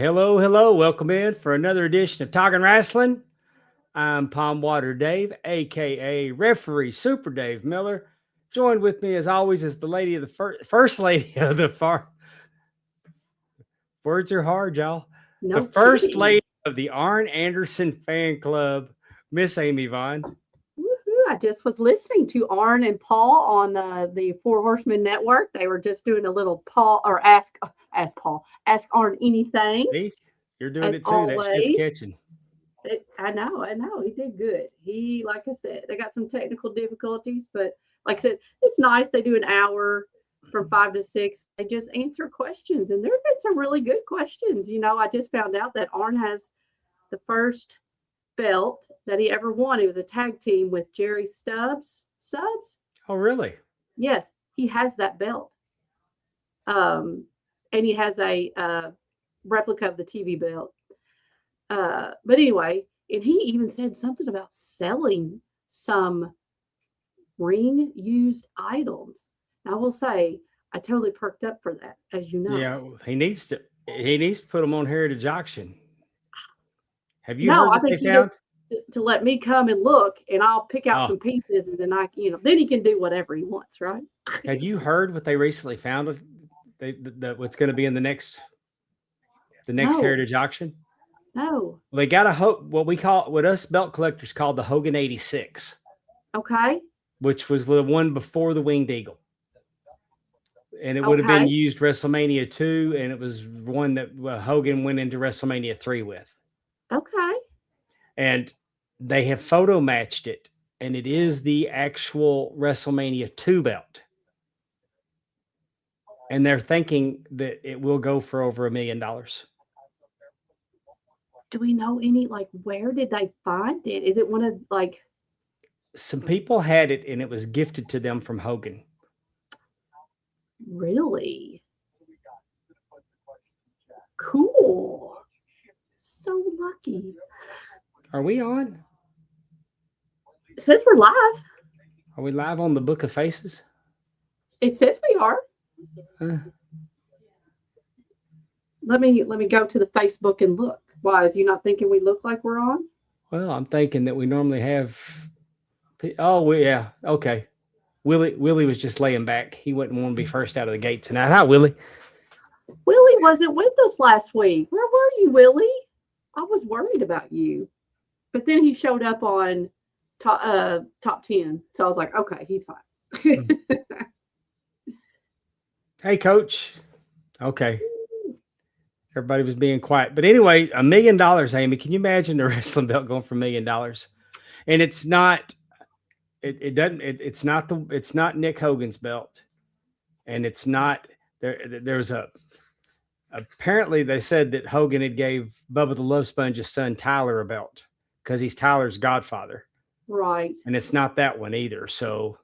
Hello, hello. Welcome in for another edition of Talking Rasslin. I'm Pondwater Dave, aka Referee Super Dave Miller. Joined with me, as always, is the lady of the first lady of the far. Words are hard, y'all. The No first kidding. lady of the Arn Anderson fan club, Miss Amy Vaughn. Woohoo. I just was listening to Arn and Paul on the Four Horsemen Network. They were just doing a little Paul or ask Arn anything, See, you're doing as it too. That shit's always. catching. I know. He did good. Like I said, they got some technical difficulties, but like I said, it's nice. They do an hour from 5 to 6. They just answer questions, and there have been some really good questions. I just found out that Arn has the first belt that he ever won. It was a tag team with Jerry Stubbs. Stubbs? Oh, really? Yes, he has that belt. And he has a replica of the TV belt. But anyway, and he even said something about selling some ring used items. I will say, I totally perked up for that, as you know. Yeah, he needs to. He needs to put them on Heritage Auction. Have you No, heard I what think they he just found? to let me come and look, and I'll pick out Oh, some pieces, and then he can do whatever he wants, right? have you heard what they recently found? What's going to be in the next No, Heritage Auction? no. Well, they got what us belt collectors call the Hogan 86, Okay, which was the one before the Winged Eagle, and it would have been okay, used WrestleMania 2, and it was one that Hogan went into WrestleMania 3 with, okay. and they have photo matched it, and it is the actual WrestleMania 2 belt. And they're thinking that it will go for over $1 million. Do we know where did they find it? Is it one of Some people had it, and it was gifted to them from Hogan. really cool? So lucky. Are we on? It says we're live. Are we live on the Book of Faces? It says we are. Uh, Let me go to the Facebook and look. Why is you not thinking we look like we're on? well, I'm thinking that we normally have. Oh, yeah. Okay. Willie was just laying back. He wouldn't want to be first out of the gate tonight. Hi, Willie. Willie wasn't with us last week. Where were you, Willie? I was worried about you. But then he showed up on top 10. So I was like, okay, he's fine. Hey, Coach. Okay. Everybody was being quiet. But anyway, $1 million, Amy. Can you imagine the wrestling belt going for $1 million? And it's not. It doesn't. It's not Nick Hogan's belt, and it's not there. There's apparently they said that Hogan had gave Bubba the Love Sponge's son Tyler a belt because he's Tyler's godfather, Right. and it's not that one either. So,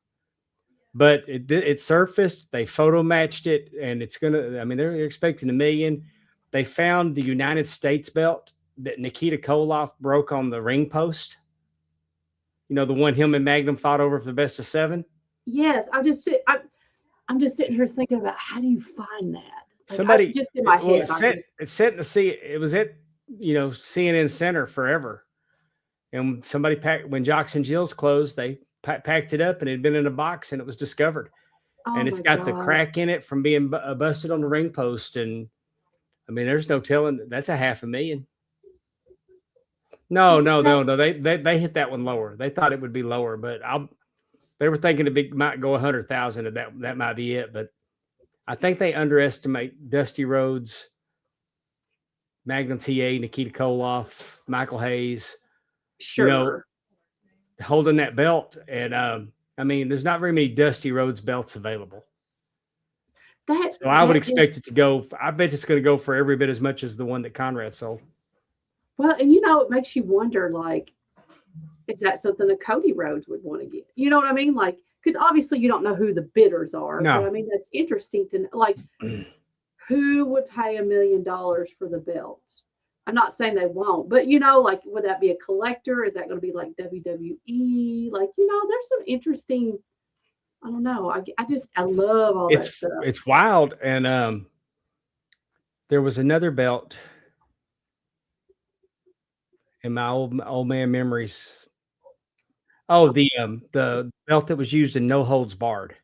but it surfaced. They photo matched it, and it's gonna. I mean, they're expecting $1 million. They found the United States belt that Nikita Koloff broke on the ring post. You know, the one him and Magnum fought over for the best of 7. Yes. I'm just sitting here thinking about how do you find that? Somebody, Just in my well, head. it's set in the sea. It was at, CNN Center forever. And somebody packed, when Jocks and Jill's closed, they packed it up, and it had been in a box, and it was discovered. Oh And it's my got the God. crack in it from being busted on the ring post. And I mean, there's no telling. That's $500,000. No, Isn't no, that no, no. They hit that one lower. They thought it would be lower, but they were thinking might go 100,000, and that might be it. But I think they underestimate Dusty Rhodes, Magnum TA, Nikita Koloff, Michael Hayes, sure? holding that belt. And I mean, there's not very many Dusty Rhodes belts available. So I would That just expect it to go. I bet it's going to go for every bit as much as the one that Conrad sold. well, and it makes you wonder, is that something that Cody Rhodes would want to get? You know what I mean? Because obviously you don't know who the bidders are, but I No. mean that's interesting to know. Who would pay $1 million for the belts? I'm not saying they won't, but would that be a collector? Is that going to be like WWE? There's some interesting. I don't know. I love all that stuff. It's wild. And there was another belt in my old man memories. Oh, the belt that was used in No Holds Barred.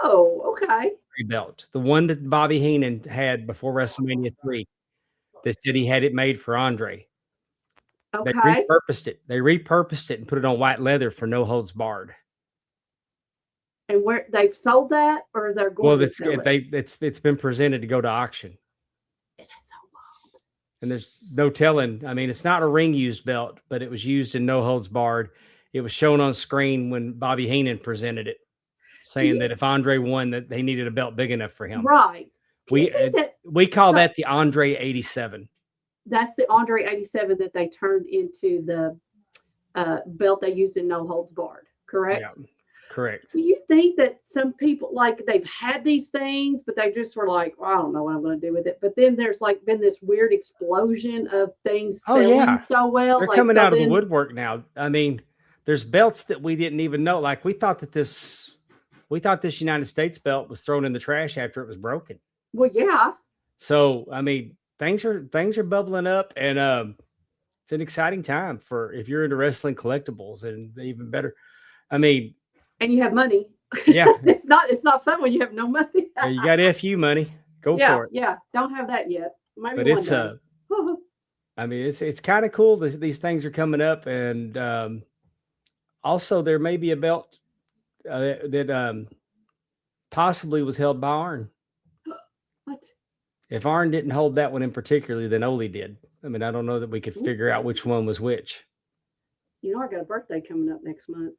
Oh, okay. Belt, the one that Bobby Heenan had before WrestleMania 3. They said he had it made for Andre. They Okay. repurposed it. They repurposed it and put it on white leather for No Holds Barred. And where they've sold that, or they're going to sell it? It's been presented to go to auction. That's so wild. And there's no telling. I mean, it's not a ring used belt, but it was used in No Holds Barred. It was shown on screen when Bobby Heenan presented it, saying that if Andre won, that they needed a belt big enough for him. Right. We call that the Andre 87. That's the Andre 87 that they turned into the belt they used in No Holds Barred, correct? Yeah, correct. Do you think that some people, like, they've had these things, but they just were like, well, I don't know what I'm going to do with it. But then there's like been this weird explosion of things selling so well. They're like, coming out of the woodwork now. I mean, there's belts that we didn't even know. Like we thought this United States belt was thrown in the trash after it was broken. Well, yeah. So, I mean, things are bubbling up, and it's an exciting time for if you're into wrestling collectibles, and even better. I mean, and you have money. Yeah. it's not fun when you have no money. You got FU money. Go for it. Yeah. Don't have that yet. Maybe but one it's day. I mean, it's kind of cool. These things are coming up, and also there may be a belt that possibly was held by Arn. What? If Arn didn't hold that one in particular, then Ole did. I mean, I don't know that we could figure out which one was which. You know, I got a birthday coming up next month.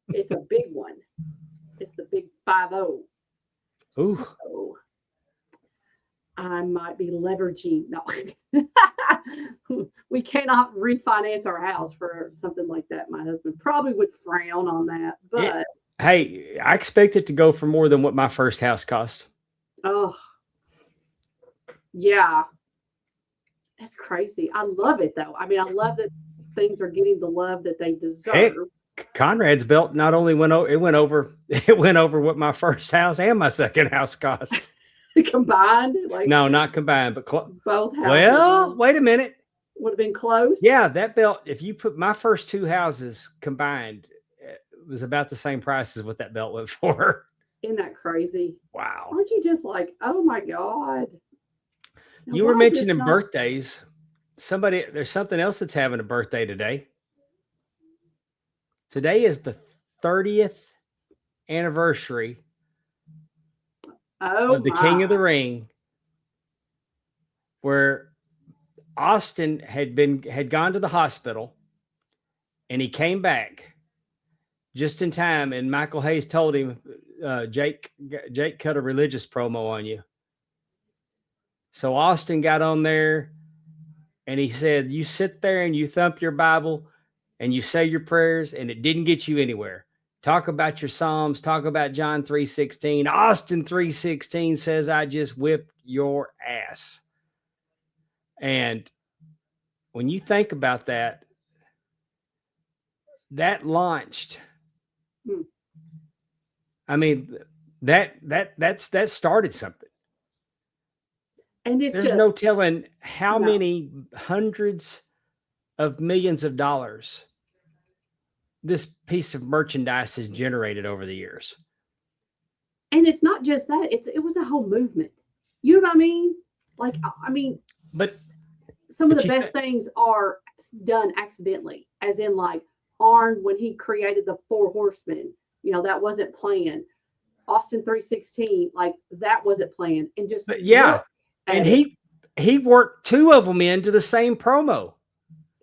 It's a big one. It's the big 5-0. Ooh. So I might be leveraging. No, we cannot refinance our house for something like that. My husband probably would frown on that. But hey, I expect it to go for more than what my first house cost. Oh, yeah. That's crazy. I love it, though. I mean, I love that things are getting the love that they deserve. Hey, Conrad's belt not only went over what my first house and my second house cost. Combined? No, not combined, but both houses. Well, wait a minute. Would have been close. Yeah, that belt, if you put my first two houses combined, it was about the same price as what that belt went for. Isn't that crazy? Wow. Aren't you just like, oh my God? Now, you were mentioning birthdays. There's something else that's having a birthday today. Today is the 30th anniversary of the King of the Ring, where Austin had gone to the hospital, and he came back just in time. And Michael Hayes told him, Jake cut a religious promo on you. So Austin got on there and he said, you sit there and you thump your Bible and you say your prayers, and it didn't get you anywhere. Talk about your Psalms, talk about John 3:16. Austin 3:16 says, I just whipped your ass. And when you think about that, that launched. I mean, that started something. And there's no telling how many hundreds of millions of dollars this piece of merchandise has generated over the years. And it's not just that, it was a whole movement. You know what I mean? Like, I mean, but some of the best things are done accidentally, as in like Arn, when he created the 4 Horsemen, you know, that wasn't planned. Austin 3:16, like that wasn't planned. And just and he worked 2 of them into the same promo.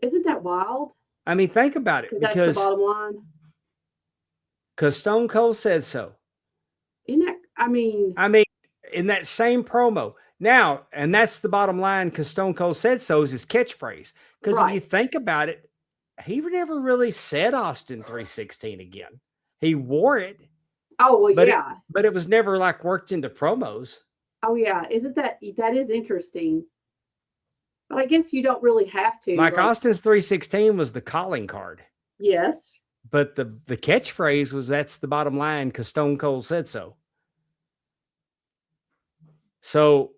Isn't that wild? I mean, think about it. Because that's the bottom line. Because Stone Cold said so. Isn't that, I mean, in that same promo. Now, and that's the bottom line, because Stone Cold said so is his catchphrase. Because if you think about it, he never really said Austin 3:16 again. He wore it. Oh, well, but it was never like worked into promos. Oh, yeah. Isn't that is interesting? But I guess you don't really have to. Like Austin's 3:16 was the calling card. Yes. But the catchphrase was, that's the bottom line, because Stone Cold said so. So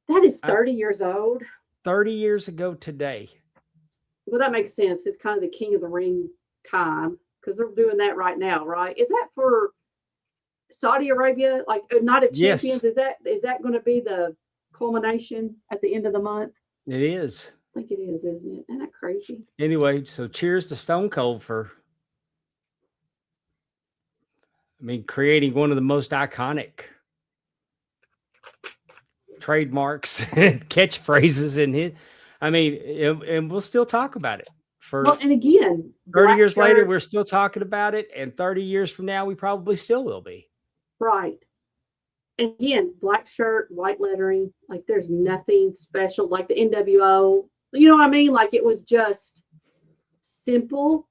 that is 30 years old. 30 years ago today. Well, that makes sense. It's kind of the King of the Ring time because they're doing that right now, right? Is that for Saudi Arabia? Like Night of Champions? Yes, Is that going to be the culmination at the end of the month? it is. I think it is, isn't it? Isn't that crazy? Anyway, so cheers to Stone Cold for, creating one of the most iconic trademarks and catchphrases in his. And we'll still talk about it for Well, and again, 30 years later. shirt, We're still talking about it, and 30 years from now, we probably still will be. right? And again, black shirt, white lettering. Like there's nothing special. Like the NWO. You know what I mean? Like it was just simple,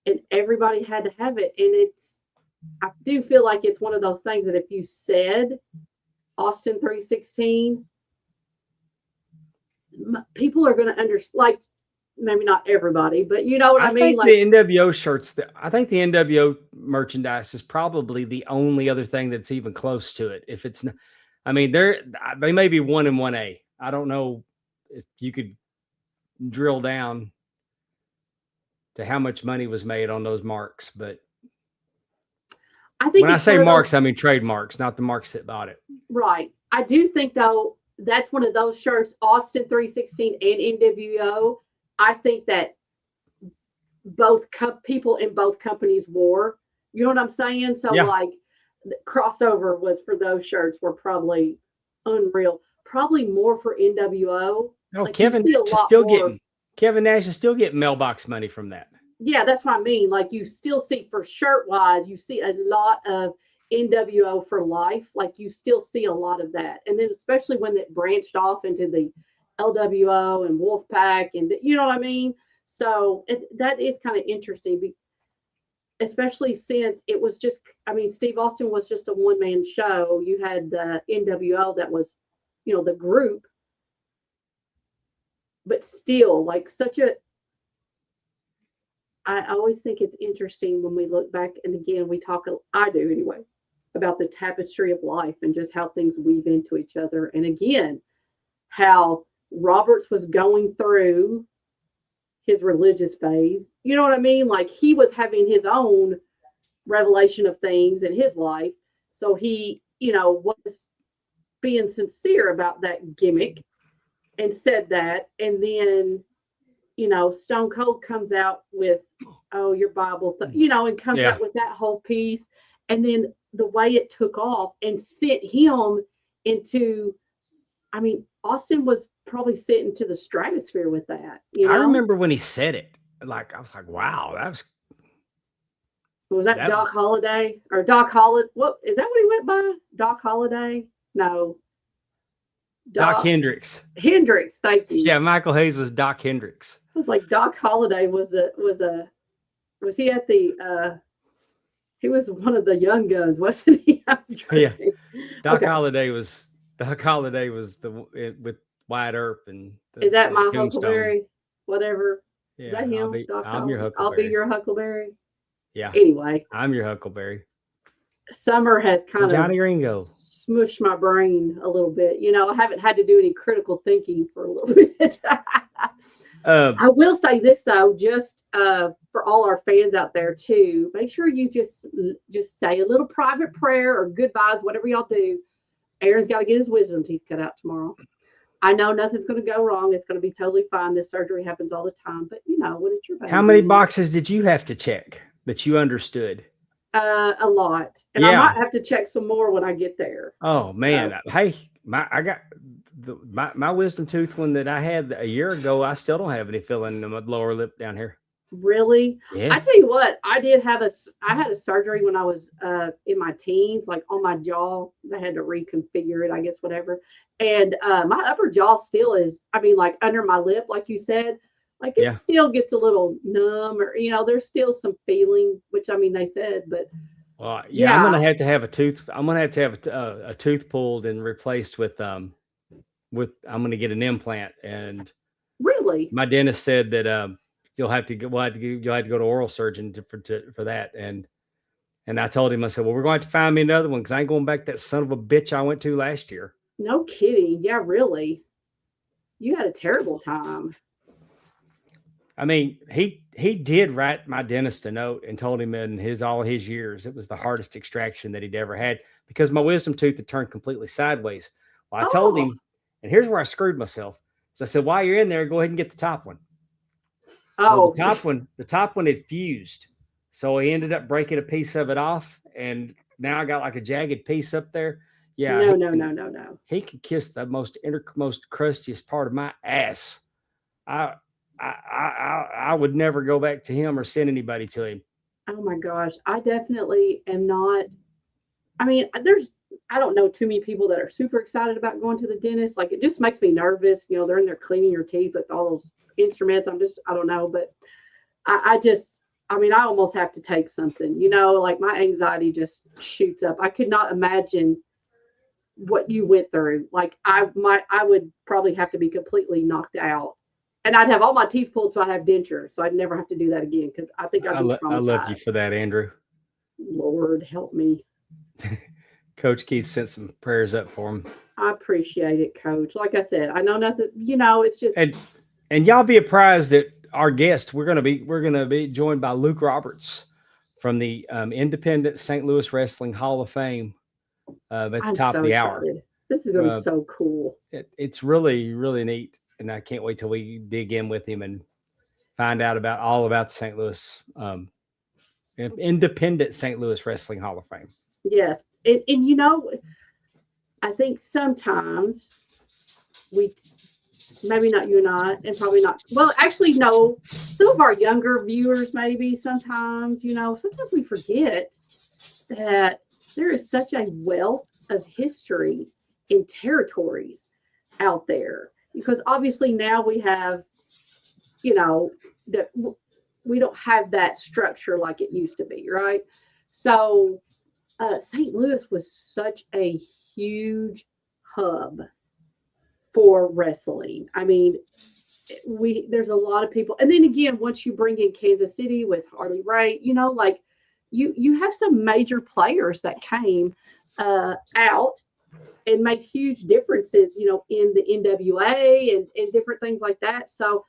and everybody had to have it. And I do feel like it's one of those things that if you said Austin 316, people are going to understand. Like maybe not everybody, but you know what I mean. Think Like the NWO shirts. I think the NWO merchandise is probably the only other thing that's even close to it. If it's, they may be 1 and 1A. I don't know if you could drill down to how much money was made on those marks, but I think when I say marks, I mean trademarks, not the marks that bought it. Right. I do think though that's one of those shirts, Austin 316 and NWO. I think that both people in both companies wore. You know what I'm saying? So Yeah. like the crossover was for those shirts were probably unreal. Probably more for NWO. Oh, Like, Kevin you see a Nash is lot still more. getting Kevin Nash is still getting mailbox money from that. Yeah, that's what I mean. Like you still see for shirt wise, you see a lot of NWO for life. Like you still see a lot of that. And then especially when it branched off into the LWO and Wolfpack and you know what I mean? So that is kind of interesting, especially since it was just, Steve Austin was just a one-man show. You had the NWO that was, the group, but still like I always think it's interesting when we look back, and again, I do anyway, about the tapestry of life and just how things weave into each other. And again, how Roberts was going through his religious phase. You know what I mean? Like he was having his own revelation of things in his life. So he, was being sincere about that gimmick and said that. And then, Stone Cold comes out with, oh, your Bible, and comes out with that whole piece. And then the way it took off and sent him into, Austin was probably sent into the stratosphere with that. I remember when he said it, like, I was like, wow, was that Doc Holliday or Doc Holliday? What is that what he went by? Doc Holliday? No. Doc Hendricks. Hendricks, thank you. Yeah, Michael Hayes was Doc Hendricks. I was like, Doc Holliday was he at the he was one of the young guns, wasn't he? Yeah. Doc Holliday was the with Wyatt Earp and is that my Huckleberry? Whatever. Yeah, is that him? I'm your Huckleberry. I'll be your Huckleberry. Yeah. Anyway. I'm your Huckleberry. Summer has kind Johnny Ringo smushed my brain a little bit. I haven't had to do any critical thinking for a little bit. I will say this though, just for all our fans out there too, make sure you just say a little private prayer or good vibes, whatever y'all do. Aaron's got to get his wisdom teeth cut out tomorrow. I know nothing's going to go wrong. It's going to be totally fine. This surgery happens all the time, but when it's your baby. How many boxes did you have to check that you understood? A lot, and I might have to check some more when I get there. Oh man, hey, I got my wisdom tooth one that I had a year ago. I still don't have any filling in my lower lip down here. Really? Yeah. I tell you what, I had a surgery when I was in my teens, like on my jaw. They had to reconfigure it, I guess, whatever. And my upper jaw still is, like under my lip, like you said. Like it still gets a little numb, or there's still some feeling, which they said, but I'm gonna have to have a tooth. I'm gonna have to have a tooth pulled and replaced with I'm gonna get an implant. And really, my dentist said that you'll have to go to oral surgeon for that. And I told him, I said, well, we're going to have to find me another one because I ain't going back to that son of a bitch I went to last year. No kidding. Yeah, really. you had a terrible time. I mean, he did write my dentist a note and told him in all his years it was the hardest extraction that he'd ever had because my wisdom tooth had turned completely sideways. Well, I told Oh, him, and here's where I screwed myself. So I said, while you're in there, go ahead and get the top one. Well, oh, the top one had fused, so he ended up breaking a piece of it off, and now I got like a jagged piece up there. Yeah, no, no, no, no, no. he could kiss the most crustiest part of my ass. I I would never go back to him or send anybody to him. Oh my gosh, I definitely am not. I mean, I don't know too many people that are super excited about going to the dentist. Like it just makes me nervous. You know, they're in there cleaning your teeth with all those instruments. I don't know, but I mean, I almost have to take something, you know, like my anxiety just shoots up. I could not imagine what you went through. Like I would probably have to be completely knocked out. And I'd have all my teeth pulled, so I have dentures, so I'd never have to do that again because I think I'd be I love you traumatized. for that, Andrew. Lord help me. Coach Keith sent some prayers up for him. I appreciate it, Coach. Like I said, I know nothing. You know, it's just and y'all be apprised that our guest we're gonna be joined by Luke Roberts from the Independent St. Louis Wrestling Hall of Fame at the I'm top so of the hour. excited. This is going to be so cool. It's really, really neat, and I can't wait till we dig in with him and find out all about the St. Louis Independent St. Louis Wrestling Hall of Fame. Yes, and you know, I think sometimes we, maybe not you and I, and probably not. Well, actually, no. Some of our younger viewers, maybe sometimes, you know, sometimes we forget that there is such a wealth of history in territories out there because obviously now we have, you know, that we don't have that structure like it used to be, right? So St. Louis was such a huge hub for wrestling. I mean, there's a lot of people, and then again, once you bring in Kansas City with Harley Race, you know, like you have some major players that came out and made huge differences, you know, in the NWA and different things like that. So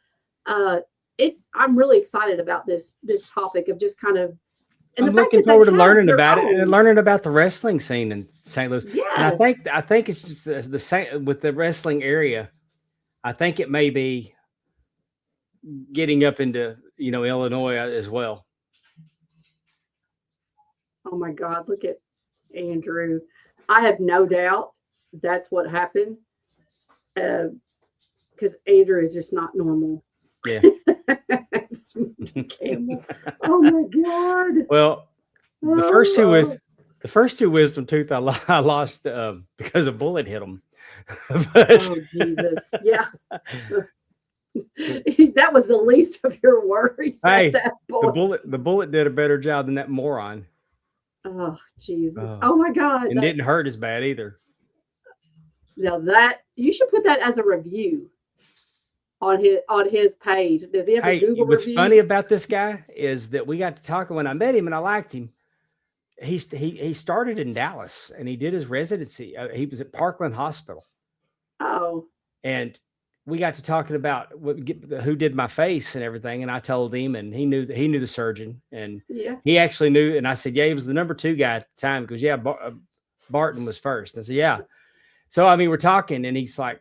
I'm really excited about this topic of just kind of. And I'm looking forward to learning about it and learning about the wrestling scene in St. Louis. Yes. And I think it's just the same with the wrestling area. I think it may be getting up into, you know, Illinois as well. Oh my God, look at Andrew. I have no doubt that's what happened. Because Andrew is just not normal. Yeah. Campbell. Oh my God. Well, the first two wisdom tooth I lost because a bullet hit them. Oh Jesus. Yeah. That was the least of your worries. Hey, the bullet did a better job than that moron. Oh Jesus. Oh my God. And didn't hurt as bad either. Now that you should put that as a review on his page. Does he have a Google what's review? funny about this guy is that we got to talking when I met him and I liked him. He started in Dallas and he did his residency. He was at Parkland Hospital. Oh. And we got to talking about who did my face and everything. And I told him, and he knew the surgeon, and he actually knew. And I said, yeah, he was the number 2 guy at the time because Barton was first. I said, yeah. So I mean, we're talking, and he's like,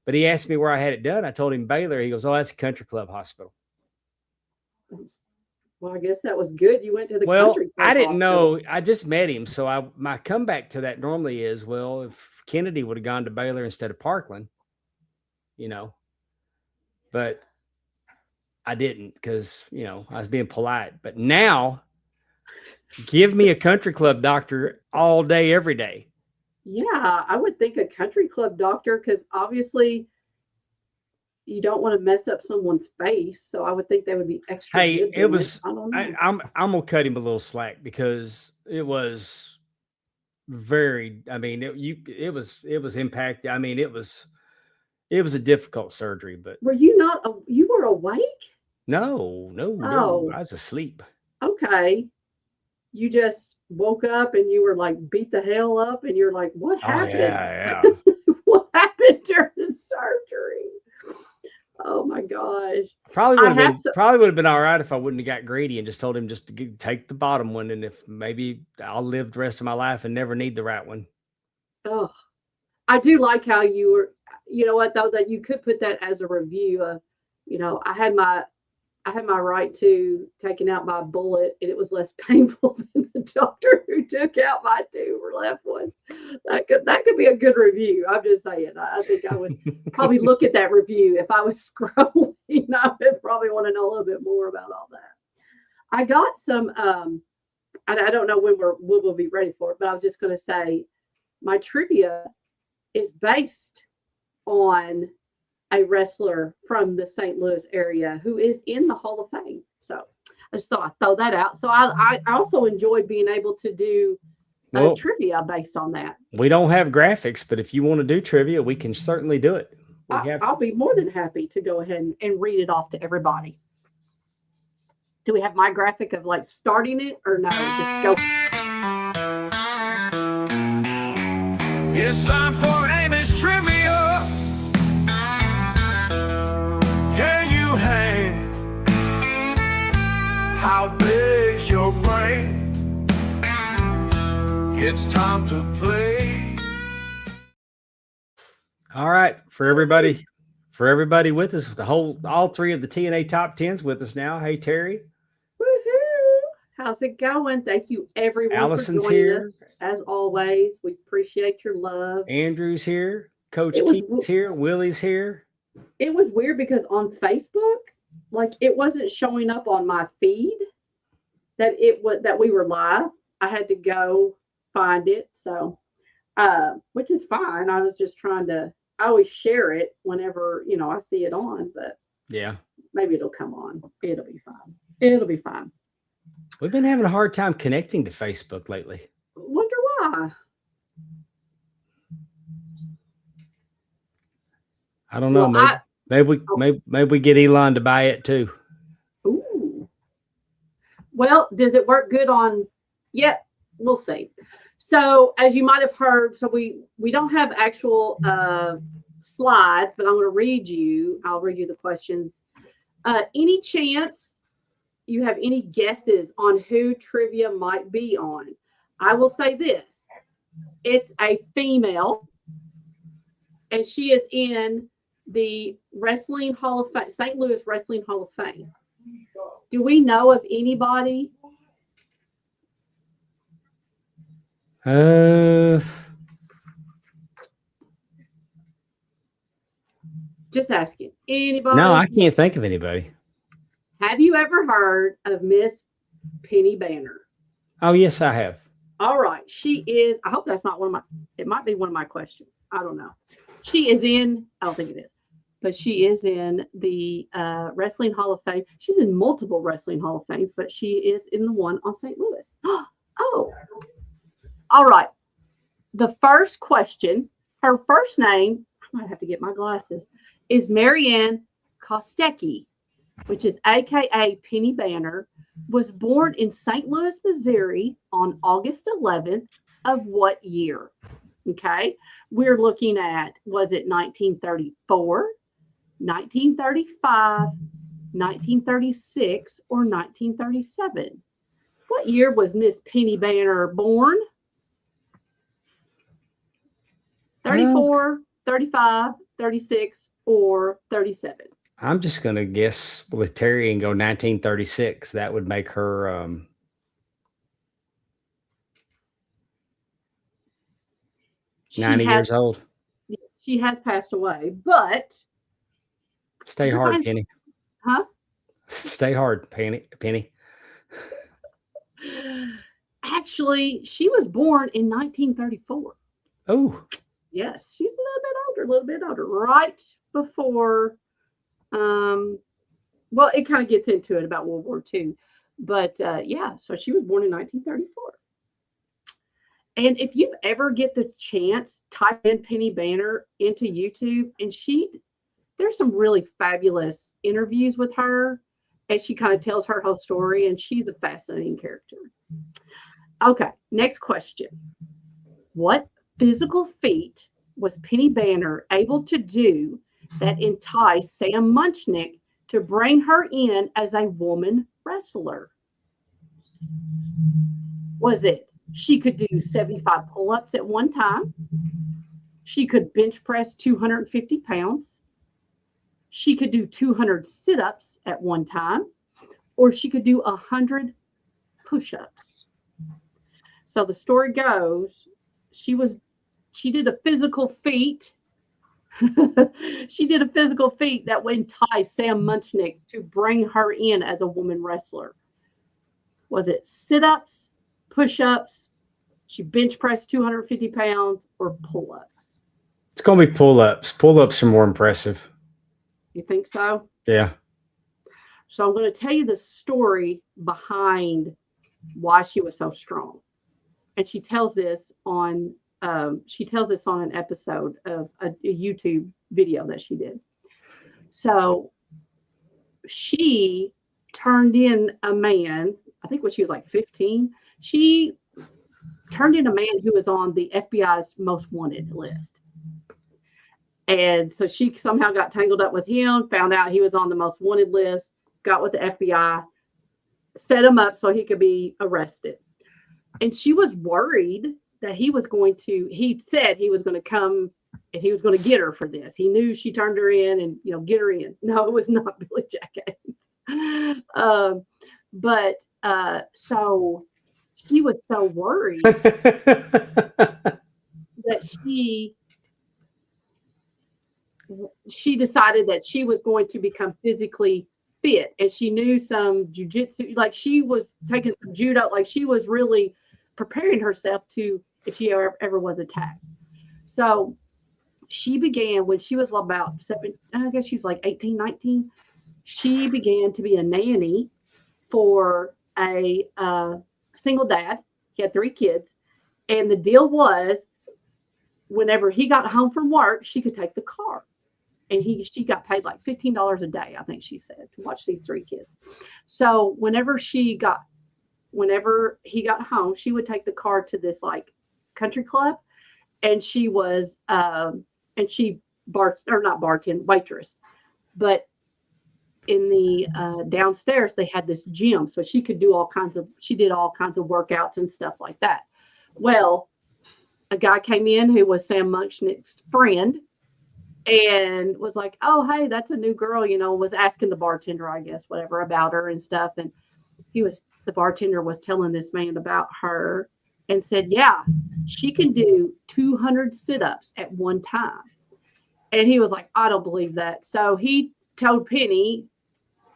but he asked me where I had it done. I told him Baylor. He goes, oh, that's a country club hospital. Well, I guess that was good. You went to the country country club I didn't hospital. know. I just met him. So my comeback to that normally is, well, if Kennedy would have gone to Baylor instead of Parkland, you know, but I didn't because, you know, I was being polite. But now give me a country club doctor all day, every day. Yeah, I would think a country club doctor because obviously you don't want to mess up someone's face. So I would think they would be extra. Hey, it was. I don't know. I'm gonna cut him a little slack because it was very. I mean, it was impacted. I mean, it was a difficult surgery. But were you not? You were awake? No, I was asleep. Okay, you just woke up and you were like beat the hell up, and you're like, what happened? Yeah. What happened during the surgery? Oh my gosh. Probably I would have have been some. probably would have been all right if I wouldn't have got greedy and just told him just to take the bottom one, and if maybe I'll live the rest of my life and never need the right one. Oh, I do like how you were. You know what though? That you could put that as a review of. I had my right to taking out my bullet, and it was less painful than the doctor who took out my two left ones. That could be a good review. I'm just saying. I think I would probably look at that review if I was scrolling. I would probably want to know a little bit more about all that. I got some. I don't know when we'll be ready for it, but I was just going to say my trivia is based on a wrestler from the St. Louis area who is in the Hall of Fame. So I just thought I'd throw that out. So I also enjoyed being able to do Well, trivia based on that. we don't have graphics, but if you want to do trivia, we can certainly do it. I'll be more than happy to go ahead and read it off to everybody. Do we have my graphic of like starting it or no? Just go. It's time for Amy's trivia. Can you hang? How big's your brain? It's time to play. All right, for everybody with us, all three of the TNA top 10s with us now. Hey Terry, Woohoo! How's it going? Thank you everyone Allison's for joining here. us. As always, we appreciate your love. Andrew's here, Coach It was- Keith's here, Willie's here. It was weird because on Facebook, like it wasn't showing up on my feed that we were live. I had to go find it. So which is fine. I was just I always share it whenever, I see it on, but Yeah, maybe it'll come on. It'll be fine. It'll be fine. we've been having a hard time connecting to Facebook lately. Wonder why. I don't know. Well, maybe we get Elon to buy it too. Ooh. Well, does it work good on? Yeah, we'll see. So, as you might have heard, so we don't have actual slides, but I'm going to read you. I'll read you the questions. Any chance you have any guesses on who trivia might be on? I will say this: it's a female, and she is in the Wrestling Hall of Fame, St. Louis Wrestling Hall of Fame. Do we know of anybody? Just asking. Anybody? No, I can't think of anybody. Have you ever heard of Miss Penny Banner? Oh, yes, I have. All right. She is, I hope that's not it might be one of my questions. I don't know. I don't think it is, but she is in the Wrestling Hall of Fame. She's in multiple Wrestling Hall of Fames, but she is in the one on St. Louis. Oh, all right. The first question, her first name, I might have to get my glasses, is Marianne Kostecki, which is AKA Penny Banner, was born in St. Louis, Missouri on August 11th of what year? Okay. We're looking at, was it 1934, 1935, 1936, or 1937? What year was Miss Penny Banner born? 34, 35, 36, or 37? I'm just going to guess with Terry and go 1936. That would make her 90 years old. She has passed away, but stay hard, Penny. Huh? Stay hard, Penny. Actually, she was born in 1934. Oh. Yes, she's a little bit older, right before well, it kind of gets into it about World War II. But yeah, so she was born in 1934. And if you ever get the chance, type in Penny Banner into YouTube, and there's some really fabulous interviews with her, and she kind of tells her whole story, and she's a fascinating character. Okay, next question. What physical feat was Penny Banner able to do that enticed Sam Munchnick to bring her in as a woman wrestler? Was it she could do 75 pull-ups at one time? She could bench press 250 pounds. She could do 200 sit-ups at one time, or she could do 100 push-ups. So the story goes, she did a physical feat. She did a physical feat that would entice Sam Munchnick to bring her in as a woman wrestler. Was it sit-ups, push-ups? She bench pressed 250 pounds, or pull-ups? It's going to be pull-ups. Pull-ups are more impressive. You think so? Yeah. So I'm going to tell you the story behind why she was so strong. And she tells this on an episode of a YouTube video that she did. So she turned in a man, I think when she was like 15, she turned in a man who was on the FBI's most wanted list. And so she somehow got tangled up with him, found out he was on the most wanted list, got with the FBI, set him up so he could be arrested. And she was worried that he said he was going to come and he was going to get her for this. He knew she turned her in and, get her in. No, it was not Billy Jack Haynes. So she was so worried that she decided that she was going to become physically fit, and she knew some jujitsu, like she was taking some judo, like she was really preparing herself to, if she ever was attacked. So she began when she was about 18, 19. She began to be a nanny for a single dad. He had 3 kids. And the deal was whenever he got home from work, she could take the car. And she got paid like $15 a day, I think she said, to watch these 3 kids. So whenever he got home, she would take the car to this like country club, and she was waitress. But in the downstairs, they had this gym, so she did all kinds of workouts and stuff like that. Well, a guy came in who was Sam Munchnick's friend, and was like, oh, hey, that's a new girl, was asking the bartender, I guess, whatever, about her and stuff. And the bartender was telling this man about her and said, yeah, she can do 200 sit-ups at one time. And he was like, I don't believe that. So he told Penny,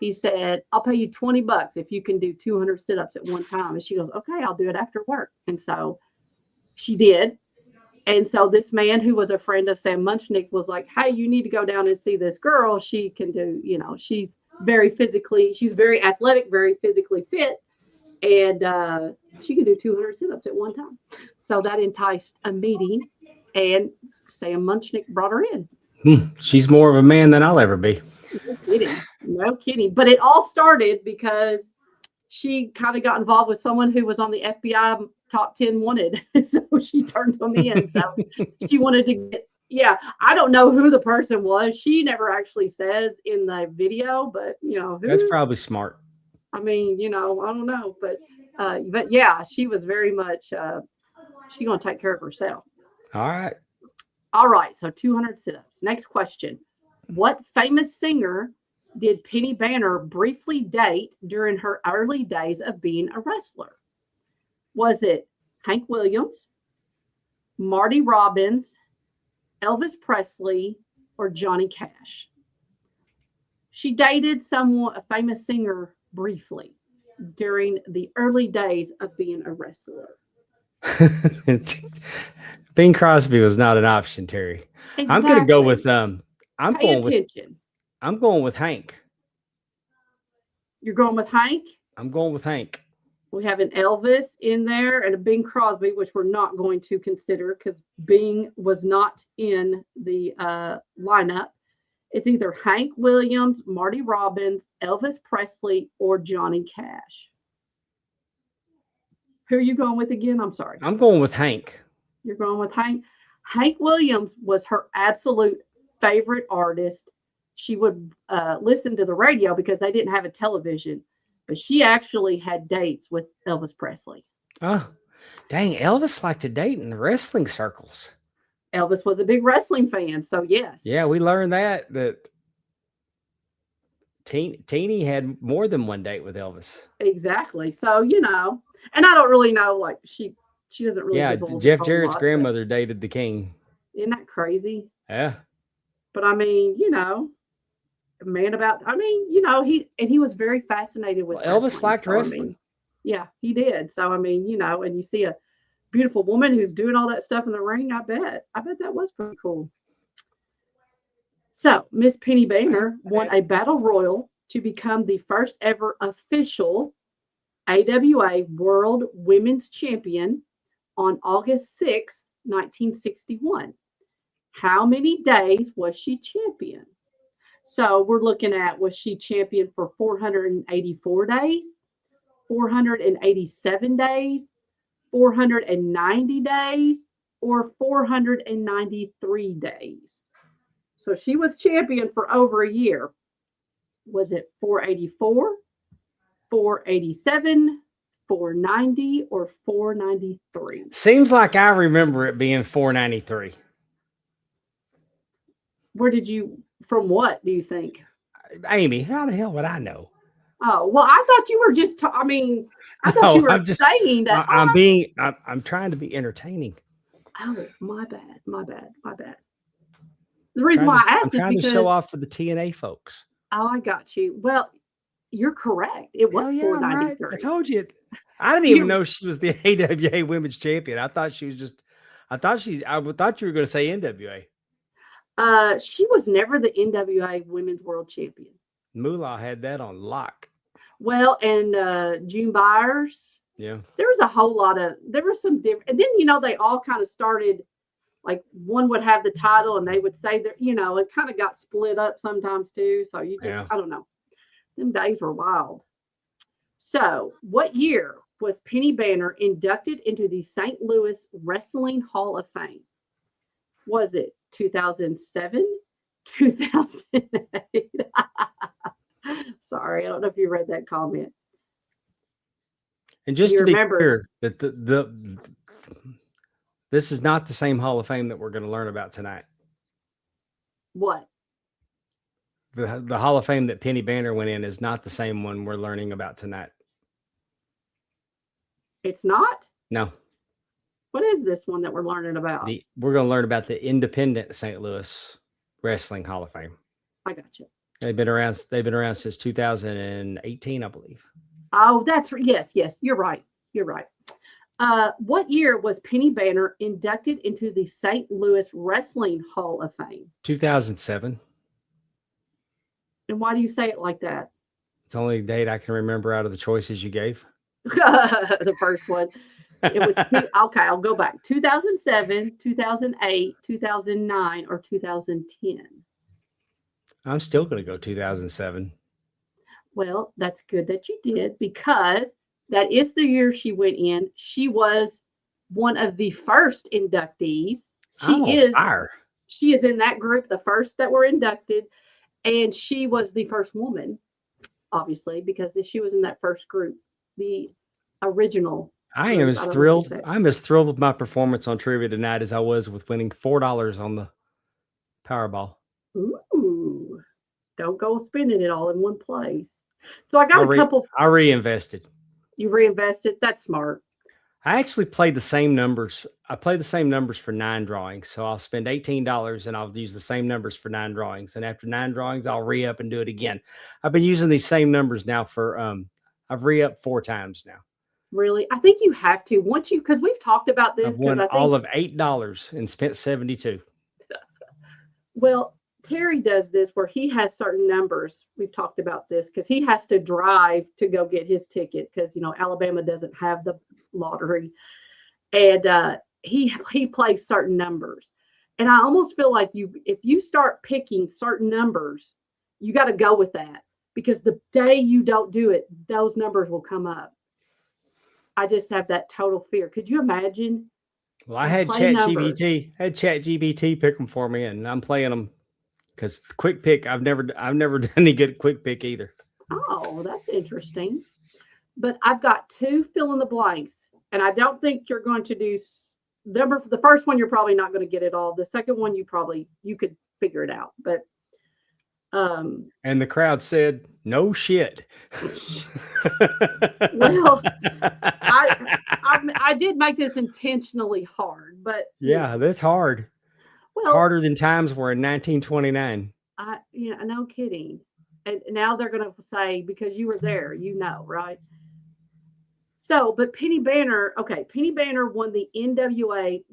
he said, I'll pay you $20 if you can do 200 sit-ups at one time. And she goes, okay, I'll do it after work. And so she did. And so this man who was a friend of Sam Munchnick was like, hey, you need to go down and see this girl. She can do, she's very athletic, very physically fit. And she can do 200 sit-ups at one time. So that enticed a meeting, and Sam Munchnick brought her in. She's more of a man than I'll ever be. No kidding. But it all started because she kind of got involved with someone who was on the FBI top 10 wanted. So she turned them in. So she wanted to get, I don't know who the person was. She never actually says in the video, but that's probably smart. I mean, I don't know, but yeah, she was very much, she's going to take care of herself. All right. So 200 sit-ups. Next question. What famous singer did Penny Banner briefly date during her early days of being a wrestler? Was it Hank Williams, Marty Robbins, Elvis Presley, or Johnny Cash? She dated a famous singer briefly during the early days of being a wrestler. Bing Crosby was not an option, Terry. Exactly. I'm going to go with I'm going with Hank. You're going with Hank? I'm going with Hank. We have an Elvis in there and a Bing Crosby, which we're not going to consider because Bing was not in the lineup. It's either Hank Williams, Marty Robbins, Elvis Presley, or Johnny Cash. Who are you going with again? I'm sorry. I'm going with Hank. You're going with Hank. Hank Williams was her absolute favorite artist. She would listen to the radio because they didn't have a television, but she actually had dates with Elvis Presley. Oh, dang. Elvis liked to date in the wrestling circles. Elvis was a big wrestling fan, so yes. Yeah, we learned that Teeny had more than one date with Elvis. Exactly. So, and I don't really know, like she doesn't really. Yeah, divulge a Jeff whole Jarrett's lot, grandmother dated the king. Isn't that crazy? Yeah. But I mean, a man about. I mean, he was very fascinated with Elvis wrestling, liked so, I wrestling. mean, yeah, he did. So I mean, and you see a beautiful woman who's doing all that stuff in the ring. I bet that was pretty cool. So Miss Penny Banner won a battle royal to become the first ever official AWA World Women's Champion on August 6, 1961. How many days was she champion? So we're looking at, was she champion for 484 days, 487 days, 490 days, or 493 days? So she was champion for over a year. Was it 484, 487, 490, or 493? Seems like I remember it being 493. From what do you think? Amy, how the hell would I know? Oh, well, I thought you were just, I thought you were saying that. I'm trying to be entertaining. Oh, my bad. The reason why I asked is trying because to show off for the TNA folks. Oh, I got you. Well, you're correct. It was 493. Right. I told you. I didn't even know she was the AWA Women's Champion. I thought she was just. I thought you were going to say NWA. She was never the NWA Women's World Champion. Moolah had that on lock. Well, and June Byers. Yeah. There were some different, and then they all kind of started. Like one would have the title and they would say that, it kind of got split up sometimes too. So I don't know. Them days were wild. So what year was Penny Banner inducted into the St. Louis Wrestling Hall of Fame? Was it 2007, 2008? Sorry, I don't know if you read that comment. And just to be clear, that this is not the same Hall of Fame that we're going to learn about tonight. What? The Hall of Fame that Penny Banner went in is not the same one we're learning about tonight. It's not? No. What is this one that we're learning about? We're going to learn about the independent St. Louis Wrestling Hall of Fame. I got you. They've been around since 2018, I believe. Oh, yes. You're right. What year was Penny Banner inducted into the St. Louis Wrestling Hall of Fame? 2007. And why do you say it like that? It's the only date I can remember out of the choices you gave. The first one. It was okay. I'll go back. 2007, 2008, 2009, or 2010. I'm still going to go 2007. Well, that's good that you did, because that is the year she went in. She was one of the first inductees. She is in that group, the first that were inducted, and she was the first woman, obviously, because she was in that first group, the original. I am as thrilled. I'm as thrilled with my performance on trivia tonight as I was with winning $4 on the Powerball. Ooh, don't go spending it all in one place. So I got a couple. I reinvested. You reinvested? That's smart. I actually played the same numbers. I played the same numbers for 9 drawings. So I'll spend $18 and I'll use the same numbers for 9 drawings. And after 9 drawings, I'll re-up and do it again. I've been using these same numbers now for, I've re-upped 4 times now. Really? I think you have to because we've talked about this. I've won all of $8 and spent 72. Well, Terry does this where he has certain numbers. We've talked about this because he has to drive to go get his ticket because, Alabama doesn't have the lottery. And he plays certain numbers. And I almost feel like if you start picking certain numbers, you got to go with that, because the day you don't do it, those numbers will come up. I just have that total fear. Could you imagine? Well, I had ChatGPT pick them for me, and I'm playing them Because quick pick, I've never done any good at quick pick either. Oh, that's interesting. But I've got two fill in the blanks, and I don't think you're going to do the first one. You're probably not going to get it all. The second one, you could figure it out. But and the crowd said, "No shit." well, I did make this intentionally hard, but yeah, that's hard. well, It's harder than times were in 1929. No kidding. And now they're going to say, because you were there, right? So, but Penny Banner won the NWA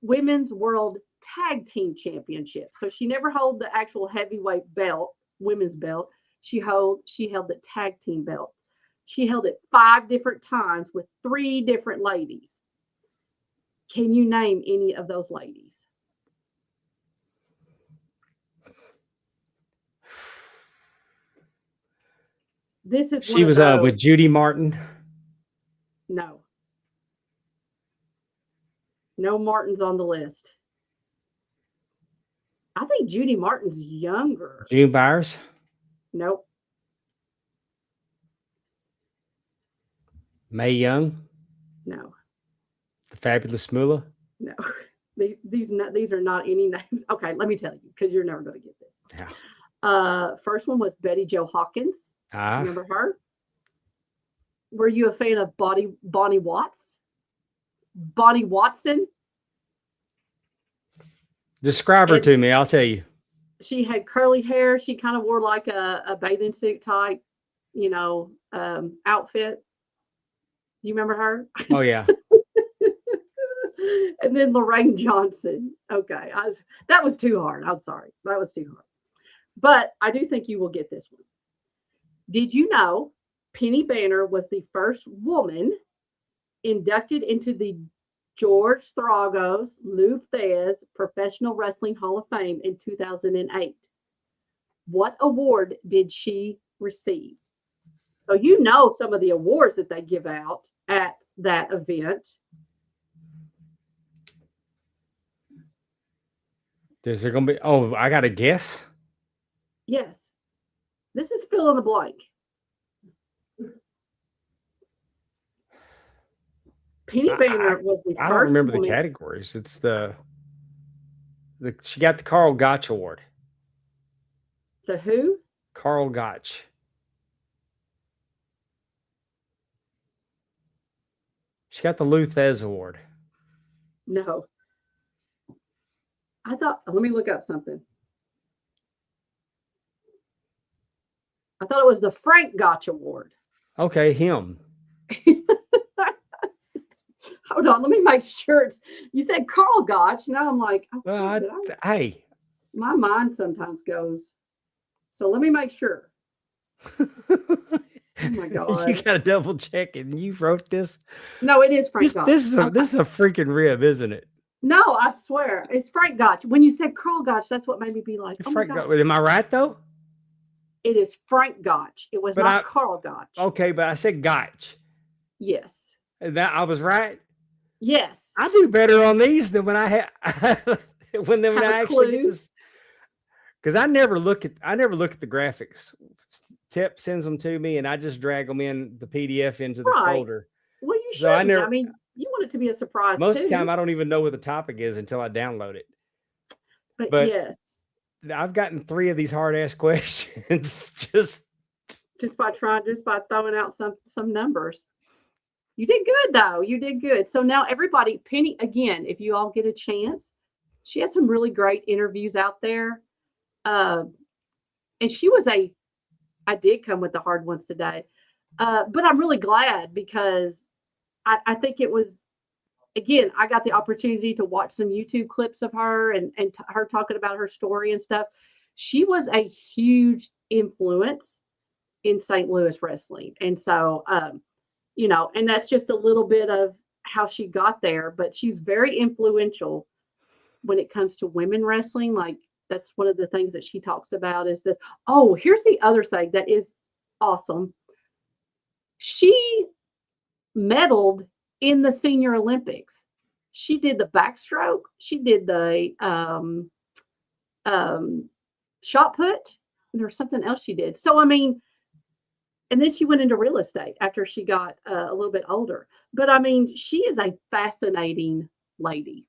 Women's World Tag Team Championship. So she never held the actual heavyweight belt, women's belt. She held the tag team belt. She held it 5 different times with 3 different ladies. Can you name any of those ladies? This is she was with Judy Martin. No Martins on the list. I think Judy Martin's younger. June Byers? Nope. Mae Young? No. The Fabulous Moolah? No. These are not any names. Okay, let me tell you, because you're never going to get this. Yeah. First one was Betty Jo Hawkins. Remember her? Were you a fan of Bonnie Watts? Bonnie Watson? Describe her to me. I'll tell you. She had curly hair. She kind of wore like a bathing suit type, outfit. Do you remember her? Oh, yeah. And then Lorraine Johnson. Okay. That was too hard. I'm sorry. That was too hard. But I do think you will get this one. Did you know Penny Banner was the first woman inducted into the George Thragos Lou Thez Professional Wrestling Hall of Fame in 2008? What award did she receive? So you know some of the awards that they give out at that event. Is there going to be... Oh, I got to guess? Yes. This is fill in the blank. Penny Banner was the first. I don't remember woman. The categories. It's she got the Carl Gotch Award. The who? Carl Gotch. She got the Lou Thez Award. No. Let me look up something. I thought it was the Frank Gotch Award. Okay, him. Hold on, let me make sure. You said Carl Gotch. Now I'm like, hey. My mind sometimes goes. So let me make sure. Oh my God. You got to double check it. You wrote this? No, it is Frank Gotch. This is a freaking rib, isn't it? No, I swear. It's Frank Gotch. When you said Carl Gotch, that's what made me be like, Frank Gotch. Am I right, though? It is Frank Gotch. It was not Carl Gotch. Okay, but I said Gotch. Yes. That I was right? Yes. I do better on these than when I when I actually get this. Because I never look at the graphics. Tip sends them to me, and I just drag them in the PDF into the folder. Well, you should. I mean, you want it to be a surprise. Most of the time, I don't even know what the topic is until I download it. But yes, I've gotten 3 of these hard ass questions just by throwing out some numbers. You did good though. You did good. So now everybody, Penny, again, if you all get a chance, she has some really great interviews out there. And she was I did come with the hard ones today. But I'm really glad because I think it was, again, I got the opportunity to watch some YouTube clips of her and her talking about her story and stuff. She was a huge influence in St. Louis wrestling. And so, and that's just a little bit of how she got there, but she's very influential when it comes to women wrestling. Like, that's one of the things that she talks about is this. Oh, here's the other thing that is awesome. She medaled in the Senior Olympics. She did the backstroke. She did the shot put. And there was something else she did. So, I mean, and then she went into real estate after she got a little bit older. But I mean, she is a fascinating lady.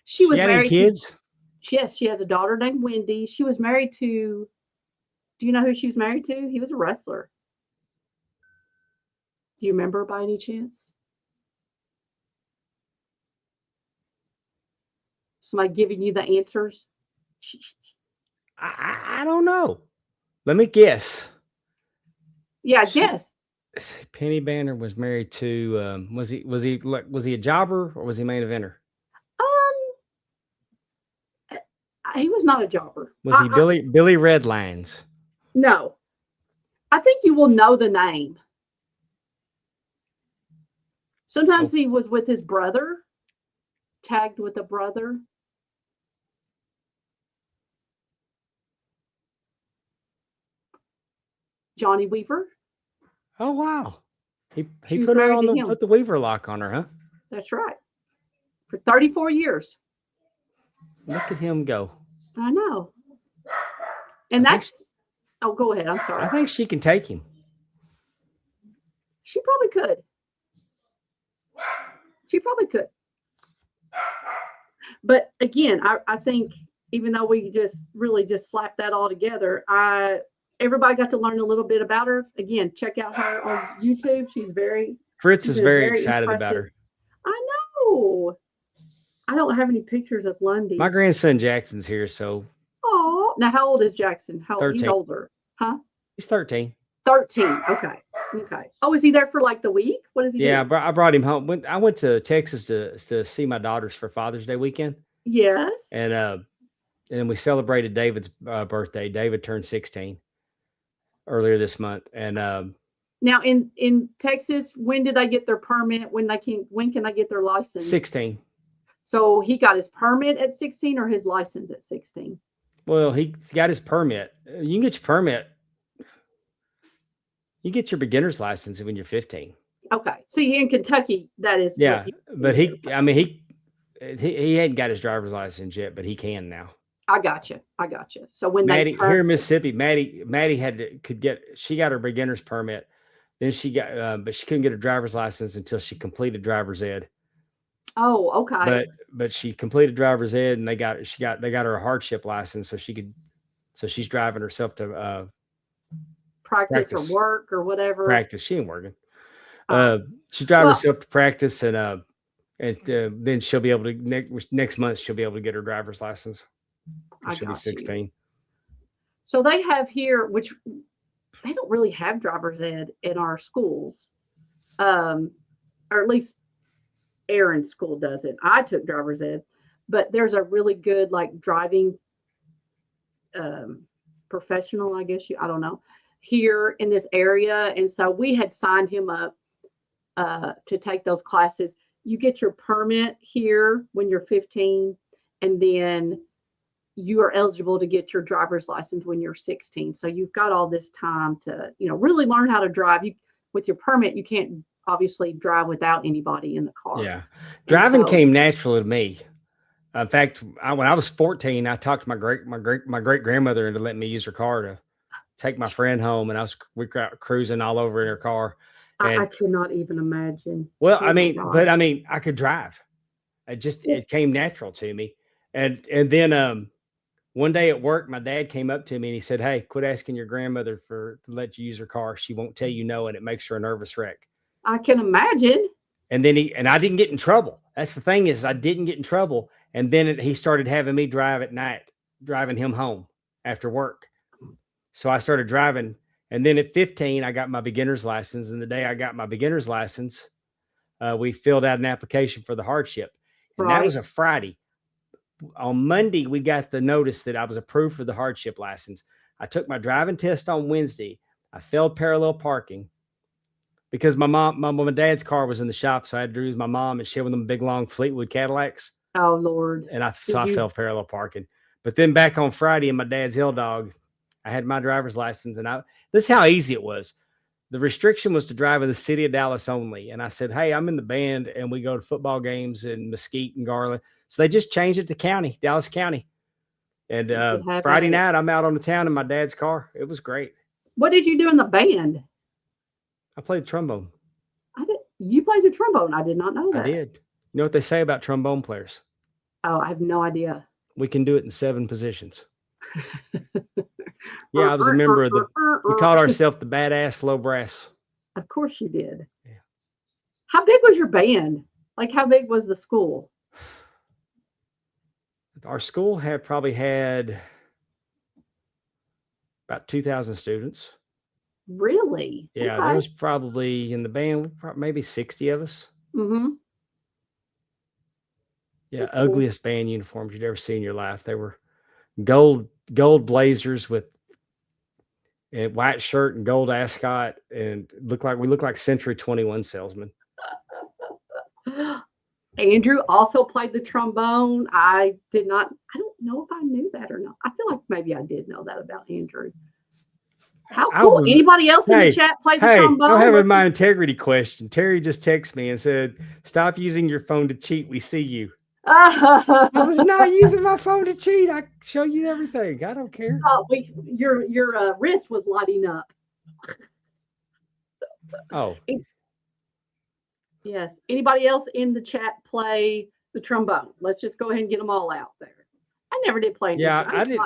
She was She had any married kids? to, yes, she has a daughter named Wendy. She was married to, do you know who she was married to? He was a wrestler. Do you remember by any chance? Somebody giving you the answers? I don't know. Let me guess. Yeah, She- guess. Penny Banner was married to was he a jobber or was he main eventer? He was not a jobber. Was he Billy Redlines? No. I think you will know the name. Sometimes he was with his brother, tagged with a brother. Johnny Weaver. Oh wow. He She was put her married on to the him. put the Weaver lock on her, huh? That's right. For 34 years. Look at him go. I know. And I think that's, oh, go ahead. I'm sorry. I think she can take him. She probably could. She probably could. But again, I think even though we just really just slapped that all together, everybody got to learn a little bit about her. Again, check out her on YouTube. Fritz she's is a very excited about impressive- her. I know. I don't have any pictures of Lundy. My grandson Jackson's here, so Oh, now how old is Jackson? He's 13. older, huh? he's 13. 13. Okay. Oh, is he there for like the week? What is he Yeah, doing? I brought him home. I went to Texas to see my daughters for Father's Day weekend, Yes. and then we celebrated David's birthday. David turned 16 earlier this month, and Now in Texas, when did they get their permit? When can they get their license? 16. So he got his permit at 16 or his license at 16? Well, he got his permit. You can get your permit. You get your beginner's license when you're 15. Okay. See, in Kentucky, that is Yeah, but he okay. hadn't got his driver's license yet, but he can now. I got you. So when Maddie they turn here in Mississippi, Maddie she got her beginner's permit, then she got but she couldn't get her driver's license until she completed driver's ed. Oh, okay. But she completed driver's ed and they got her a hardship license so she's driving herself to practice or work or whatever. practice. She ain't working. Oh. She's driving Well- herself to practice and then she'll be able to next month she'll be able to get her driver's license. I She'll be got you. 16. So they have here, which they don't really have driver's ed in our schools, or at least Aaron's school doesn't. I took driver's ed, but there's a really good like driving professional, I guess I don't know, here in this area, and so we had signed him up to take those classes. You get your permit here when you're 15, and then you are eligible to get your driver's license when you're 16. So you've got all this time to, really learn how to drive. With your permit, you can't obviously drive without anybody in the car. Yeah. Driving so- came natural to me. In fact, when I was 14, I talked my great grandmother into letting me use her car to take my friend home, and we were out cruising all over in her car. I cannot even imagine. Well, Oh my God. I could drive. It came natural to me. And then one day at work, my dad came up to me and he said, "Hey, quit asking your grandmother to let you use her car. She won't tell you no, and it makes her a nervous wreck." I can imagine. And then I didn't get in trouble. That's the thing is I didn't get in trouble. And then he started having me drive at night, driving him home after work. So I started driving. And then at 15, I got my beginner's license. And the day I got my beginner's license, we filled out an application for the hardship. And that was a Friday. On Monday, we got the notice that I was approved for the hardship license. I took my driving test on Wednesday. I failed parallel parking because my dad's car was in the shop. So I had to use my mom, and she had one of them big, long Fleetwood Cadillacs. Oh, Lord. And I failed parallel parking. But then back on Friday in my dad's L Dog, I had my driver's license, and this is how easy it was. The restriction was to drive in the city of Dallas only. And I said, "Hey, I'm in the band and we go to football games in Mesquite and Garland." So they just changed it to county, Dallas County. And Yes, we have Friday a- night, I'm out on the town in my dad's car. It was great. What did you do in the band? I played trombone. You played the trombone. I did not know I that. did. You know what they say about trombone players? Oh, I have no idea. We can do it in 7 positions. Yeah, I was a member of the. We called ourselves the Badass Slow Brass. Of course you did. Yeah. How big was your band? Like, how big was the school? Our school probably had about 2,000 students. Really? Yeah, there was probably in the band maybe 60 of us. Mm-hmm. Yeah, That's cool. ugliest band uniforms you'd ever see in your life. They were gold blazers with a white shirt and gold ascot, and we looked like Century 21 salesmen. Andrew also played the trombone. I don't know if I knew that or not. I feel like maybe I did know that about Andrew. How cool. Anybody else in the chat played the trombone? Don't have my integrity question. Terry just texted me and said, "Stop using your phone to cheat. We see you." I was not using my phone to cheat. I show you everything. I don't care. Your wrist was lighting up. Oh. Yes. Anybody else in the chat play the trombone? Let's just go ahead and get them all out there. I never did play. Yeah, I did.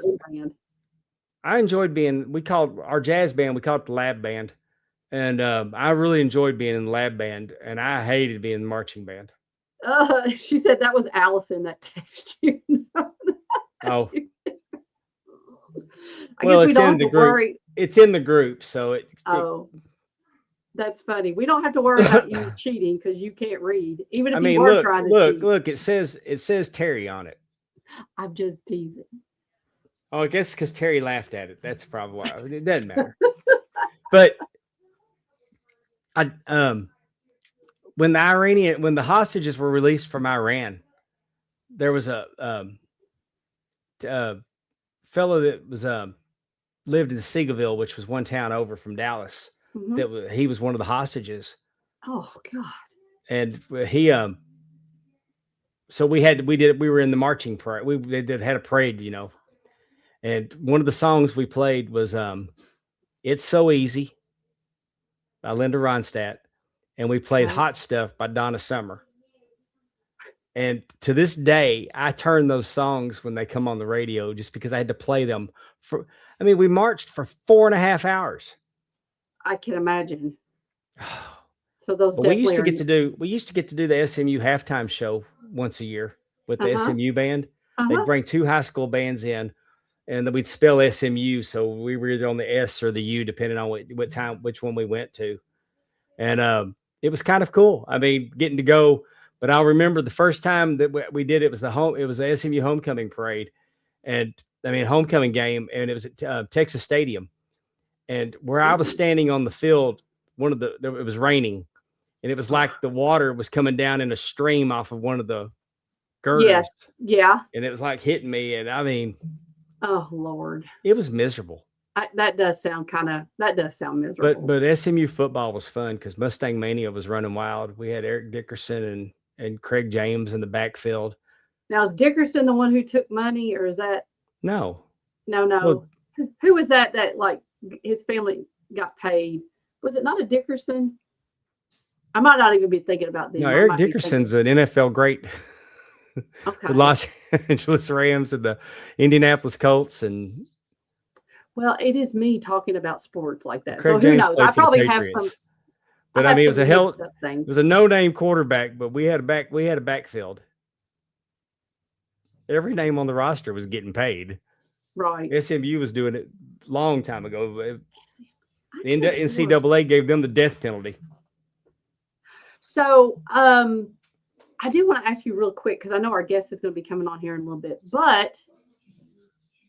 I enjoyed we called our jazz band, we called it the lab band. And I really enjoyed being in the lab band, and I hated being in the marching band. She said that was Allison that texted you. Oh. I guess we don't have to worry. It's in the group, so that's funny. We don't have to worry about you cheating because you can't read. Even if you were trying to cheat. Look, it says Terry on it. I'm just teasing. Oh, I guess because Terry laughed at it. That's probably why. It doesn't matter. But when the hostages were released from Iran, there was a fellow that was lived in Seagoville, which was one town over from Dallas. Mm-hmm. He was one of the hostages. Oh God! And he so we were in the marching parade. They had a parade, you know. And one of the songs we played was "It's So Easy" by Linda Ronstadt, and we played "Hot Stuff" by Donna Summer. And to this day, I turn those songs when they come on the radio just because I had to play them we marched for 4.5 hours. I can imagine. So those we used to get to do the SMU halftime show once a year with the SMU band. They'd bring 2 high school bands in, and then we'd spell SMU, so we were either on the S or the U depending on which one we went to. And it was kind of cool. I mean, getting to go. But I'll remember the first time that we did it was the SMU homecoming parade, and homecoming game, and it was at Texas Stadium. And where I was standing on the field, it was raining, and it was like the water was coming down in a stream off of one of the girders. Yes. Yeah. And it was like hitting me, and oh Lord, it was miserable. That does sound miserable. But SMU football was fun because Mustang Mania was running wild. We had Eric Dickerson and Craig James in the backfield. Now, is Dickerson the one who took money, or is that? No. Well, who was that like his family got paid? Was it not a Dickerson? I might not even be thinking about them. No, Eric Dickerson's an NFL great. Okay. The Los Angeles Rams and the Indianapolis Colts. Well, it is me talking about sports like that. Craig so who James knows? I probably have some. But it was it was a no-name quarterback, but we had a backfield. Every name on the roster was getting paid. Right. SMU was doing it a long time ago. NCAA gave them the death penalty. So I do want to ask you real quick, because I know our guest is going to be coming on here in a little bit, but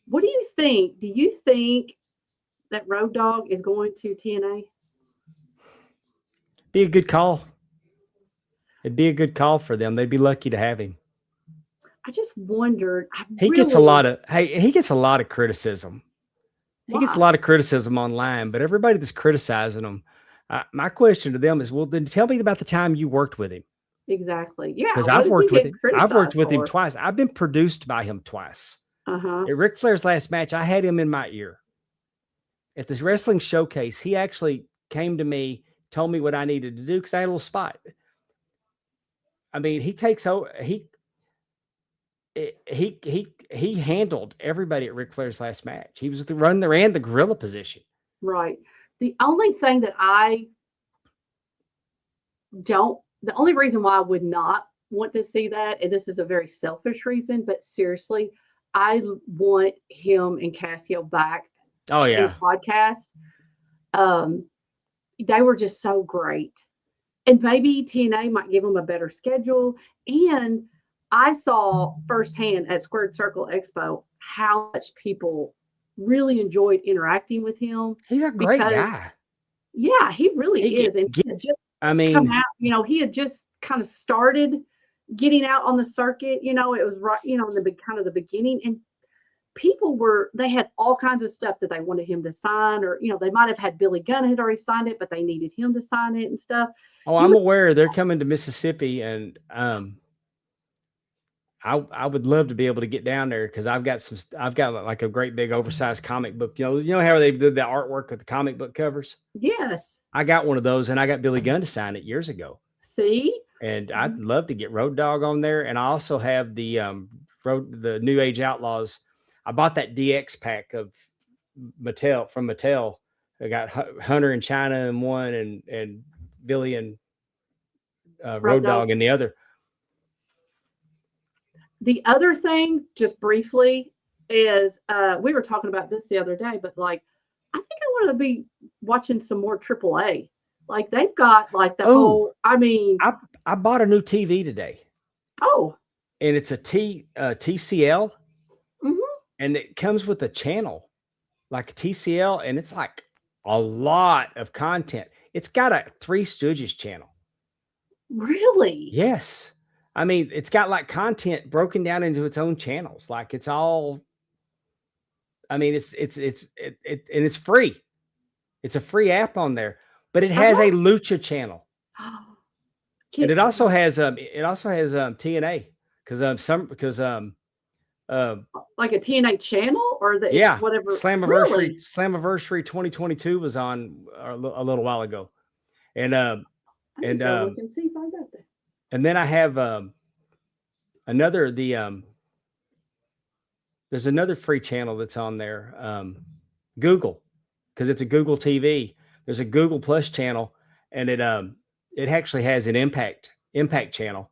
what do you think? Do you think that Road Dogg is going to TNA? Be a good call. It'd be a good call for them. They'd be lucky to have him. I just wondered. He gets a lot of criticism. He gets a lot of criticism online, but everybody that's criticizing him, my question to them is, well, then tell me about the time you worked with him. Exactly. Yeah. Because I've worked with him twice. I've been produced by him twice. Uh-huh. At Ric Flair's last match, I had him in my ear. At this wrestling showcase, he actually came to me, told me what I needed to do because I had a little spot. I mean, he takes over. He handled everybody at Ric Flair's last match. He was ran the gorilla position. Right. The only thing that the only reason why I would not want to see that, and this is a very selfish reason, but seriously, I want him and Cassio back Oh in yeah, podcast. They were just so great. And maybe TNA might give them a better schedule. And I saw firsthand at Squared Circle Expo how much people really enjoyed interacting with him. he's a great because- guy. Yeah, he really He is. And he had gets- just I come mean, out, he had just kind of started getting out on the circuit. It was right, in the beginning. And people they had all kinds of stuff that they wanted him to sign, or, they might have had Billy Gunn had already signed it, but they needed him to sign it and stuff. oh, I'm aware they're coming to Mississippi, and I would love to be able to get down there because I've got like a great big oversized comic book. You know how they did the artwork with the comic book covers? Yes. I got one of those, and I got Billy Gunn to sign it years ago. See? And I'd love to get Road Dogg on there, and I also have the New Age Outlaws. I bought that DX pack of from Mattel. I got Hunter and China in one, and Billy and Road Dogg in the other. The other thing, just briefly, is we were talking about this the other day, but I think I want to be watching some more AAA. Like they've got the whole. I mean, I bought a new TV today. Oh. And it's a TCL, Mm-hmm. and it comes with a channel, like a TCL, and it's like a lot of content. It's got a Three Stooges channel. Really? Yes. I mean, it's got like content broken down into its own channels. Like it's all, I mean, it's free. It's a free app on there, but it has a Lucha channel. And it also has TNA because like a TNA channel or whatever. Slammiversary 2022 was on a little while ago. And look and see if I got that. And then I have there's another free channel that's on there, Google, because it's a Google TV. There's a Google Plus channel, and it actually has an Impact channel,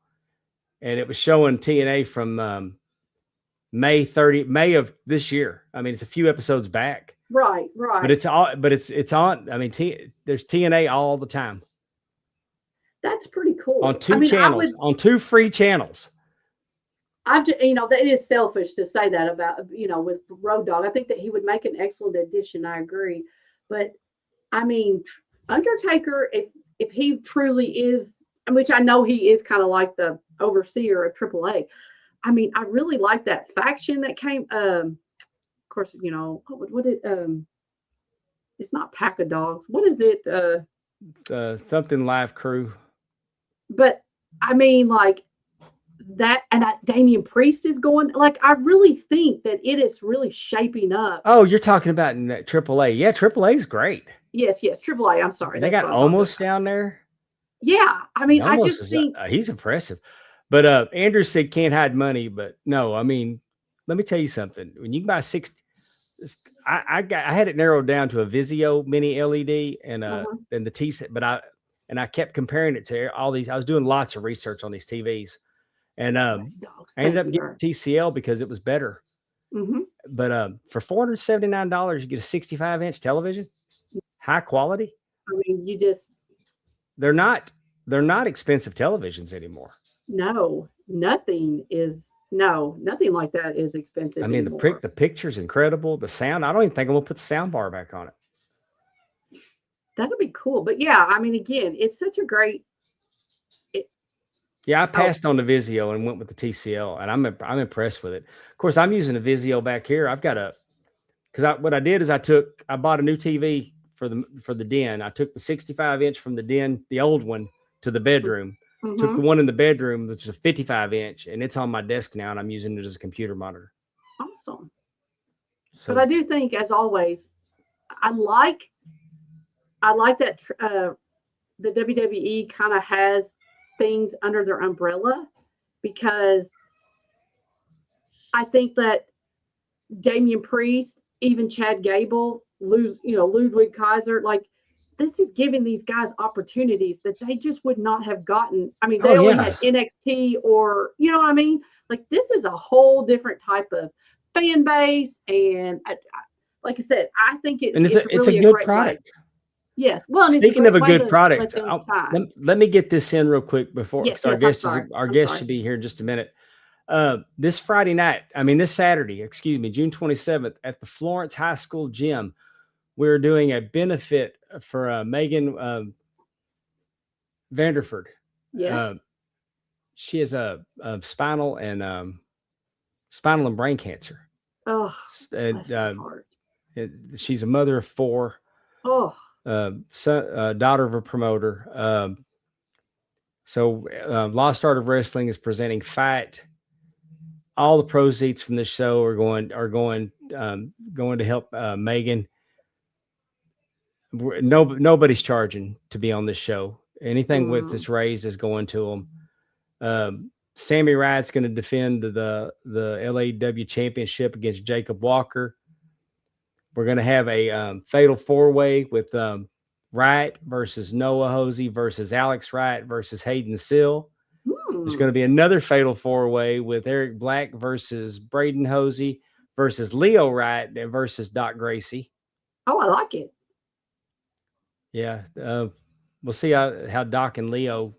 and it was showing TNA from May of this year. I mean, it's a few episodes back. Right. But it's on. I mean, there's TNA all the time. That's pretty cool. On two channels, on two free channels. That is selfish to say that about, with Road Dogg. I think that he would make an excellent addition. I agree. But I mean, Undertaker, if he truly is, which I know he is kind of like the overseer of AAA. I mean, I really like that faction that came. Of course, it's not Pack of Dogs. What is it? Something Live Crew. But I mean, like that, and Damian Priest is going. Like, I really think that it is really shaping up. Oh, you're talking about in that AAA. Yeah, AAA is great. Yes, AAA. I'm sorry. They got Almost down there. Yeah, I mean, I Almost just think he's impressive. But Andrew said can't hide money. But no, I mean, let me tell you something. When you can buy 60, I had it narrowed down to a Vizio mini LED and the T set, but I kept comparing it to all these. I was doing lots of research on these TVs, and I ended up getting TCL because it was better. Mm-hmm. But for $479, you get a 65-inch television, high quality. I mean, they're not expensive televisions anymore. No, nothing like that is expensive. I mean, anymore. the picture's incredible. The sound, I don't even think I'm gonna put the sound bar back on it. That'd be cool. But yeah, I mean, again, it's such a great. Yeah, I passed on the Vizio and went with the TCL, and I'm impressed with it. Of course, I'm using a Vizio back here. I've got what I did is I bought a new TV for the den. I took the 65-inch from the den, the old one, to the bedroom. Mm-hmm. Took the one in the bedroom, which is a 55-inch, and it's on my desk now, and I'm using it as a computer monitor. Awesome. So But I do think, as always, I like that the WWE kind of has things under their umbrella, because I think that Damian Priest, even Chad Gable, Ludwig Kaiser, like, this is giving these guys opportunities that they just would not have gotten. I mean, they only had NXT, or, you know what I mean? Like, this is a whole different type of fan base. And like I said, I think it's really a good great product. Way. Yes. Well, Speaking of a good product, let let me get this in real quick before, yes, our guest should be here in just a minute. This Friday night, this Saturday, June 27th, at the Florence High School gym, we're doing a benefit for Megan Vanderford. Yes. She has a spinal and brain cancer. Oh, bless her heart. She's a mother of 4. Oh, daughter of a promoter. So Lost Art of Wrestling is presenting Fight. All the proceeds from this show are going to help Megan. Nobody's charging to be on this show. Anything with that's raised is going to them. Sammy Wright's going to defend the LAW championship against Jacob Walker. We're going to have a fatal 4-way with Wright versus Noah Hosey versus Alex Wright versus Hayden Sill. There's going to be another fatal 4-way with Eric Black versus Braden Hosey versus Leo Wright versus Doc Gracie. Oh, I like it. Yeah. We'll see how Doc and Leo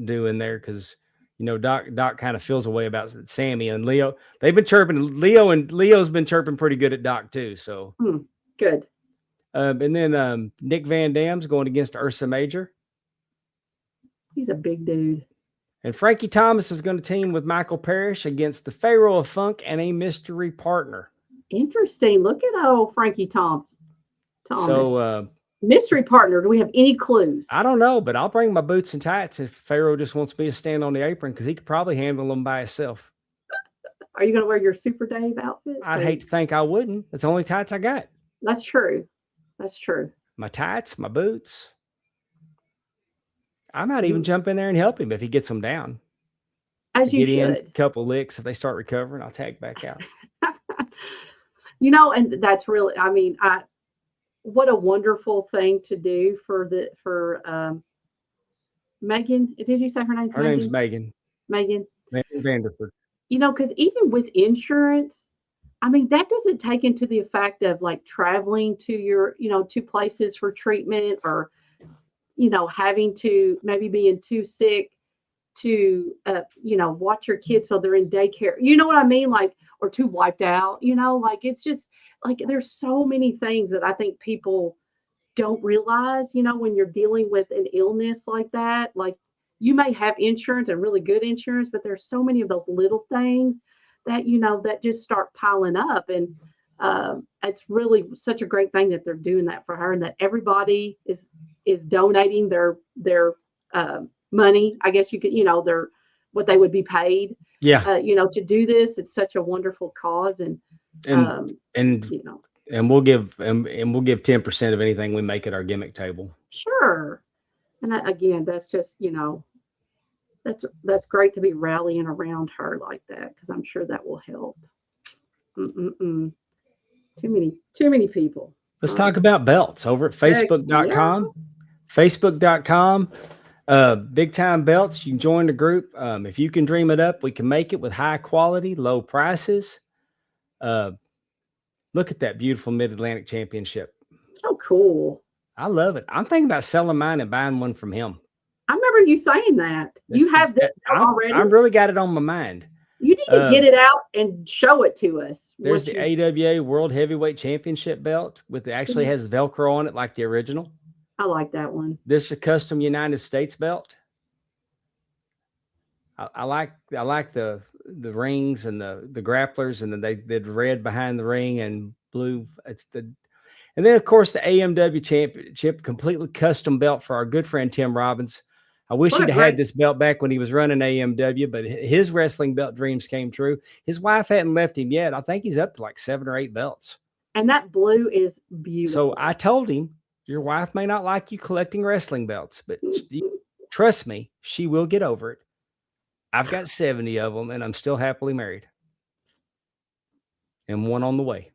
do in there, because Doc kind of feels a way about Sammy and Leo. They've been chirping. Leo's been chirping pretty good at Doc too. So good. And then Nick Van Dam's going against Ursa Major. He's a big dude. And Frankie Thomas is going to team with Michael Parrish against the Pharaoh of Funk and a mystery partner. Interesting. Look at old Frankie Thomas. So mystery partner. Do we have any clues? I don't know, but I'll bring my boots and tights if Pharaoh just wants me to stand on the apron, because he could probably handle them by himself. Are you going to wear your Super Dave outfit? I'd hate to think I wouldn't. That's the only tights I got. That's true. That's true. My tights, my boots. I might even jump in there and help him if he gets them down. As you should. A couple licks. If they start recovering, I'll tag back out. And that's really, what a wonderful thing to do for Megan. Did you say her name's Megan? Her name's Megan. Megan Vanderford. Because even with insurance, that doesn't take into the effect of like traveling to your, to places for treatment, or, having to maybe being too sick to, watch your kids so they're in daycare. You know what I mean? Like, or too wiped out, like, it's just like, there's so many things that I think people don't realize, when you're dealing with an illness like that. Like, you may have insurance and really good insurance, but there's so many of those little things that, that just start piling up. And it's really such a great thing that they're doing that for her, and that everybody is donating their money. I guess you could, their what they would be paid. Yeah. To do this. It's such a wonderful cause, and we'll give 10% of anything we make at our gimmick table. Sure. And again, that's just, that's great to be rallying around her like that, because I'm sure that will help. Too many people. Let's talk about belts over at Facebook.com. Yeah. Facebook.com. Big time belts. You can join the group. If you can dream it up, we can make it with high quality, low prices. Look at that beautiful Mid-Atlantic Championship. Oh, cool. I love it. I'm thinking about selling mine and buying one from him. I remember you saying that. You have this already. I really got it on my mind. You need to get it out and show it to us. There's the AWA World Heavyweight Championship belt actually has Velcro on it like the original. I like that one. This is a custom United States belt. I like the rings and the grapplers, and then they did red behind the ring and blue. And then of course the AMW Championship, completely custom belt for our good friend Tim Robbins. I wish What a he'd had great- this belt back when he was running AMW, but his wrestling belt dreams came true. His wife hadn't left him yet. I think he's up to like 7 or 8 belts. And that blue is beautiful. So I told him, your wife may not like you collecting wrestling belts, but trust me, she will get over it. I've got 70 of them and I'm still happily married. And one on the way.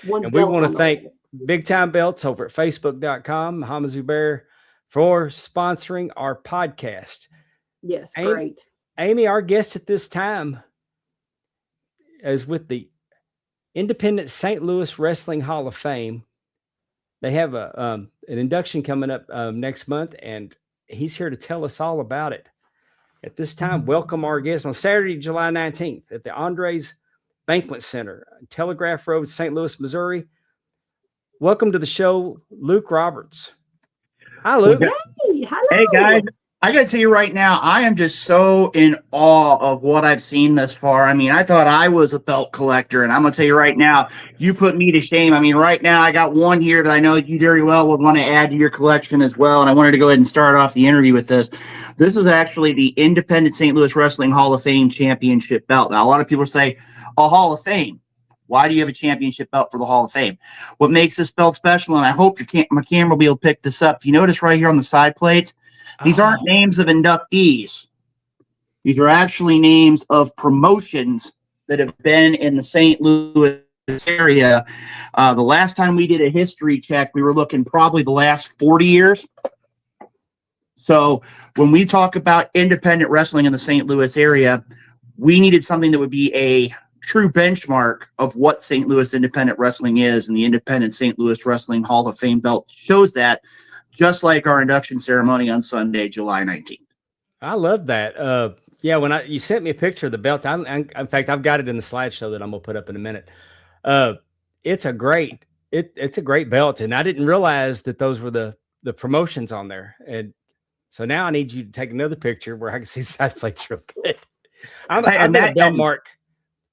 One And we belt want on to the thank wall. Big Time Belts over at Facebook.com, Hamazu Bear, for sponsoring our podcast. Yes, Amy- great. Amy, our guest at this time is with the Independent St. Louis Wrestling Hall of Fame. They have an induction coming up next month, and he's here to tell us all about it. At this time, welcome our guest on Saturday, July 19th at the Andres Banquet Center, Telegraph Road, St. Louis, Missouri. Welcome to the show, Luke Roberts. Hi, Luke. Hey, hello. Hey guys, I got to tell you right now, I am just so in awe of what I've seen thus far. I mean, I thought I was a belt collector, and I'm going to tell you right now, you put me to shame. I mean, right now I got one here that I know you very well would want to add to your collection as well, and I wanted to go ahead and start off the interview with this. This is actually the Independent St. Louis Wrestling Hall of Fame championship belt. Now, a lot of people say, a Hall of Fame. Why do you have a championship belt for the Hall of Fame? What makes this belt special, and I hope my camera will be able to pick this up. Do you notice right here on the side plates? These aren't names of inductees. These are actually names of promotions that have been in the St. Louis area. The last time we did a history check, we were looking probably the last 40 years. So when we talk about independent wrestling in the St. Louis area, we needed something that would be a true benchmark of what St. Louis independent wrestling is, and the Independent St. Louis Wrestling Hall of Fame belt shows that, just like our induction ceremony on Sunday, July 19th. I love that. Yeah, when you sent me a picture of the belt, in fact, I've got it in the slideshow that I'm gonna put up in a minute. It's a great belt, and I didn't realize that those were the promotions on there. And so now I need you to take another picture where I can see the side plates real good. I'm a belt mark.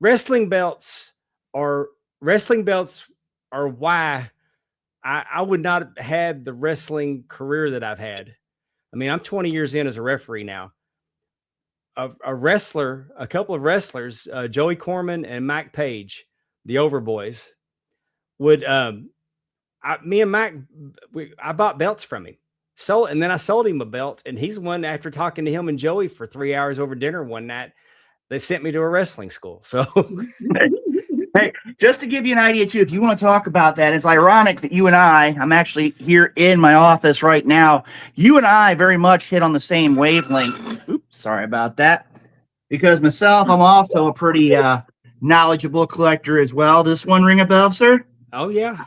Wrestling belts are why I would not have had the wrestling career that I've had. I mean, I'm 20 years in as a referee now. A couple of wrestlers, Joey Corman and Mike Page, the Overboys, would me and Mike, I bought belts from him. And then I sold him a belt, and he's the one, after talking to him and Joey for 3 hours over dinner one night, they sent me to a wrestling school. So, hey, just to give you an idea too, if you want to talk about that, it's ironic that you and I'm actually here in my office right now. You and I very much hit on the same wavelength. Oops, sorry about that. Because myself, I'm also a pretty knowledgeable collector as well. Does this one ring a bell, sir? oh yeah,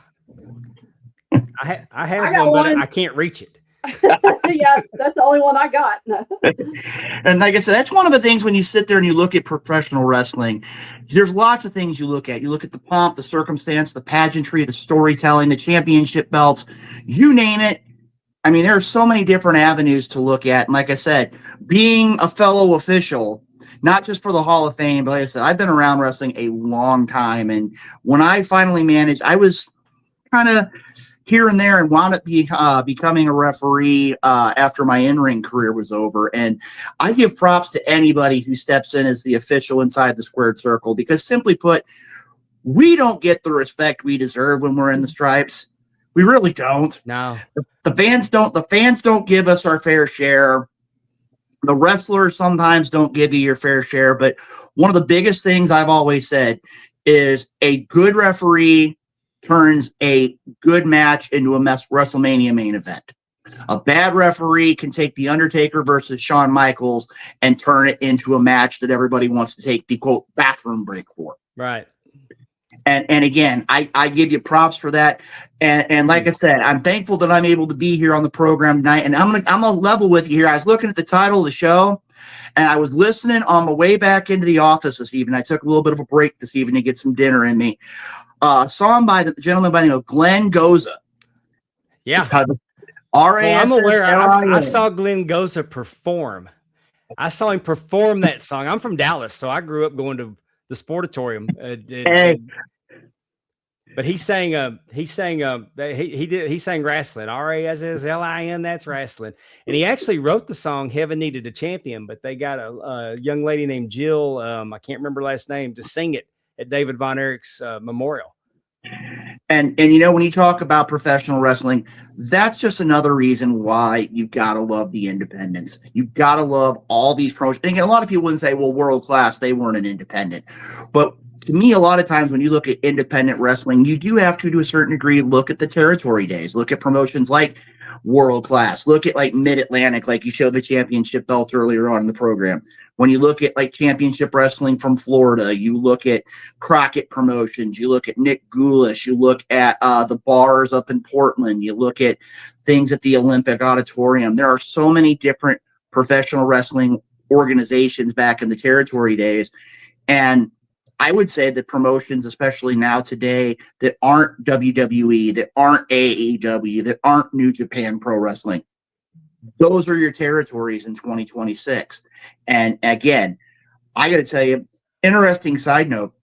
I have I got one, but one. I can't reach it. Yeah, that's the only one I got. And like I said, that's one of the things when you sit there and you look at professional wrestling, there's lots of things you look at. You look at the pomp, the circumstance, the pageantry, the storytelling, the championship belts, you name it. I mean, there are so many different avenues to look at. And like I said, being a fellow official, not just for the Hall of Fame, but like I said, I've been around wrestling a long time. And when I finally managed, I was kind of here and there and wound up becoming a referee after my in-ring career was over. And I give props to anybody who steps in as the official inside the squared circle, because simply put, we don't get the respect we deserve when we're in the stripes. We really don't. No, The fans don't give us our fair share. The wrestlers sometimes don't give you your fair share. But one of the biggest things I've always said is a good referee turns a good match into a WrestleMania main event. A bad referee can take The Undertaker versus Shawn Michaels and turn it into a match that everybody wants to take the quote bathroom break for. right. And again, I give you props for that. And like I said, I'm thankful that I'm able to be here on the program tonight. And I'm gonna level with you here. I was looking at the title of the show, and I was listening on my way back into the office this evening. I took a little bit of a break this evening to get some dinner in me. Song by the gentleman by the name of Glenn Goza. Yeah. Well, I'm aware. I saw Glenn Goza perform. I saw him perform that song. I'm from Dallas, so I grew up going to the Sportatorium. Hey. But he sang he sang Rasslin, Rasslin, that's Rasslin. And he actually wrote the song Heaven Needed a Champion, but they got a young lady named Jill, I can't remember her last name, to sing it at David Von Erich's memorial. And you know, when you talk about professional wrestling, that's just another reason why you've got to love the independents. You've got to love all these promotions. And again, a lot of people wouldn't say, well, world class, they weren't an independent. But to me, a lot of times when you look at independent wrestling, you do have to a certain degree, look at the territory days, look at promotions like world class, look at like Mid-Atlantic, like you showed the championship belt earlier on in the program. When you look at like championship wrestling from Florida, you look at Crockett Promotions, you look at Nick Gulish, you look at the bars up in Portland, you look at things at the Olympic Auditorium. There are so many different professional wrestling organizations back in the territory days. And I would say that promotions, especially now today, that aren't WWE, that aren't AEW, that aren't New Japan Pro Wrestling, those are your territories in 2026. And again, I got to tell you, interesting side note,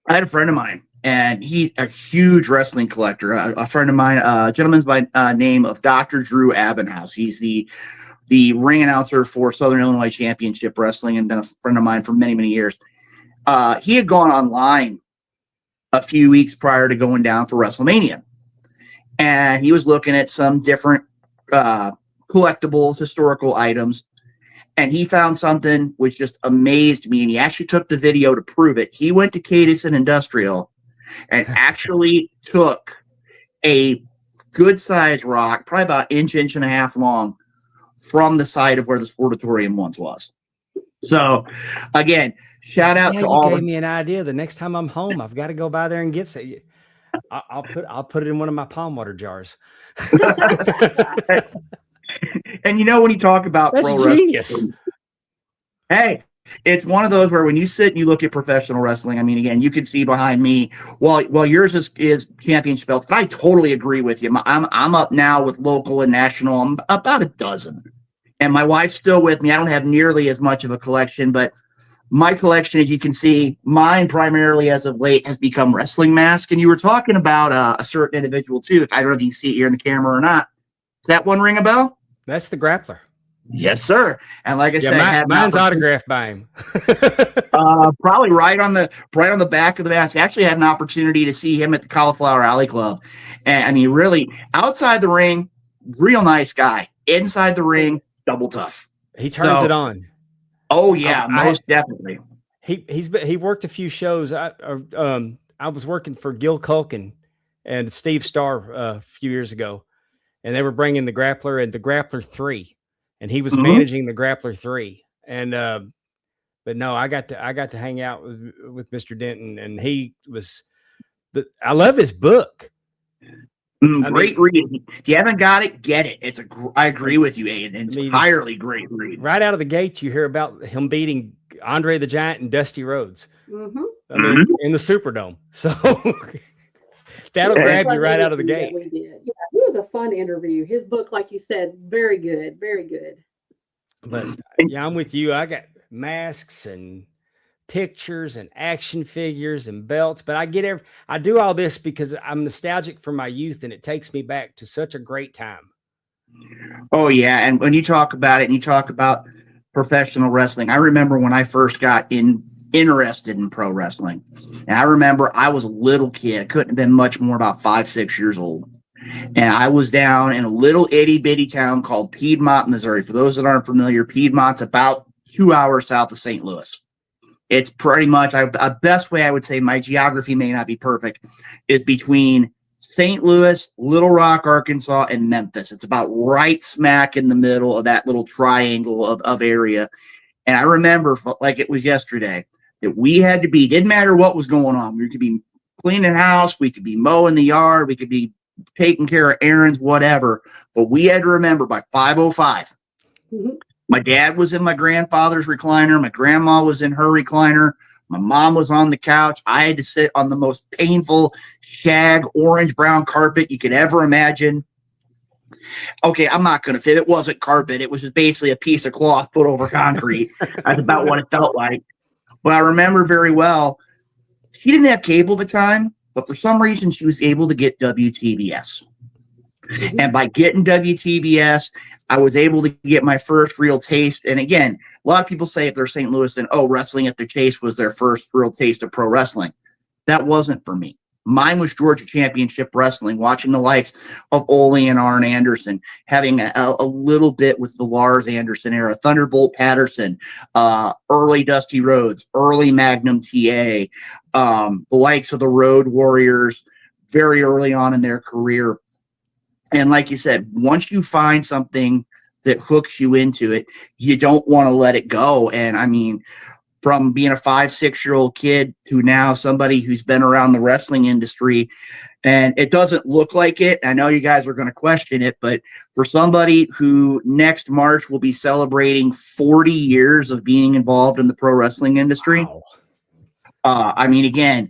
I had a friend of mine, and he's a huge wrestling collector. A friend of mine, a gentleman's by name of Dr. Drew Abenhouse. He's the ring announcer for Southern Illinois Championship Wrestling and been a friend of mine for many, many years. He had gone online a few weeks prior to going down for WrestleMania, and he was looking at some different collectibles, historical items, and he found something which just amazed me, and he actually took the video to prove it. He went to Cadison Industrial and actually took a good-sized rock, probably about inch and a half long, from the side of where the Sportatorium once was. So, again, shout out to all. You gave me an idea. The next time I'm home, I've got to go by there and get some. I'll put it in one of my Pondwater jars. And you know, when you talk about That's pro genius. wrestling, hey, it's one of those where when you sit and you look at professional wrestling, I mean, again, you can see behind me, while yours is championship belts, and I totally agree with you. I'm up now with local and national. I'm about a dozen. And my wife's still with me. I don't have nearly as much of a collection, but my collection, as you can see, mine primarily as of late has become wrestling masks. And you were talking about a certain individual too. I don't know if you can see it here in the camera or not. Does that one ring a bell? That's the grappler. Yes, sir. And like I said, mine's autographed by him. Probably right on the back of the mask. I actually had an opportunity to see him at the Cauliflower Alley Club. And I mean, really, outside the ring, real nice guy. Inside the ring, double tough. He turns it on. Oh yeah, most definitely. He worked a few shows. I was working for Gil Culkin and Steve Starr a few years ago, and they were bringing the Grappler and the Grappler 3, and he was managing the Grappler 3. And but no, I got to hang out with Mr. Denton, and he was. I love his book. Great read. If you haven't got it, get it. I agree with you, Aiden. It's entirely great read. Right out of the gate, you hear about him beating Andre the Giant and Dusty Rhodes. Mm-hmm. I mean, in the Superdome. So that'll grab you right out of the gate. We did. Yeah, it was a fun interview. His book, like you said, very good, very good. But yeah, I'm with you. I got masks and pictures and action figures and belts, but I do all this because I'm nostalgic for my youth, and it takes me back to such a great time. Oh yeah, and when you talk about it and you talk about professional wrestling, I remember when I first got interested in pro wrestling, and I remember I was a little kid. I couldn't have been much more about 5-6 years old, and I was down in a little itty bitty town called Piedmont, Missouri. For those that aren't familiar, Piedmont's about 2 hours south of St. Louis. It's pretty much, a best way I would say, my geography may not be perfect, is between St. Louis, Little Rock, Arkansas, and Memphis. It's about right smack in the middle of that little triangle of area. And I remember, like it was yesterday, that we had to be, didn't matter what was going on. We could be cleaning house, we could be mowing the yard, we could be taking care of errands, whatever. But we had to remember by 5:05. My dad was in my grandfather's recliner. My grandma was in her recliner. My mom was on the couch. I had to sit on the most painful shag orange-brown carpet you could ever imagine. Okay, I'm not going to fit. It wasn't carpet. It was just basically a piece of cloth put over concrete. That's about what it felt like. But I remember very well, he didn't have cable at the time. but for some reason she was able to get WTBS. And by getting WTBS, I was able to get my first real taste. And again, a lot of people say if they're St. Louis, then, oh, wrestling at the Chase was their first real taste of pro wrestling. That wasn't for me. Mine was Georgia Championship Wrestling, watching the likes of Ole and Arn Anderson, having a little bit with the Lars Anderson era, Thunderbolt Patterson, early Dusty Rhodes, early Magnum TA, the likes of the Road Warriors very early on in their career. And like you said, once you find something that hooks you into it, you don't want to let it go. And I mean, from being a 5-6-year-old kid to now somebody who's been around the wrestling industry, and it doesn't look like it. I know you guys are going to question it, but for somebody who next March will be celebrating 40 years of being involved in the pro wrestling industry. Wow. I mean, again,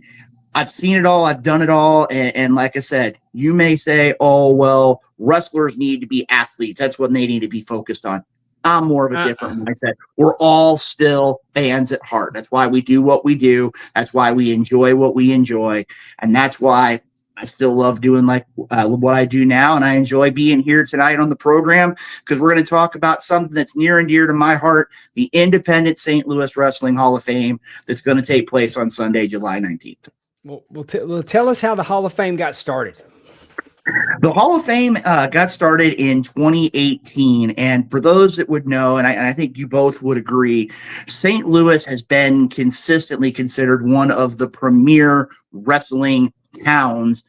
I've seen it all. I've done it all. And like I said, you may say, oh, well, wrestlers need to be athletes. That's what they need to be focused on. I'm more of a different mindset. We're all still fans at heart. That's why we do what we do. That's why we enjoy what we enjoy. And that's why I still love doing what I do now. And I enjoy being here tonight on the program because we're going to talk about something that's near and dear to my heart, the Independent St. Louis Wrestling Hall of Fame that's going to take place on Sunday, July 19th. Well, tell us how the Hall of Fame got started. The Hall of Fame got started in 2018, and for those that would know, and I think you both would agree, St. Louis has been consistently considered one of the premier wrestling towns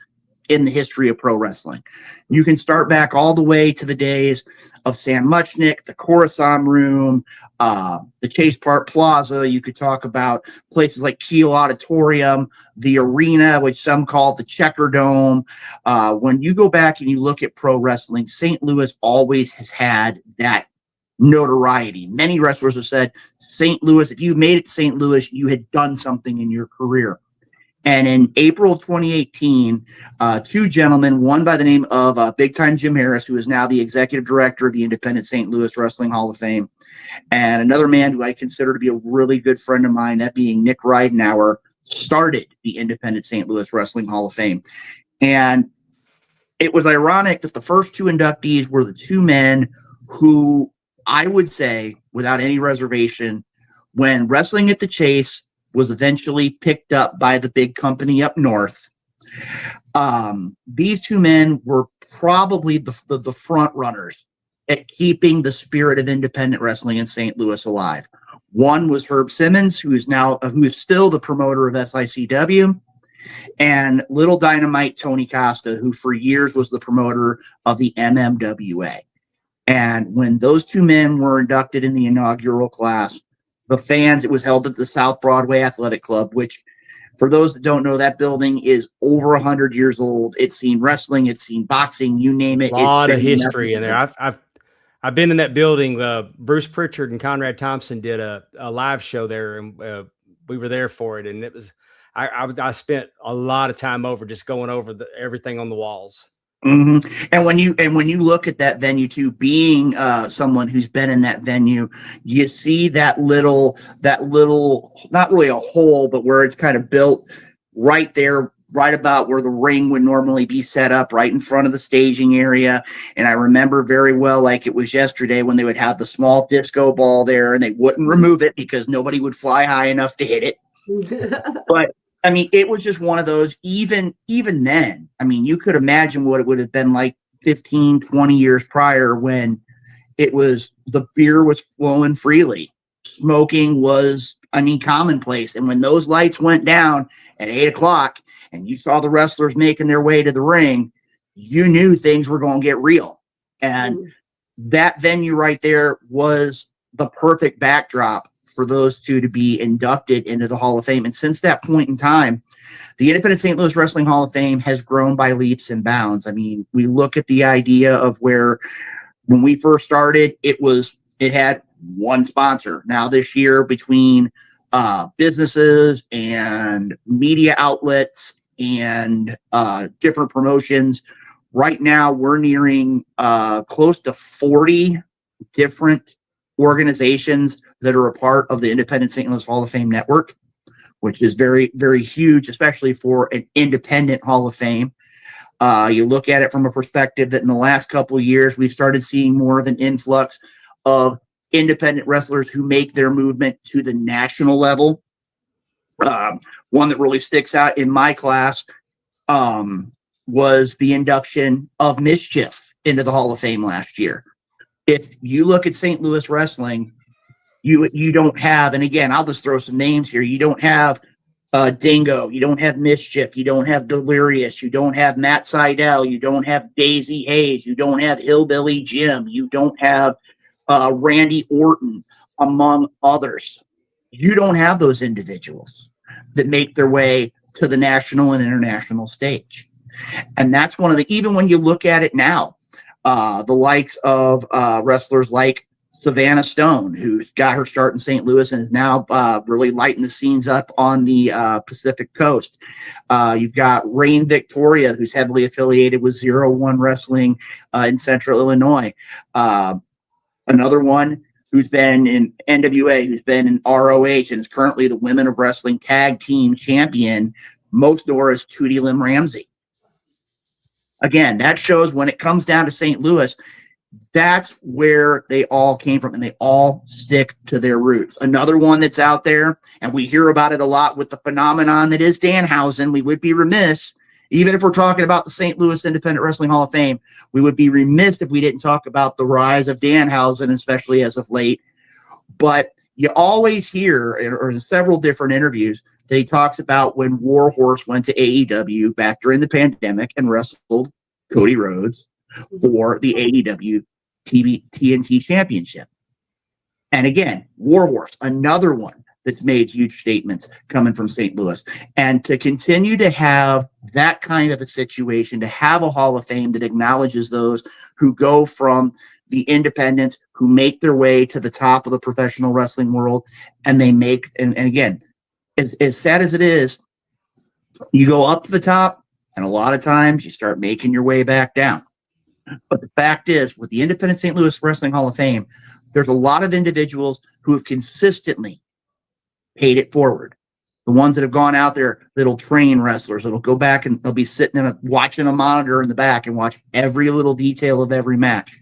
in the history of pro wrestling. You can start back all the way to the days of Sam Muchnick, the Coruscant Room, the Chase Park Plaza. You could talk about places like Kiel Auditorium, the arena, which some call the Checker Dome. When you go back and you look at pro wrestling, St. Louis always has had that notoriety. Many wrestlers have said, St. Louis, if you made it to St. Louis, you had done something in your career. And in April of 2018, two gentlemen, one by the name of Big Time Jim Harris, who is now the executive director of the Independent St. Louis Wrestling Hall of Fame, and another man who I consider to be a really good friend of mine, that being Nick Ridenauer, started the Independent St. Louis Wrestling Hall of Fame. And it was ironic that the first two inductees were the two men who I would say, without any reservation, when Wrestling at the Chase was eventually picked up by the big company up north, these two men were probably the front runners at keeping the spirit of independent wrestling in St. Louis alive. One was Herb Simmons, who is still the promoter of SICW, and Little Dynamite Tony Costa, who for years was the promoter of the MMWA. And when those two men were inducted in the inaugural class, the fans, it was held at the South Broadway Athletic Club, which, for those that don't know, that building is over 100 years old. It's seen wrestling, it's seen boxing, you name it. A lot of history in there. I've been in that building. Bruce Pritchard and Conrad Thompson did a live show there, and we were there for it. And it was I spent a lot of time over just going over everything on the walls. Mm-hmm. And when you look at that venue too, being someone who's been in that venue, you see that little, not really a hole, but where it's kind of built right there, right about where the ring would normally be set up, right in front of the staging area. And I remember very well, like it was yesterday, when they would have the small disco ball there, and they wouldn't remove it because nobody would fly high enough to hit it. But I mean, it was just one of those, even then, I mean, you could imagine what it would have been like 15, 20 years prior, when the beer was flowing freely. Smoking was, commonplace. And when those lights went down at 8:00 and you saw the wrestlers making their way to the ring, you knew things were going to get real. And that venue right there was the perfect backdrop for those two to be inducted into the Hall of Fame. And since that point in time, the Independent St. Louis Wrestling Hall of Fame has grown by leaps and bounds. I mean, we look at the idea of where, when we first started, it had one sponsor. Now this year, between businesses and media outlets and different promotions, right now we're nearing close to 40 different organizations that are a part of the Independent St. Louis Hall of Fame network, which is very, very huge, especially for an independent Hall of Fame. You look at it from a perspective that in the last couple of years, we've started seeing more of an influx of independent wrestlers who make their movement to the national level. One that really sticks out in my class was the induction of Mischief into the Hall of Fame last year. If you look at St. Louis wrestling, you don't have, and again, I'll just throw some names here. You don't have Dingo. You don't have Mischief. You don't have Delirious. You don't have Matt Seidel. You don't have Daisy Hayes. You don't have Hillbilly Jim. You don't have Randy Orton, among others. You don't have those individuals that make their way to the national and international stage. And that's one of the, even when you look at it now, the likes of wrestlers like Savannah Stone, who's got her start in St. Louis and is now really lighting the scenes up on the Pacific Coast. You've got Rain Victoria, who's heavily affiliated with 01 Wrestling in Central Illinois. Another one who's been in NWA, who's been in ROH, and is currently the Women of Wrestling Tag Team Champion, most Doris Tootie Lim Ramsey. Again, that shows when it comes down to St. Louis, that's where they all came from, and they all stick to their roots. Another one that's out there, and we hear about it a lot with the phenomenon that is Danhausen. We would be remiss, even if we're talking about the St. Louis Independent Wrestling Hall of Fame, we would be remiss if we didn't talk about the rise of Danhausen, especially as of late. But you always hear, or in several different interviews, that he talks about when Warhorse went to AEW back during the pandemic and wrestled Cody Rhodes for the AEW TNT Championship. And again, Warhorse, another one that's made huge statements coming from St. Louis. And to continue to have that kind of a situation, to have a Hall of Fame that acknowledges those who go from the independents, who make their way to the top of the professional wrestling world, and they make, and again, as sad as it is, you go up to the top, and a lot of times you start making your way back down. But the fact is, with the Independent St. Louis Wrestling Hall of Fame, there's a lot of individuals who have consistently paid it forward. The ones that have gone out there that'll train wrestlers, that'll go back and they'll be sitting watching a monitor in the back and watch every little detail of every match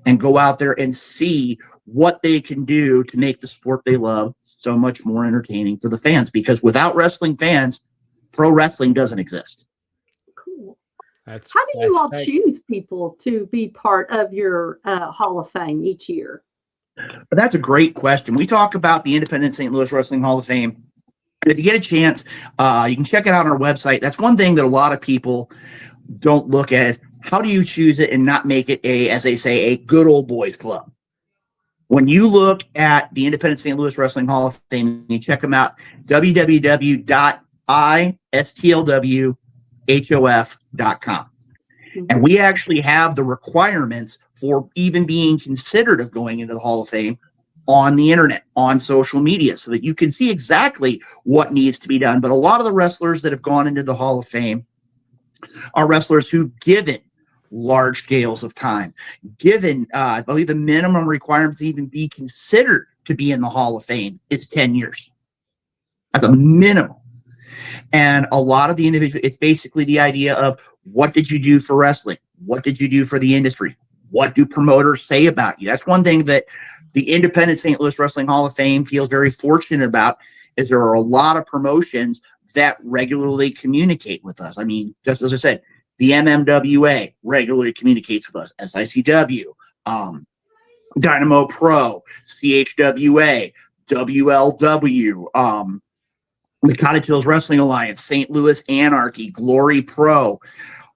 and go out there and see what they can do to make the sport they love so much more entertaining for the fans. Because without wrestling fans, pro wrestling doesn't exist. Cool. How do you all choose people to be part of your Hall of Fame each year? But that's a great question. We talk about the Independent St. Louis Wrestling Hall of Fame. And if you get a chance, you can check it out on our website. That's one thing that a lot of people don't look at is how do you choose it and not make it a, as they say, a good old boys club. When you look at the Independent St. Louis Wrestling Hall of Fame, you check them out, www.istlwhof.com. And we actually have the requirements for even being considered of going into the Hall of Fame on the internet, on social media, so that you can see exactly what needs to be done. But a lot of the wrestlers that have gone into the Hall of Fame are wrestlers who've given large scales of time, given, I believe the minimum requirement to even be considered to be in the Hall of Fame is 10 years. At the minimum. And a lot of the individuals, it's basically the idea of what did you do for wrestling? What did you do for the industry? What do promoters say about you? That's one thing that the Independent St. Louis Wrestling Hall of Fame feels very fortunate about, is there are a lot of promotions that regularly communicate with us. I mean, just as I said, the MMWA regularly communicates with us, SICW, Dynamo Pro, CHWA, WLW, the Cottage Hills Wrestling Alliance, St. Louis Anarchy, Glory Pro.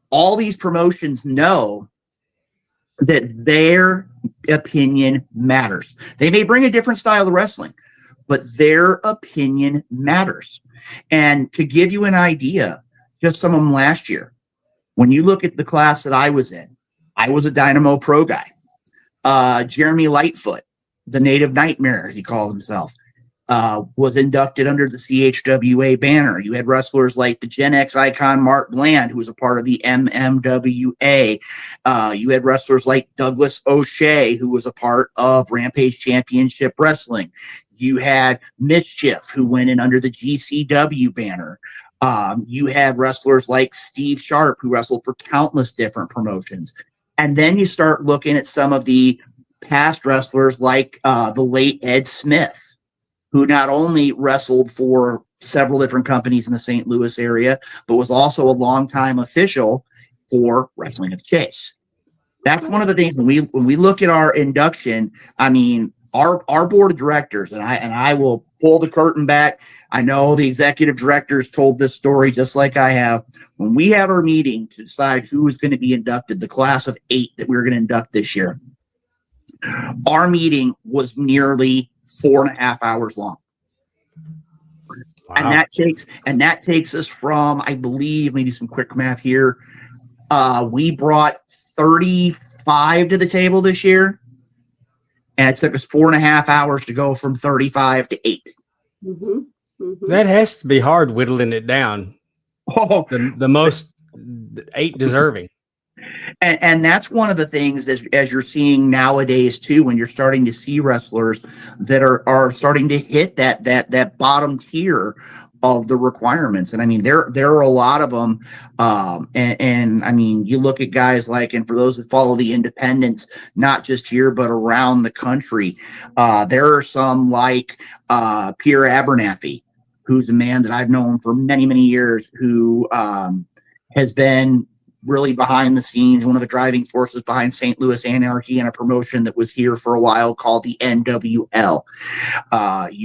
All these promotions know that their opinion matters. They may bring a different style of wrestling, but their opinion matters. And to give you an idea, just some of them last year, when you look at the class that I was in, I was a Dynamo Pro guy. Jeremy Lightfoot, the Native Nightmare, as he called himself, was inducted under the CHWA banner. You had wrestlers like the Gen X icon Mark Bland, who was a part of the MMWA. You had wrestlers like Douglas O'Shea, who was a part of Rampage Championship Wrestling. You had Mischief, who went in under the GCW banner. You had wrestlers like Steve Sharp, who wrestled for countless different promotions. And then you start looking at some of the past wrestlers like the late Ed Smith, who not only wrestled for several different companies in the St. Louis area, but was also a longtime official for Wrestling of Chase. That's one of the things when we look at our induction. I mean, our board of directors, and I will pull the curtain back. I know the executive directors told this story just like I have. When we had our meeting to decide who was going to be inducted, the class of 8 that we were going to induct this year, our meeting was nearly 4.5 hours long. Wow. And that takes us from, I believe, maybe some quick math here. We brought 35 to the table this year, and it took us 4.5 hours to go from 35 to 8. Mm-hmm. Mm-hmm. That has to be hard whittling it down. Oh, the most 8 deserving. And that's one of the things as you're seeing nowadays too, when you're starting to see wrestlers that are starting to hit that bottom tier of the requirements. And I mean, there are a lot of them. And I mean, you look at guys like, and for those that follow the independents, not just here, but around the country, there are some like Pierre Abernathy, who's a man that I've known for many, many years, who has been really behind the scenes, one of the driving forces behind St. Louis Anarchy and a promotion that was here for a while called the NWL.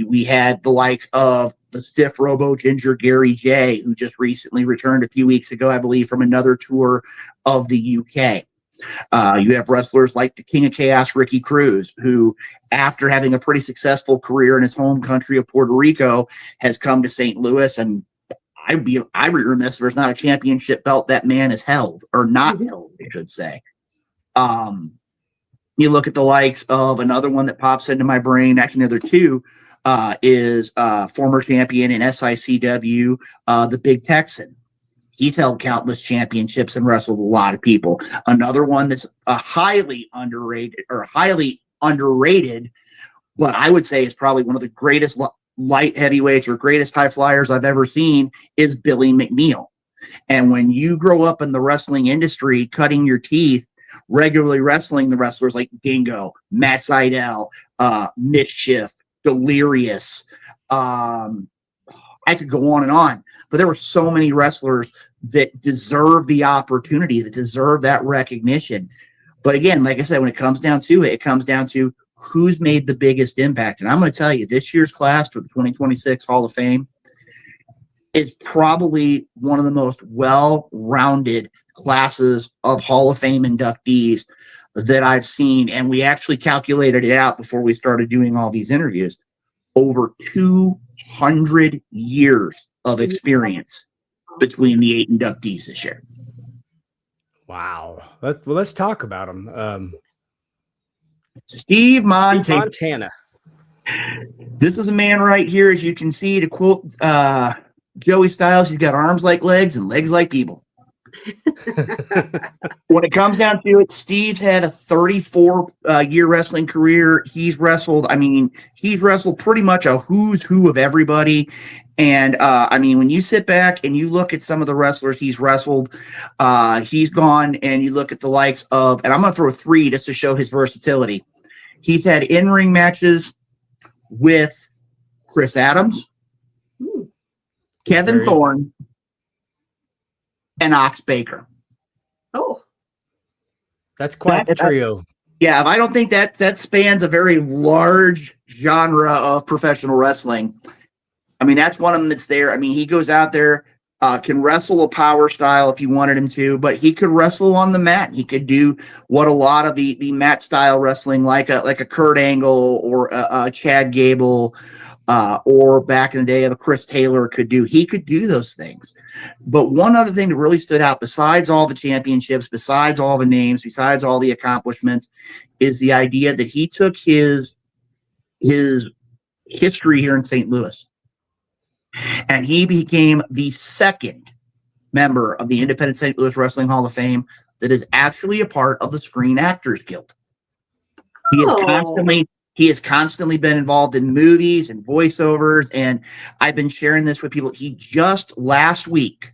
We had the likes of the stiff robo ginger Gary J, who just recently returned a few weeks ago, I believe, from another tour of the UK. You have wrestlers like the King of Chaos, Ricky Cruz, who, after having a pretty successful career in his home country of Puerto Rico, has come to St. Louis, and I'd be remiss if there's not a championship belt that man has held, or not held, I should say. You look at the likes of another one that pops into my brain, actually another two, is former champion in SICW, the Big Texan. He's held countless championships and wrestled a lot of people. Another one that's highly underrated, but I would say is probably one of the greatest light heavyweights or greatest high flyers I've ever seen, is Billy McNeil. And when you grow up in the wrestling industry, cutting your teeth, regularly wrestling the wrestlers like Dingo, Matt Seidel, Mischief, Delirious, I could go on, but there were so many wrestlers that deserve the opportunity, that deserve that recognition. But again, like I said, when it comes down to it, it comes down to who's made the biggest impact. And I'm going to tell you, this year's class for the 2026 Hall of Fame is probably one of the most well-rounded classes of Hall of Fame inductees that I've seen. And we actually calculated it out before we started doing all these interviews. Over 200 years of experience between the 8 inductees this year. Wow. Let's talk about them. Steve Montana. Steve Montana. This is a man right here, as you can see, to quote Joey Styles, he's got arms like legs and legs like people. When it comes down to it, Steve's had a 34-year wrestling career. He's wrestled pretty much a who's who of everybody. And I mean, when you sit back and you look at some of the wrestlers he's wrestled, he's gone, and you look at the likes of, and I'm going to throw 3 just to show his versatility. He's had in-ring matches with Chris Adams, Kevin Thorne, and Ox Baker. Oh, that's quite the trio. Yeah, I don't think that spans a very large genre of professional wrestling. I mean, that's one of them that's there. I mean, he goes out there, can wrestle a power style if you wanted him to, but he could wrestle on the mat. He could do what a lot of the mat style wrestling, like a Kurt Angle or a Chad Gable, or back in the day of a Chris Taylor could do. He could do those things. But one other thing that really stood out, besides all the championships, besides all the names, besides all the accomplishments, is the idea that he took his history here in St. Louis, and he became the second member of the Independent St. Louis Wrestling Hall of Fame that is actually a part of the Screen Actors Guild. He is He has constantly been involved in movies and voiceovers, and I've been sharing this with people. He just last week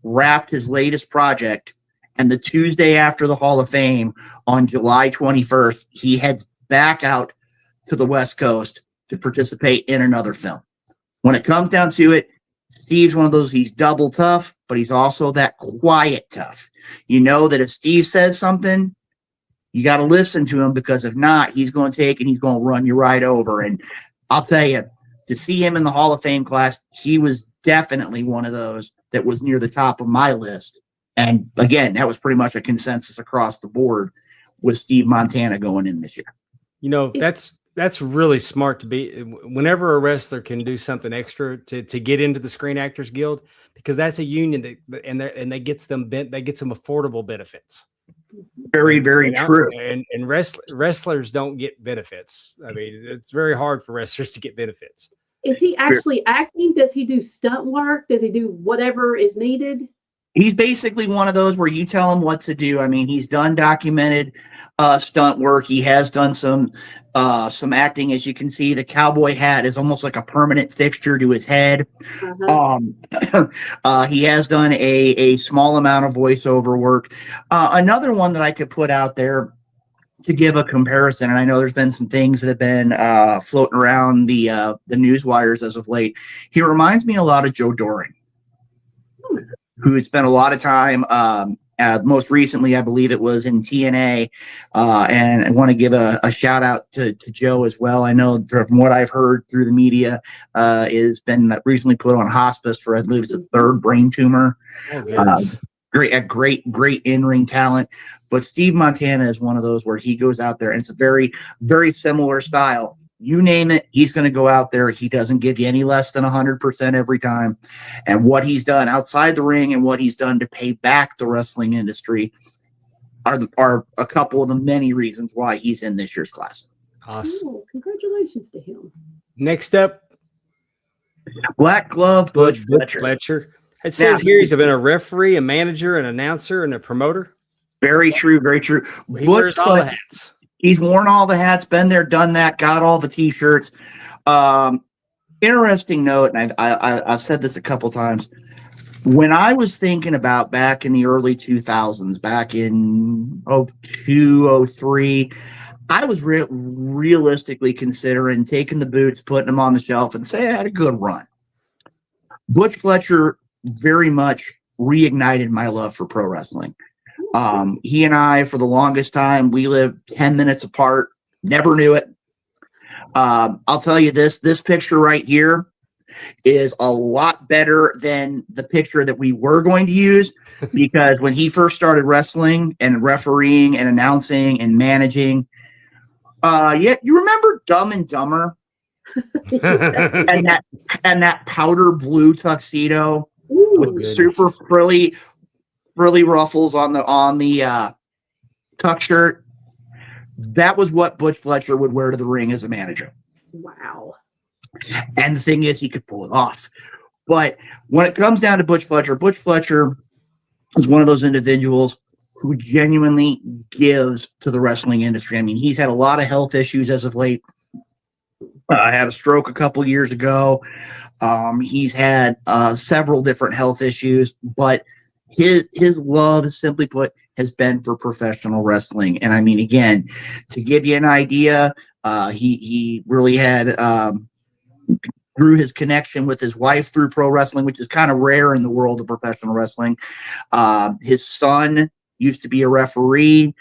wrapped his latest project, and the Tuesday after the Hall of Fame on July 21st, he heads back out to the West Coast to participate in another film. When it comes down to it, Steve's one of those, he's double tough, but he's also that quiet tough. You know that if Steve says something, you got to listen to him, because if not, he's going to take and he's going to run you right over. And I'll tell you, to see him in the Hall of Fame class, he was definitely one of those that was near the top of my list. And again, that was pretty much a consensus across the board with Steve Montana going in this year. You know, that's really smart to be. Whenever a wrestler can do something extra to get into the Screen Actors Guild, because that's a union that gets them affordable benefits. Very, very true. And wrestlers don't get benefits. I mean, it's very hard for wrestlers to get benefits. Is he actually acting? Does he do stunt work? Does he do whatever is needed? He's basically one of those where you tell him what to do. I mean, he's done documented stunt work. He has done some acting. As you can see, the cowboy hat is almost like a permanent fixture to his head. He has done a small amount of voiceover work. Another one that I could put out there to give a comparison, and I know there's been some things that have been floating around the news wires as of late. He reminds me a lot of Joe Doring, who had spent a lot of time, most recently, I believe it was in TNA. And I want to give a shout out to Joe as well. I know from what I've heard through the media, has been recently put on hospice for, I believe it's a third brain tumor. Great in-ring talent. But Steve Montana is one of those where he goes out there, and it's a very, very similar style. You name it, he's going to go out there. He doesn't give you any less than 100% every time. And what he's done outside the ring and what he's done to pay back the wrestling industry are a couple of the many reasons why he's in this year's class. Awesome. Oh, congratulations to him. Next up, Black Glove Butch Fletcher. It says here he's been a referee, a manager, an announcer, and a promoter. Very true, very true. He wears all the hats. He's worn all the hats, been there, done that, got all the T-shirts. Interesting note, and I've said this a couple times. When I was thinking about back in the early 2000s, back in 02, 03, I was realistically considering taking the boots, putting them on the shelf, and say I had a good run. Butch Fletcher very much reignited my love for pro wrestling. He and I, for the longest time, we lived 10 minutes apart, never knew it. I'll tell you this picture right here is a lot better than the picture that we were going to use, because when he first started wrestling and refereeing and announcing and managing, you remember Dumb and Dumber? and that powder blue tuxedo with super frilly ruffles on the tuck shirt. That was what Butch Fletcher would wear to the ring as a manager. Wow. And the thing is, he could pull it off. But when it comes down to Butch Fletcher is one of those individuals who genuinely gives to the wrestling industry. I mean, he's had a lot of health issues as of late. I had a stroke a couple years ago. He's had several different health issues, but his love, simply put, has been for professional wrestling. And I mean, again, to give you an idea, he really had through his connection with his wife through pro wrestling, which is kind of rare in the world of professional wrestling. His son used to be a referee.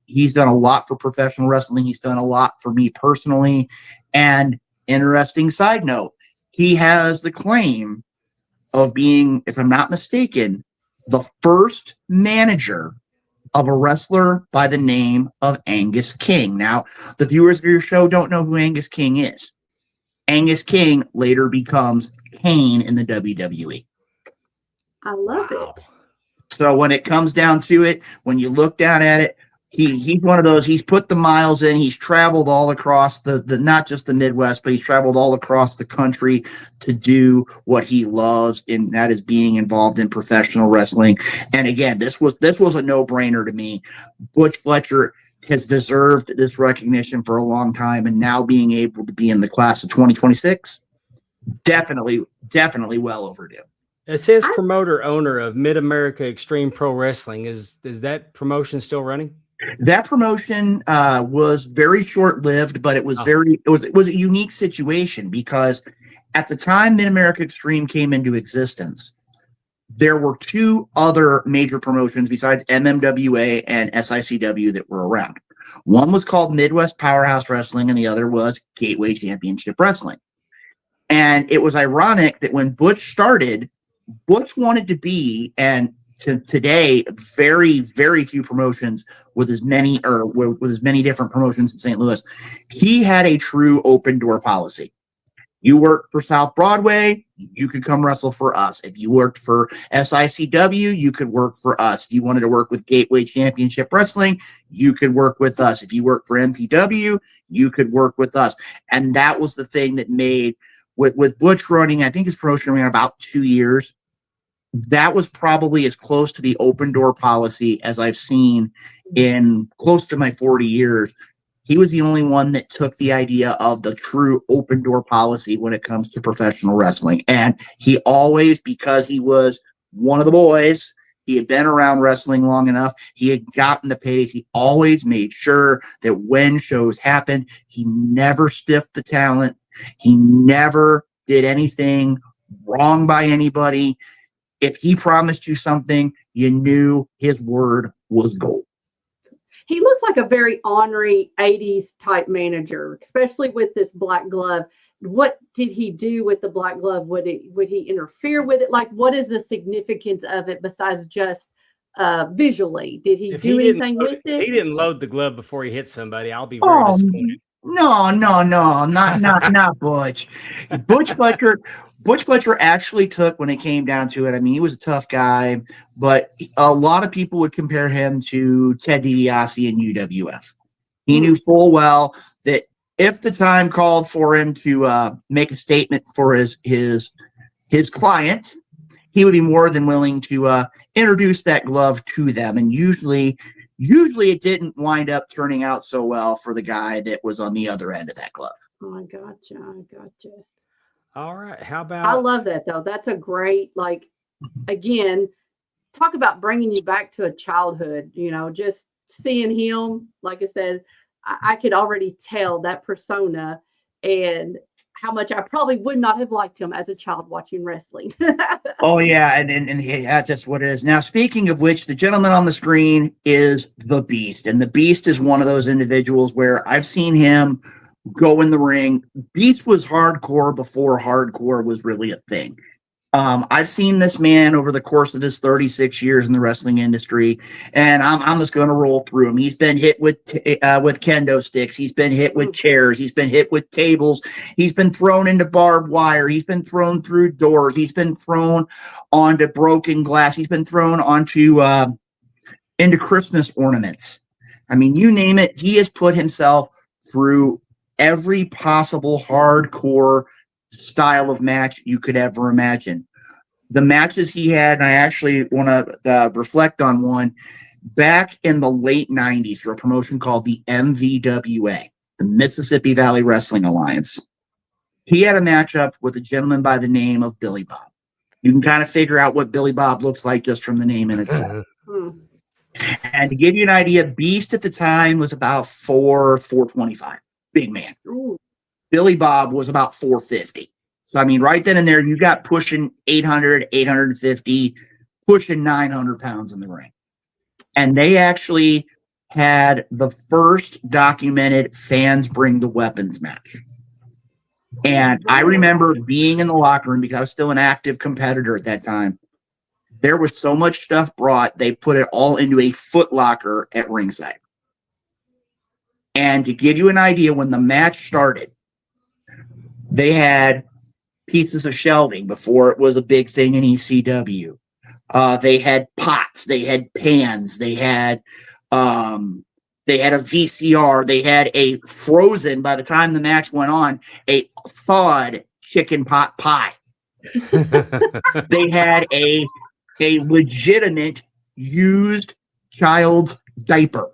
He's done a lot for professional wrestling. He's done a lot for me personally. And interesting side note, he has the claim of being, if I'm not mistaken, the first manager of a wrestler by the name of Angus King. Now, the viewers of your show don't know who Angus King is. Angus King later becomes Kane in the WWE. I love it. So when it comes down to it, when you look down at it, he's one of those, he's put the miles in, he's traveled all across the not just the Midwest, but he's traveled all across the country to do what he loves, and that is being involved in professional wrestling. And again, this was a no-brainer to me. Butch Fletcher has deserved this recognition for a long time, and now being able to be in the class of 2026, definitely well overdue. It says promoter owner of Mid America Extreme Pro Wrestling. Is that promotion still running? That promotion was very short lived, but it was it was a unique situation because at the time Mid America Extreme came into existence, there were two other major promotions besides MMWA and SICW that were around. One was called Midwest Powerhouse Wrestling, and the other was Gateway Championship Wrestling. And it was ironic that when Butch started, Butch wanted to be, and to today, very, very few promotions with as many different promotions in St. Louis. He had a true open door policy. You worked for South Broadway, you could come wrestle for us. If you worked for SICW, you could work for us. If you wanted to work with Gateway Championship Wrestling, you could work with us. If you worked for MPW, you could work with us. And that was the thing that made, with Butch running, I think his promotion ran about 2 years. That was probably as close to the open door policy as I've seen in close to my 40 years. He was the only one that took the idea of the true open door policy when it comes to professional wrestling. And he always, because he was one of the boys, he had been around wrestling long enough, he had gotten the pace, he always made sure that when shows happened, he never stiffed the talent. He never did anything wrong by anybody. If he promised you something, you knew his word was gold. He looks like a very ornery 80s type manager, especially with this black glove. What did he do with the black glove? Would he interfere with it? Like, what is the significance of it besides just visually? Did he do anything with it? He didn't load the glove before he hit somebody. I'll be very disappointed. No, not Butch. Butch Fletcher actually took, when it came down to it, I mean, he was a tough guy, but a lot of people would compare him to Ted DiBiase in UWF. He knew full well that if the time called for him to make a statement for his client, he would be more than willing to introduce that glove to them. And usually it didn't wind up turning out so well for the guy that was on the other end of that glove. Oh, I gotcha. All right. How about? I love that though. That's a great, like, again, talk about bringing you back to a childhood, just seeing him. Like I said, I could already tell that persona and how much I probably would not have liked him as a child watching wrestling. Oh yeah. And that's just what it is. Now, speaking of which, the gentleman on the screen is the Beast, and the Beast is one of those individuals where I've seen him go in the ring. Beast was hardcore before hardcore was really a thing. I've seen this man over the course of his 36 years in the wrestling industry, and I'm just going to roll through him. He's been hit with kendo sticks. He's been hit with chairs. He's been hit with tables. He's been thrown into barbed wire. He's been thrown through doors. He's been thrown onto broken glass. He's been thrown into Christmas ornaments. I mean, you name it. He has put himself through every possible hardcore style of match you could ever imagine. The matches he had, and I actually want to reflect on one back in the late 90s for a promotion called the MVWA, the Mississippi Valley Wrestling Alliance. He had a matchup with a gentleman by the name of Billy Bob. You can kind of figure out what Billy Bob looks like just from the name in itself. And to give you an idea, Beast at the time was about 425. Big man. Ooh. Billy Bob was about 450. So, I mean, right then and there, you got pushing 800, 850, pushing 900 pounds in the ring. And they actually had the first documented fans bring the weapons match. And I remember being in the locker room because I was still an active competitor at that time. There was so much stuff brought, they put it all into a Foot Locker at ringside. And to give you an idea, when the match started, they had pieces of shelving before it was a big thing in ECW. They had pots, they had pans, they had a VCR, they had a frozen, by the time the match went on, a thawed chicken pot pie. They had a legitimate used child's diaper.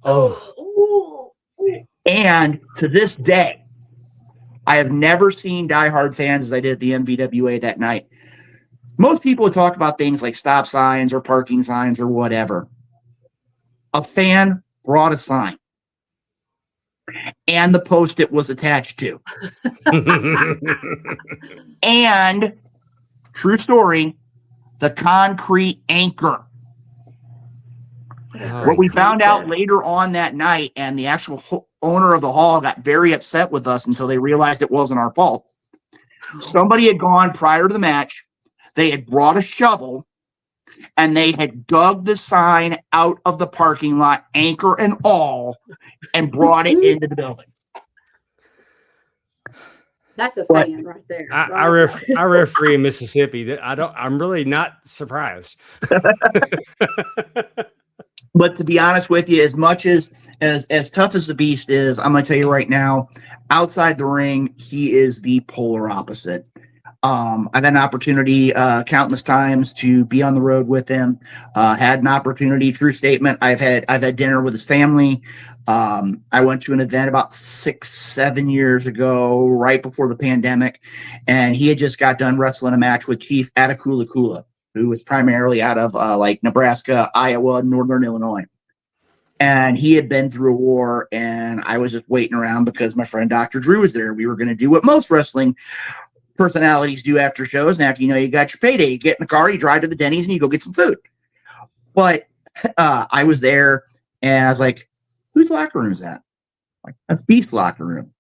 Oh, Ooh. And to this day, I have never seen diehard fans as I did at the MVWA that night. Most people would talk about things like stop signs or parking signs or whatever. A fan brought a sign, and the post-it was attached to. And, true story, the concrete anchor. What we found out later on that night, and the actual owner of the hall got very upset with us until they realized it wasn't our fault. Somebody had gone prior to the match. They had brought a shovel, and they had dug the sign out of the parking lot, anchor and all, and brought it into the building. That's a fan right there. I referee in Mississippi. I'm really not surprised. But to be honest with you, as much as tough as the Beast is, I'm going to tell you right now, outside the ring, he is the polar opposite. I've had an opportunity countless times to be on the road with him. Had an opportunity, true statement. I've had dinner with his family. I went to an event about 6-7 years ago, right before the pandemic, and he had just got done wrestling a match with Chief Atakula, who was primarily out of like Nebraska, Iowa, Northern Illinois. And he had been through a war, and I was just waiting around because my friend Dr. Drew was there. We were going to do what most wrestling personalities do after shows. And after, you got your payday, you get in the car, you drive to the Denny's, and you go get some food. But I was there, and I was like, whose locker room is that? Like, that's Beast's locker room.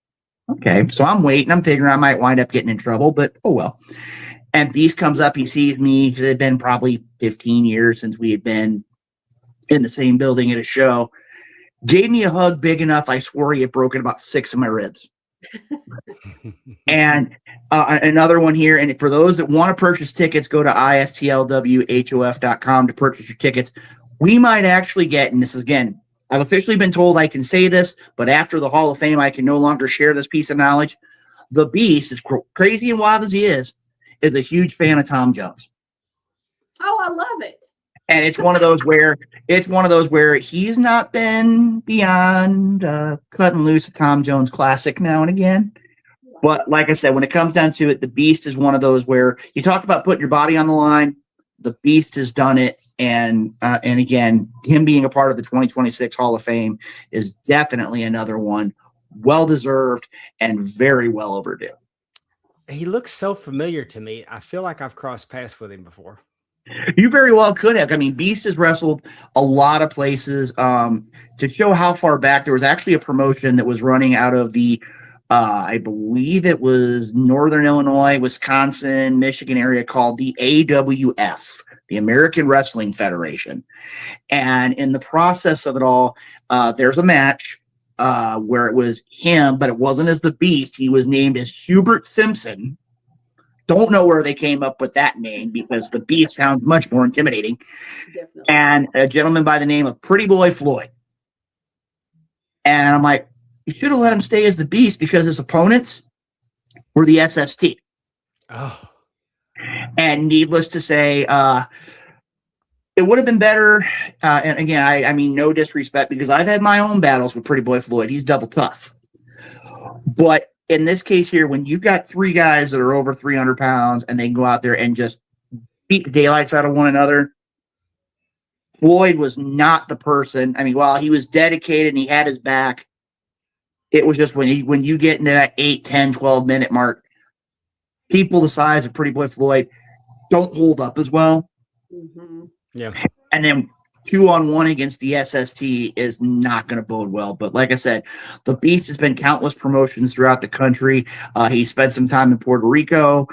Okay, so I'm waiting. I'm figuring I might wind up getting in trouble, but oh well. And Beast comes up, he sees me, because it had been probably 15 years since we had been in the same building at a show. Gave me a hug big enough, I swore he had broken about 6 of my ribs. And another one here, and for those that want to purchase tickets, go to istlwhof.com to purchase your tickets. We might actually get, and this is again, I've officially been told I can say this, but after the Hall of Fame, I can no longer share this piece of knowledge. The Beast, as crazy and wild as he is a huge fan of Tom Jones. Oh, I love it. And it's one of those where he's not been beyond cutting loose a Tom Jones classic now and again. But like I said, when it comes down to it, the Beast is one of those where you talk about putting your body on the line. The Beast has done it. And again, him being a part of the 2026 Hall of Fame is definitely another one, well-deserved and very well overdue. He looks so familiar to me. I feel like I've crossed paths with him before. You very well could have. I mean, Beast has wrestled a lot of places. To show how far back, there was actually a promotion that was running out of the, I believe it was Northern Illinois, Wisconsin, Michigan area called the AWF, the American Wrestling Federation. And in the process of it all, there's a match where it was him, but it wasn't as the Beast. He was named as Hubert Simpson. Don't know where they came up with that name because the Beast sounds much more intimidating. Definitely. And a gentleman by the name of Pretty Boy Floyd. And I'm like, you should have let him stay as the Beast because his opponents were the SST. Oh. And needless to say, it would have been better. And again, I mean, no disrespect because I've had my own battles with Pretty Boy Floyd. He's double tough. But in this case here, when you've got 3 guys that are over 300 pounds and they can go out there and just beat the daylights out of one another, Floyd was not the person. I mean, while he was dedicated and he had his back, it was just when you get into that 8, 10, 12-minute mark, people the size of Pretty Boy Floyd don't hold up as well. Mm-hmm. Yeah. And then 2-on-1 against the SST is not going to bode well. But like I said, the Beast has been countless promotions throughout the country. He spent some time in Puerto Rico.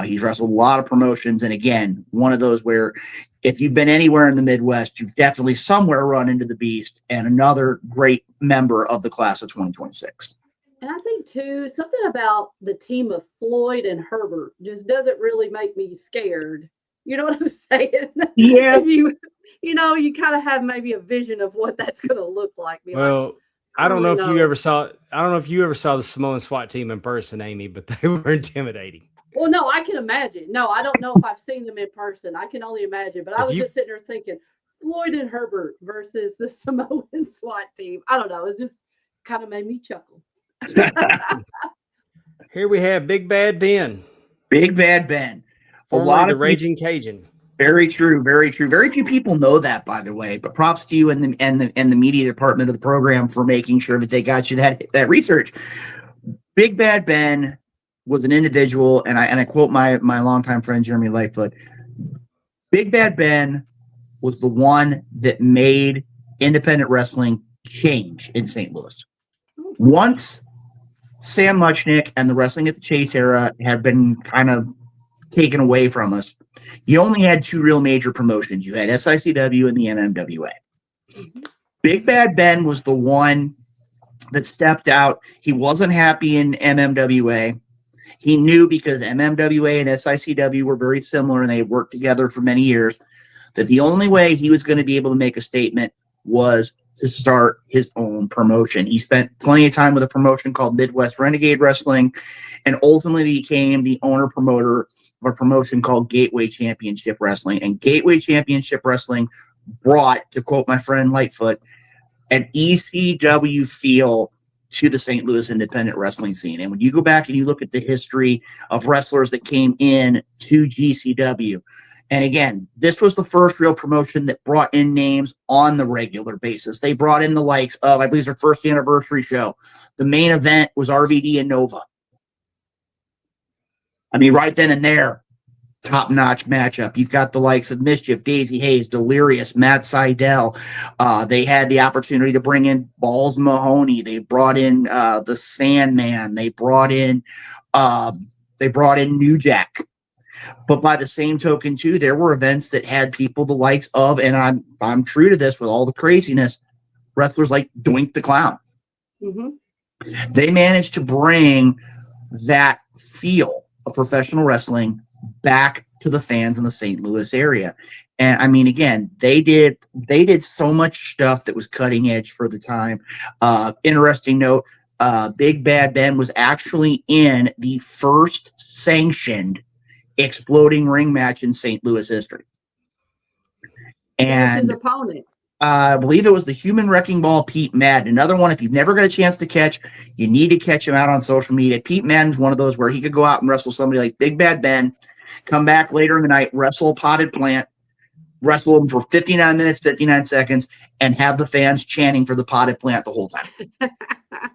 He's wrestled a lot of promotions. And again, one of those where if you've been anywhere in the Midwest, you've definitely somewhere run into the Beast, and another great member of the class of 2026. And I think too, something about the team of Floyd and Herbert just doesn't really make me scared. You know what I'm saying? Yeah. If you kind of have maybe a vision of what that's going to look like. Well, I don't know if you ever saw the Samoan SWAT team in person, Amy, but they were intimidating. Well, no, I can imagine. No, I don't know if I've seen them in person. I can only imagine. But I was just sitting there thinking, Floyd and Herbert versus the Samoan SWAT team. I don't know. It just kind of made me chuckle. Here we have Big Bad Ben, Big Bad Ben. formerly the people- Raging Cajun. Very true, very true. Very few people know that, by the way. But props to you and the media department of the program for making sure that they got you that research. Big Bad Ben was an individual, and I quote my longtime friend Jeremy Lightfoot. Big Bad Ben was the one that made independent wrestling change in St. Louis. Once Sam Muchnick and the Wrestling at the Chase era had been kind of taken away from us, you only had two real major promotions. You had SICW and the MMWA. Big Bad Ben was the one that stepped out. He wasn't happy in MMWA. He knew, because MMWA and SICW were very similar and they had worked together for many years, that the only way he was going to be able to make a statement was to start his own promotion. He spent plenty of time with a promotion called Midwest Renegade Wrestling, and ultimately became the owner promoter of a promotion called Gateway Championship Wrestling. And Gateway Championship Wrestling brought, to quote my friend Lightfoot, an ECW feel to the St. Louis independent wrestling scene. And when you go back and you look at the history of wrestlers that came in to GCW, and again, this was the first real promotion that brought in names on the regular basis. They brought in the likes of, I believe, their first anniversary show. The main event was RVD and Nova. I mean, right then and there, top-notch matchup. You've got the likes of Mischief, Daisy Hayes, Delirious, Matt Seidel. They had the opportunity to bring in Balls Mahoney. They brought in the Sandman. They brought in New Jack. But by the same token, too, there were events that had people the likes of, and I'm true to this with all the craziness, wrestlers like Doink the Clown. Mm-hmm. They managed to bring that feel of professional wrestling back to the fans in the St. Louis area. And I mean, again, they did so much stuff that was cutting edge for the time. Interesting note, Big Bad Ben was actually in the first sanctioned exploding ring match in St. Louis history. And his opponent? I believe it was the Human Wrecking Ball, Pete Madden. Another one, if you've never got a chance to catch, you need to catch him out on social media. Pete Madden's one of those where he could go out and wrestle somebody like Big Bad Ben, come back later in the night, wrestle a Potted Plant, wrestle him for 59 minutes, 59 seconds, and have the fans chanting for the Potted Plant the whole time.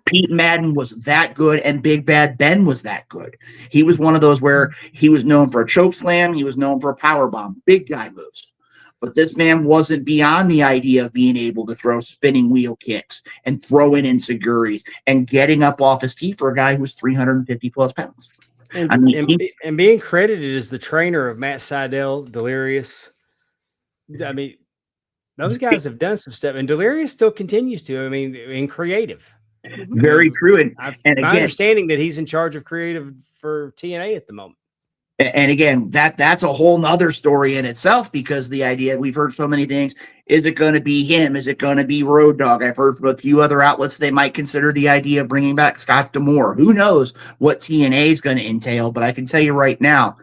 Pete Madden was that good, and Big Bad Ben was that good. He was one of those where he was known for a choke slam, he was known for a power bomb, big guy moves. But this man wasn't beyond the idea of being able to throw spinning wheel kicks and throw in ensiguris and getting up off his feet for a guy who was 350 plus pounds. And being credited as the trainer of Matt Seidel, Delirious. I mean, those guys have done some stuff, and Delirious still continues to. I mean, in creative. Very true. And again, my understanding that he's in charge of creative for TNA at the moment. And again, that's a whole nother story in itself, because the idea, we've heard so many things. Is it going to be him? Is it going to be Road Dogg? I've heard from a few other outlets they might consider the idea of bringing back Scott D'Amore. Who knows what TNA is going to entail? But I can tell you right now,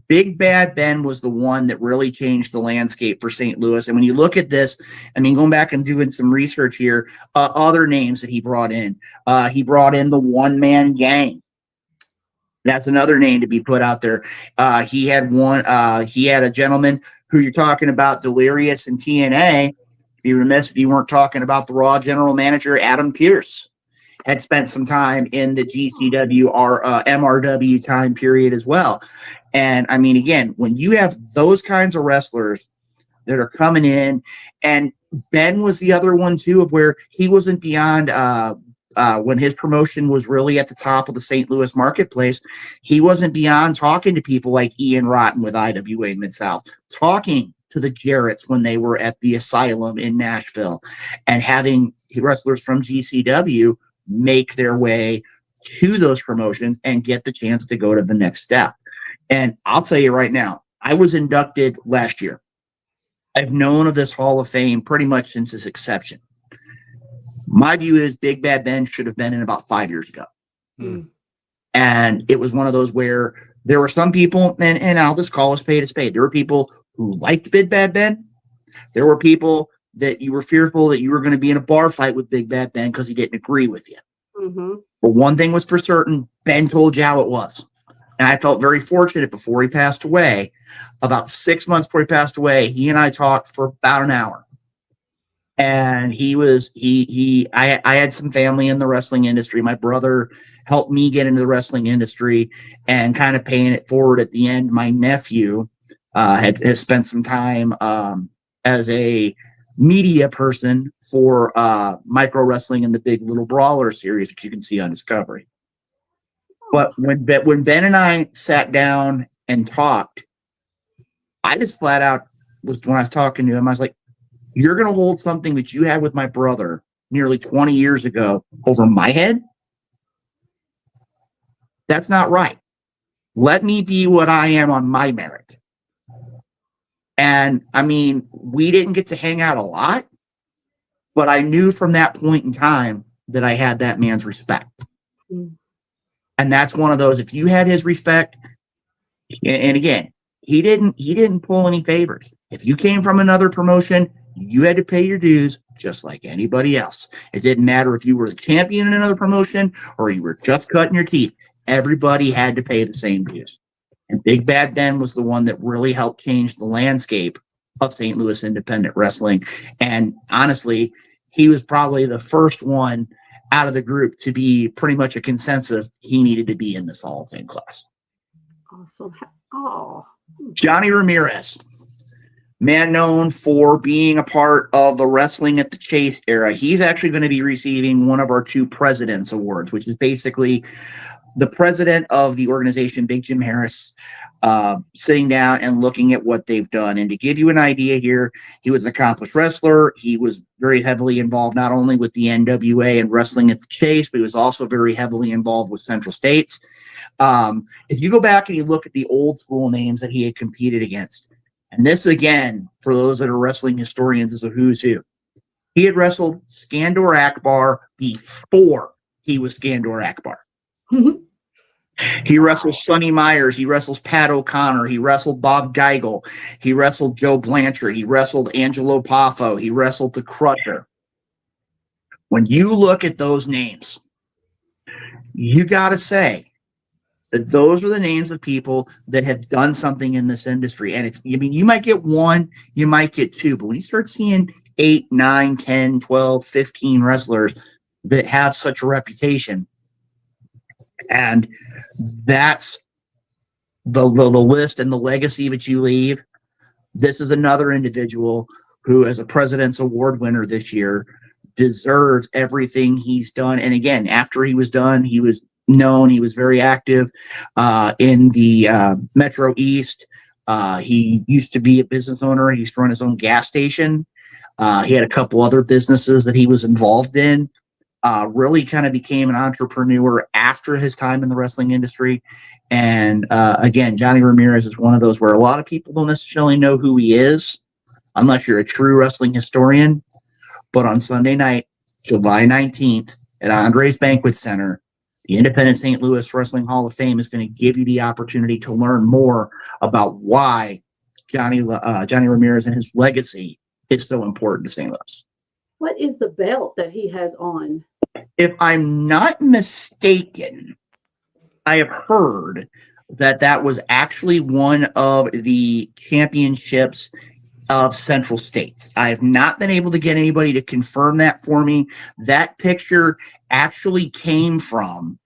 Big Bad Ben was the one that really changed the landscape for St. Louis. And when you look at this, I mean, going back and doing some research here, other names that he brought in the One Man Gang. That's another name to be put out there. He had a gentleman who you're talking about, Delirious and TNA. Be remiss if you weren't talking about the Raw general manager, Adam Pearce. Had spent some time in the GCW or MRW time period as well. And I mean, again, when you have those kinds of wrestlers that are coming in, and Ben was the other one too, of where he wasn't beyond when his promotion was really at the top of the St. Louis marketplace, he wasn't beyond talking to people like Ian Rotten with IWA Mid-South, talking to the Jarretts when they were at the Asylum in Nashville, and having wrestlers from GCW make their way to those promotions and get the chance to go to the next step. And I'll tell you right now, I was inducted last year. I've known of this Hall of Fame pretty much since its inception. My view is Big Bad Ben should have been in about 5 years ago. And it was one of those where there were some people, and I'll just call a spade a spade. There were people who liked Big Bad Ben. There were people that you were fearful that you were going to be in a bar fight with Big Bad Ben because he didn't agree with you. Mm-hmm. But one thing was for certain, Ben told you how it was. And I felt very fortunate before he passed away. About 6 months before he passed away, he and I talked for about an hour. And I had some family in the wrestling industry. My brother helped me get into the wrestling industry, and kind of paying it forward at the end, my nephew has spent some time as a media person for Micro Wrestling and the Big Little Brawler series, which you can see on Discovery. But when Ben and I sat down and talked, I just flat out when I was talking to him, I was like, you're going to hold something that you had with my brother nearly 20 years ago over my head? That's not right. Let me be what I am on my merit. And I mean, we didn't get to hang out a lot, but I knew from that point in time that I had that man's respect. Mm. And that's one of those, if you had his respect, and again, he didn't pull any favors. If you came from another promotion, you had to pay your dues just like anybody else. It didn't matter if you were the champion in another promotion or you were just cutting your teeth. Everybody had to pay the same dues. And Big Bad Ben was the one that really helped change the landscape of St. Louis independent wrestling. And honestly, he was probably the first one out of the group to be pretty much a consensus he needed to be in this Hall of Fame class. Awesome. Oh. Johnny Ramirez, man known for being a part of the Wrestling at the Chase era. He's actually going to be receiving one of our 2 President's Awards, which is basically the president of the organization, Big Jim Harris, sitting down and looking at what they've done. And to give you an idea here, he was an accomplished wrestler. He was very heavily involved not only with the NWA and Wrestling at the Chase, but he was also very heavily involved with Central States. If you go back and you look at the old school names that he had competed against, and this, again, for those that are wrestling historians, is a who's who. He had wrestled Skandor Akbar before he was Skandor Akbar. He wrestles Sonny Myers. He wrestles Pat O'Connor. He wrestled Bob Geigel. He wrestled Joe Blanchard. He wrestled Angelo Poffo. He wrestled The Crusher. When you look at those names, you got to say that those are the names of people that have done something in this industry. And you might get 1, you might get 2, but when you start seeing 8, 9, 10, 12, 15 wrestlers that have such a reputation, and that's the list and the legacy that you leave. This is another individual who, as a President's Award winner this year, deserves everything he's done. And again, after he was done, he was known. He was very active in the Metro East. He used to be a business owner. He used to run his own gas station. He had a couple other businesses that he was involved in. Really kind of became an entrepreneur after his time in the wrestling industry. And again, Johnny Ramirez is one of those where a lot of people don't necessarily know who he is unless you're a true wrestling historian. But on Sunday night, July 19th at Andre's Banquet Center, the Independent St. Louis Wrestling Hall of Fame is going to give you the opportunity to learn more about why Johnny Ramirez and his legacy is so important to St. Louis. What is the belt that he has on? If I'm not mistaken, I have heard that was actually one of the championships of Central States. I have not been able to get anybody to confirm that for me. That picture actually came from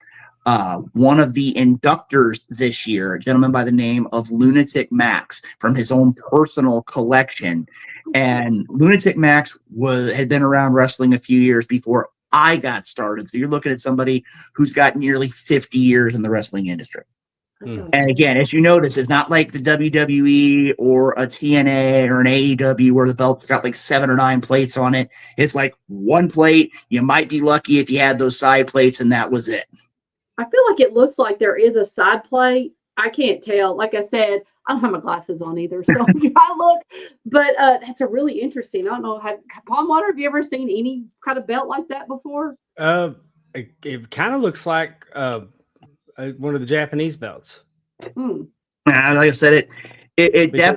one of the inductors this year, a gentleman by the name of Lunatic Max, from his own personal collection. And Lunatic Max had been around wrestling a few years before I got started. So you're looking at somebody who's got nearly 50 years in the wrestling industry. Okay. And again, as you notice, it's not like the WWE or a TNA or an AEW where the belt's got like 7 or 9 plates on it. It's like 1 plate. You might be lucky if you had those side plates, and that was it. I feel like it looks like there is a side plate. I can't tell. Like I said, I don't have my glasses on either, so I look. But that's a really interesting. I don't know. Pondwater, have you ever seen any kind of belt like that before? It kind of looks like one of the Japanese belts. Like I said, It Because-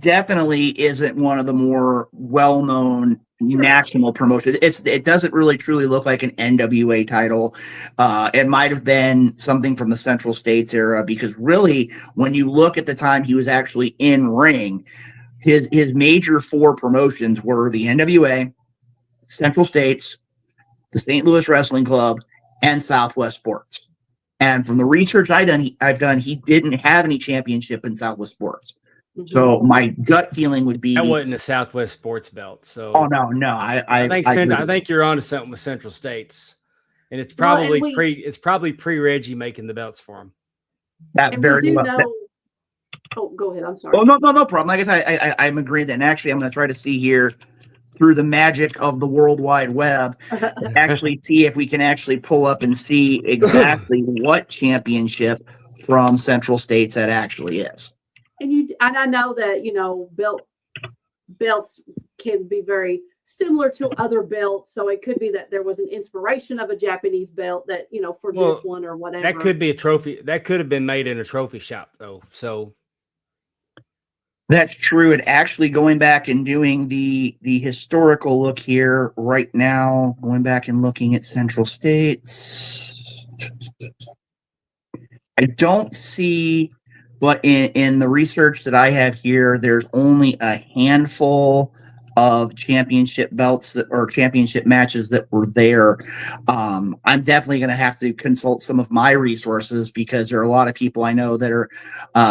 definitely isn't one of the more well-known national promotions. It doesn't really truly look like an NWA title. It might have been something from the Central States era, because really, when you look at the time he was actually in ring, his major four promotions were the NWA, Central States, the St. Louis Wrestling Club, and Southwest Sports. And from the research I've done, he didn't have any championship in Southwest Sports. Mhm. So my gut feeling would be, that wasn't a Southwest Sports belt. So oh no, I I think you're onto something with Central States, and it's Well, and probably it's probably pre-Reggie making the belts for him. that And we very do well. know. Oh, go ahead. I'm sorry. Oh no problem. Like I said, I'm agreeing. And actually, I'm going to try to see here through the magic of the World Wide Web, actually see if we can actually pull up and see exactly what championship from Central States that actually is. And I know that belts can be very similar to other belts, so it could be that there was an inspiration of a Japanese belt that for Well, this one or whatever. That could be a trophy. That could have been made in a trophy shop, though. So That's true. And actually going back and doing the historical look here right now, going back and looking at Central States, I don't see, but in the research that I have here, there's only a handful of championship belts or championship matches that were there. I'm definitely going to have to consult some of my resources, because there are a lot of people I know that are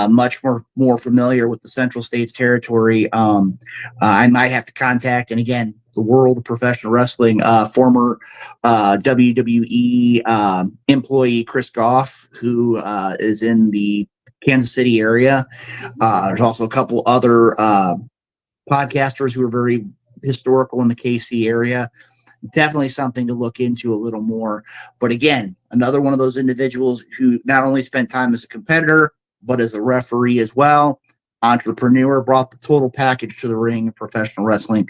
much more familiar with the Central States territory. I might have to contact, and again, the world of professional wrestling, former WWE employee Chris Goff, who is in the Kansas City area. There's also a couple other podcasters who are very historical in the KC area. Definitely something to look into a little more. But again, another one of those individuals who not only spent time as a competitor, but as a referee as well. Entrepreneur, brought the total package to the ring of professional wrestling,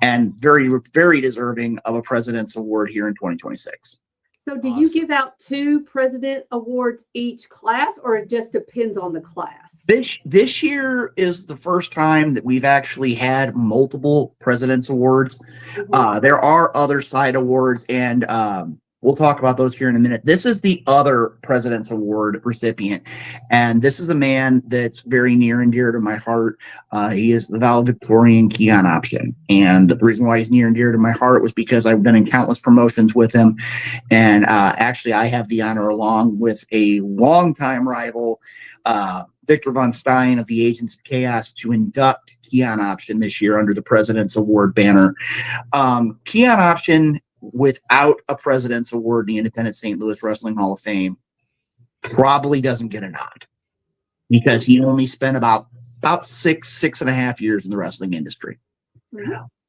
and very, very deserving of a President's Award here in 2026. So do you give out 2 President Awards each class, or it just depends on the class? This year is the first time that we've actually had multiple President's Awards. There are other side awards, and we'll talk about those here in a minute. This is the other President's Award recipient, and this is a man that's very near and dear to my heart. He is the valedictorian Keon Option, and the reason why he's near and dear to my heart was because I've been in countless promotions with him, and actually I have the honor, along with a longtime rival, Victor Von Stein of the Agents of Chaos, to induct Keon Option this year under the President's Award banner. Keon Option, without a President's Award in the Independent St. Louis Wrestling Hall of Fame, probably doesn't get a nod, because he only spent about 6.5 years in the wrestling industry.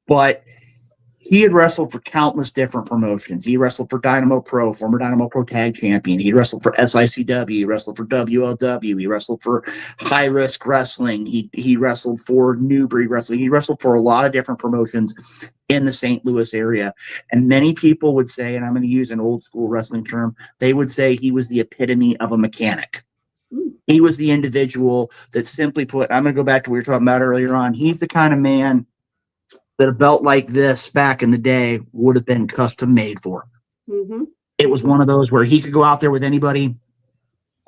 But he had wrestled for countless different promotions. He wrestled for Dynamo Pro, former Dynamo Pro Tag Champion. He wrestled for SICW. He wrestled for WLW. He wrestled for High Risk Wrestling. He wrestled for Newbury Wrestling. He wrestled for a lot of different promotions in the St. Louis area. And many people would say, and I'm going to use an old school wrestling term, they would say he was the epitome of a mechanic. He was the individual that, simply put, I'm going to go back to what we were talking about earlier on. He's the kind of man that a belt like this back in the day would have been custom made for. It was one of those where he could go out there with anybody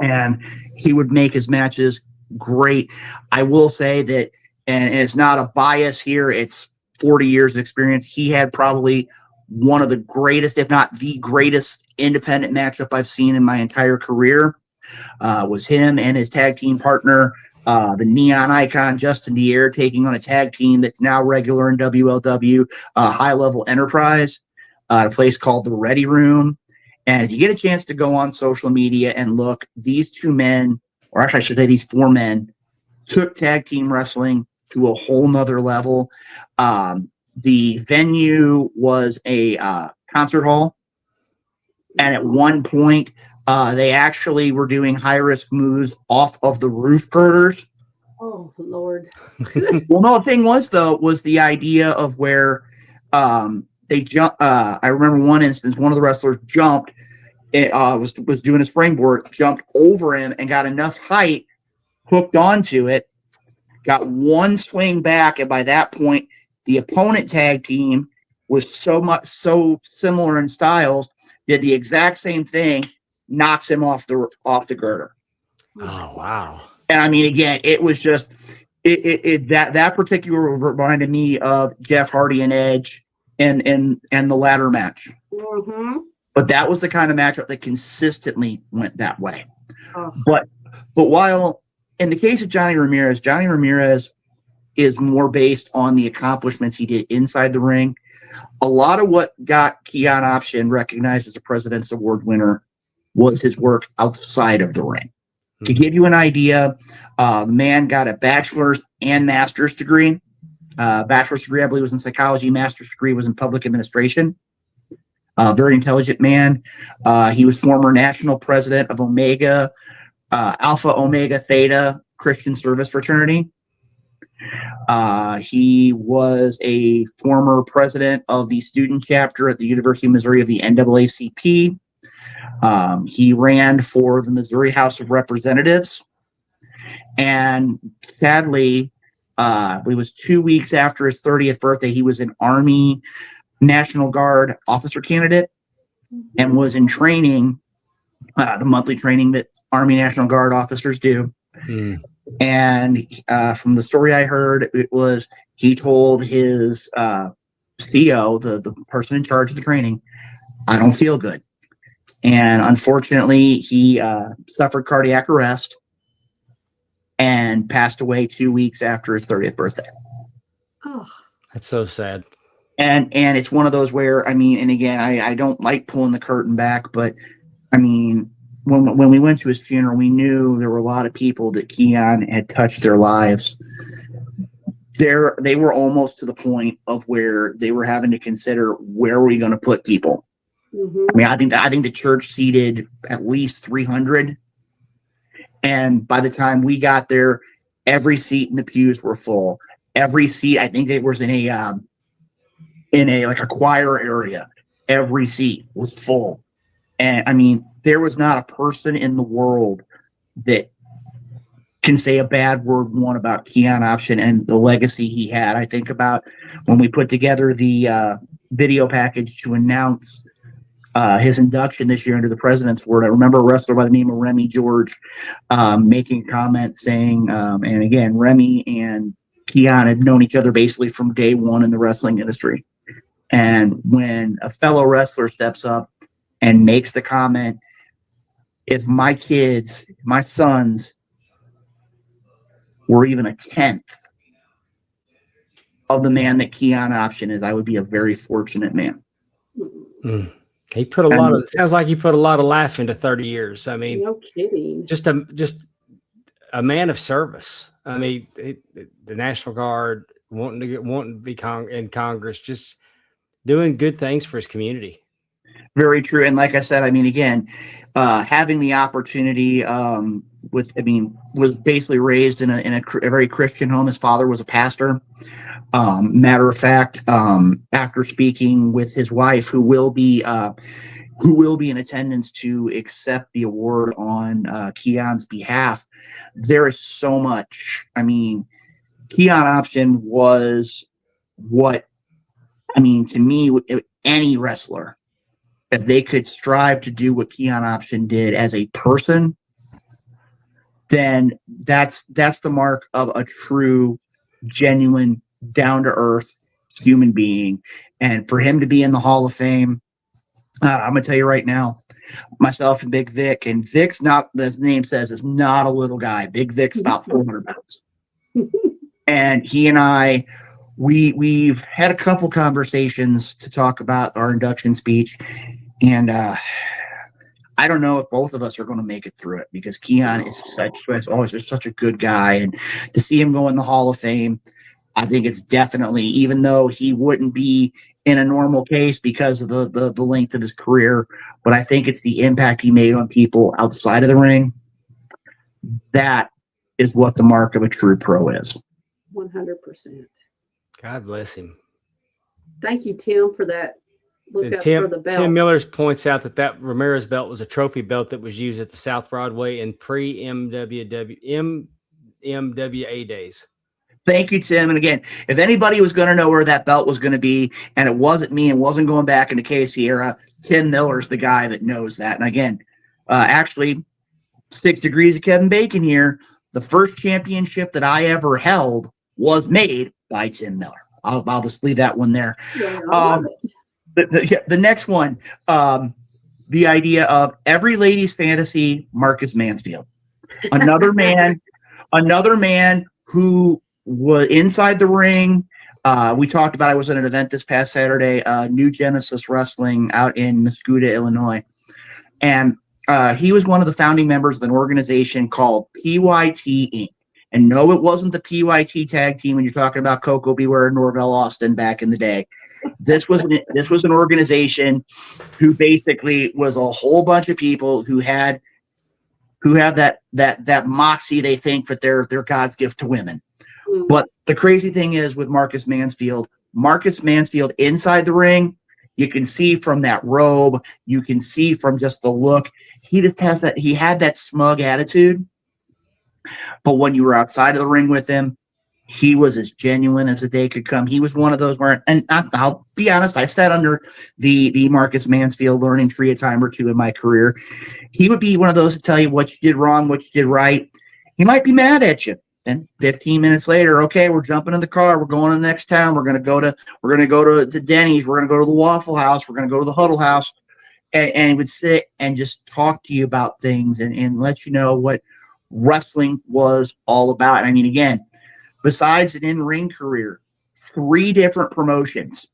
and he would make his matches great. I will say that, and it's not a bias here, it's 40 years of experience. He had probably one of the greatest, if not the greatest, independent matchup I've seen in my entire career. Was him and his tag team partner, the neon icon Justin Dier, taking on a tag team that's now regular in WLW, High Level Enterprise, a place called the Ready Room. And if you get a chance to go on social media and look, these 2 men, or actually I should say these 4 men, took tag team wrestling to a whole nother level. The venue was a concert hall, and at one point they actually were doing high risk moves off of the roof girders. Oh Lord! Well, no, the thing was the idea of where they jump. I remember one instance, one of the wrestlers jumped. It was doing a springboard, jumped over him, and got enough height, hooked onto it, got one swing back, and by that point, the opponent tag team was so similar in styles, did the exact same thing, knocks him off the girder. Oh wow. And I mean, again, it was just that particular reminded me of Jeff Hardy and Edge and the ladder match. Mm-hmm. But that was the kind of matchup that consistently went that way. Oh. But while in the case of Johnny Ramirez is more based on the accomplishments he did inside the ring. A lot of what got Keon Option recognized as a President's Award winner was his work outside of the ring. Mm-hmm. To give you an idea, the man got a bachelor's and master's degree. Bachelor's degree, I believe, was in psychology. Master's degree was in public administration. Very intelligent man. He was former national president of Omega, Alpha Omega Theta Christian Service Fraternity. He was a former president of the student chapter at the University of Missouri of the NAACP. He ran for the Missouri House of Representatives. And sadly, it was 2 weeks after his 30th birthday, he was an Army National Guard officer candidate and was in training, the monthly training that Army National Guard officers do. Mm. And from the story I heard, it was he told his CO, the person in charge of the training, I don't feel good. And unfortunately, he suffered cardiac arrest and passed away 2 weeks after his 30th birthday. Oh, that's so sad. And it's one of those where, I mean, and again, I don't like pulling the curtain back, but I mean, when we went to his funeral, we knew there were a lot of people that Keon had touched their lives. They were almost to the point of where they were having to consider, where are we going to put people? Mm-hmm. I mean, I think the church seated at least 300. And by the time we got there, every seat in the pews were full. Every seat, I think it was in a like a choir area. Every seat was full. And I mean, there was not a person in the world that can say a bad word one about Keon Option and the legacy he had. I think about when we put together the video package to announce his induction this year into the President's Award. I remember a wrestler by the name of Remy George making a comment saying, and again, Remy and Keon had known each other basically from day one in the wrestling industry. And when a fellow wrestler steps up and makes the comment, if my kids, my sons, were even a 10th of the man that Keon Option is, I would be a very fortunate man. Mm. He put a lot of, it sounds like he put a lot of life into 30 years. I mean, no kidding. Just a man of service. I mean, the National Guard, wanting to be in Congress, just doing good things for his community. Very true. And like I said, I mean, again, having the opportunity was basically raised in a very Christian home. His father was a pastor. Matter of fact, after speaking with his wife, who will be in attendance to accept the award on Keon's behalf, there is so much. I mean, Keon Option was what, I mean, to me, any wrestler, if they could strive to do what Keon Option did as a person, then that's the mark of a true, genuine, down-to-earth human being. And for him to be in the Hall of Fame, I'm going to tell you right now, myself and Big Vic, and Vic's not, as the name says, is not a little guy. Big Vic's about 400 pounds. And he and I, we've had a couple conversations to talk about our induction speech. And I don't know if both of us are going to make it through it, because Keon is such a good guy. And to see him go in the Hall of Fame, I think it's definitely, even though he wouldn't be in a normal case because of the length of his career, but I think it's the impact he made on people outside of the ring. That is what the mark of a true pro is. 100%. God bless him. Thank you, Tim, for that. For the belt. Tim Millers points out that Ramirez belt was a trophy belt that was used at the South Broadway in pre-MWA days. Thank you, Tim. And again, if anybody was going to know where that belt was going to be, and it wasn't me and wasn't going back in the Casey era, Tim Miller's the guy that knows that. And again, actually, 6 degrees of Kevin Bacon here. The first championship that I ever held was made by Tim Miller. I'll just leave that one there. Yeah, I love it. The next one, the idea of every lady's fantasy, Marcus Mansfield. Another man who was inside the ring. We talked about, I was at an event this past Saturday, New Genesis Wrestling out in Muscuda, Illinois. And he was one of the founding members of an organization called PYT Inc. And no, it wasn't the PYT tag team when you're talking about Coco Beware and Norvell Austin back in the day. This was an organization who basically was a whole bunch of people who had that moxie they think that they're God's gift to women. But the crazy thing is with Marcus Mansfield inside the ring, you can see from that robe, you can see from just the look, he had that smug attitude. But when you were outside of the ring with him, he was as genuine as the day could come. He was one of those where, and I'll be honest, I sat under the Marcus Mansfield learning tree a time or two in my career. He would be one of those to tell you what you did wrong, what you did right. He might be mad at you. Then 15 minutes later, okay, we're jumping in the car. We're going to the next town. We're going to go to Denny's. We're going to go to the Waffle House. We're going to go to the Huddle House. And he would sit and just talk to you about things and let you know what wrestling was all about. I mean, again, besides an in-ring career, 3 different promotions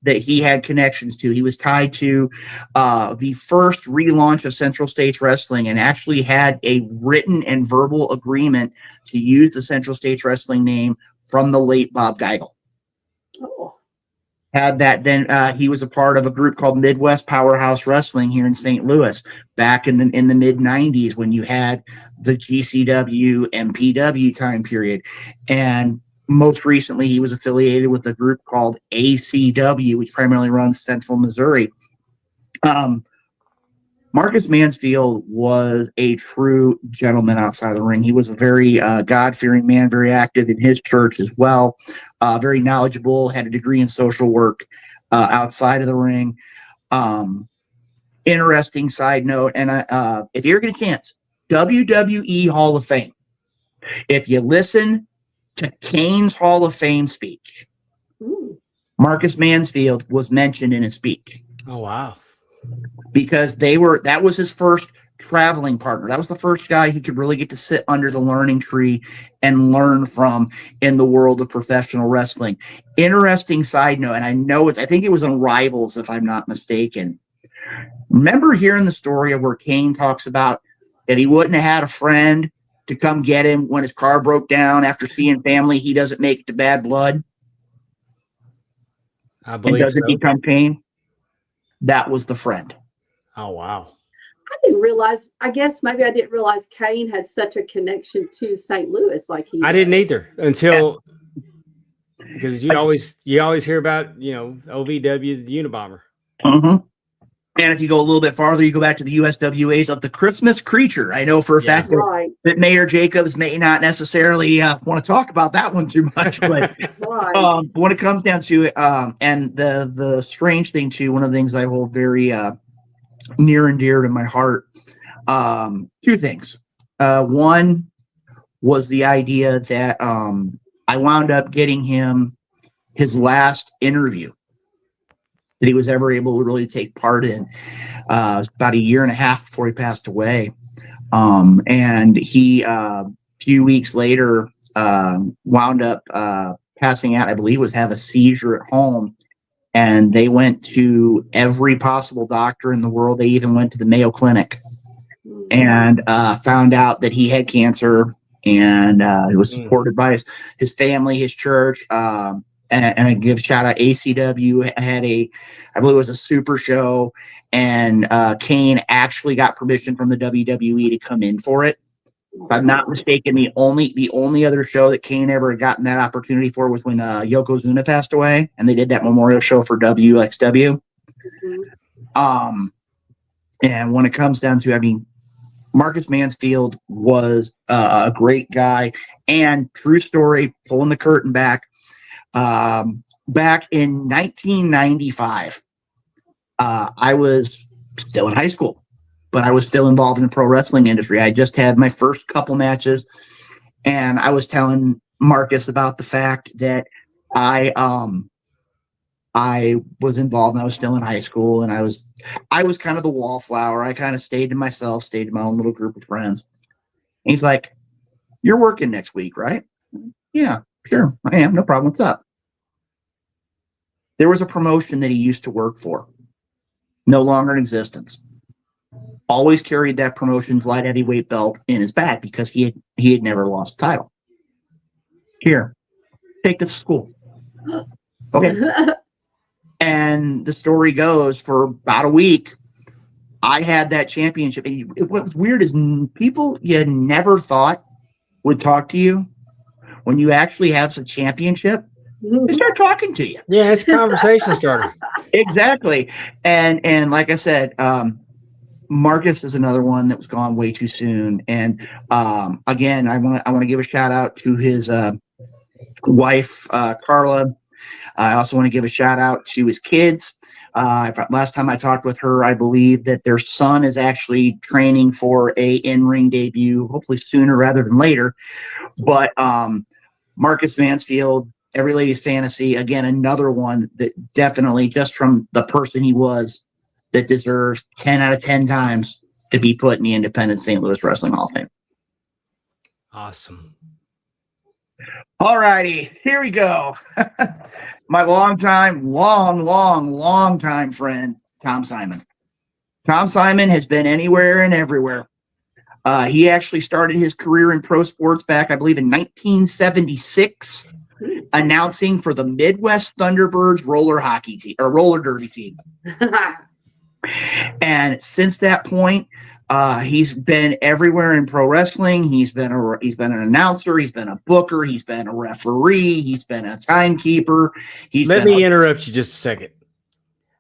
that he had connections to. He was tied to the first relaunch of Central States Wrestling and actually had a written and verbal agreement to use the Central States Wrestling name from the late Bob Geigel. Oh. Had that. Then he was a part of a group called Midwest Powerhouse Wrestling here in St. Louis back in the mid 90s when you had the GCW and PW time period. And most recently, he was affiliated with a group called ACW, which primarily runs Central Missouri. Marcus Mansfield was a true gentleman outside the ring. He was a very God-fearing man, very active in his church as well, very knowledgeable, had a degree in social work outside of the ring. Interesting side note, and if you ever get a chance, WWE Hall of Fame. If you listen to Kane's Hall of Fame speech, Marcus Mansfield was mentioned in his speech. Oh, wow. Because that was his first traveling partner. That was the first guy he could really get to sit under the learning tree and learn from in the world of professional wrestling. Interesting side note, and I think it was on Rivals, if I'm not mistaken. Remember hearing the story of where Kane talks about that he wouldn't have had a friend to come get him when his car broke down after seeing family. He doesn't make it to Bad Blood. I believe and doesn't so. become Kane. That was the friend. Oh, wow. I didn't realize, I guess maybe I didn't realize Kane had such a connection to St. Louis like he I does. didn't either until because you always hear about, OVW, the Unabomber. Mm-hmm. And if you go a little bit farther, you go back to the USWAs of the Christmas Creature. I know for a fact that Mayor Jacobs may not necessarily want to talk about that one too much, but when it comes down to it, and the strange thing too, one of the things I hold very near and dear to my heart, 2 things. One was the idea that I wound up getting him his last interview that he was ever able to really take part in. About a year and a half before he passed away. And he, a few weeks later, wound up passing out. I believe was have a seizure at home. And they went to every possible doctor in the world. They even went to the Mayo Clinic and found out that he had cancer. And he was supported by his family, his church. And I give shout out ACW had I believe it was a super show, and Kane actually got permission from the WWE to come in for it. If I'm not mistaken, the only other show that Kane ever gotten that opportunity for was when Yokozuna passed away, and they did that memorial show for WXW. And when it comes down to, Marcus Mansfield was a great guy, and true story, pulling the curtain back. Back in 1995, I was still in high school, but I was still involved in the pro wrestling industry. I just had my first couple matches, and I was telling Marcus about the fact that I was involved and I was still in high school, and I was kind of the wallflower. I kind of stayed to myself, stayed to my own little group of friends. And he's like, "You're working next week, right?" "Yeah, sure, I am. No problem. What's up?" There was a promotion that he used to work for, no longer in existence. Always carried that promotion's light heavyweight belt in his bag because he had never lost the title. "Here, take this to school." Okay. And the story goes, for about a week, I had that championship. And what was weird is people you never thought would talk to you when you actually have a championship, they start talking to you. Yeah, it's a conversation starter. Exactly. And like I said, Marcus is another one that was gone way too soon. And again, I want to give a shout out to his wife, Carla. I also want to give a shout out to his kids. Last time I talked with her, I believe that their son is actually training for a in-ring debut, hopefully sooner rather than later. But Marcus Mansfield, Every Lady's Fantasy, again, another one that definitely, just from the person he was, that deserves 10 out of 10 times to be put in the independent St. Louis Wrestling Hall of Fame. Awesome. All righty, here we go. My long time friend, Tom Simon. Tom Simon has been anywhere and everywhere. He actually started his career in pro sports back, I believe, in 1976, announcing for the Midwest Thunderbirds roller hockey team or roller derby team. And since that point, he's been everywhere in pro wrestling. He's been an announcer. He's been a booker. He's been a referee. He's been a timekeeper. Let me interrupt you just a second.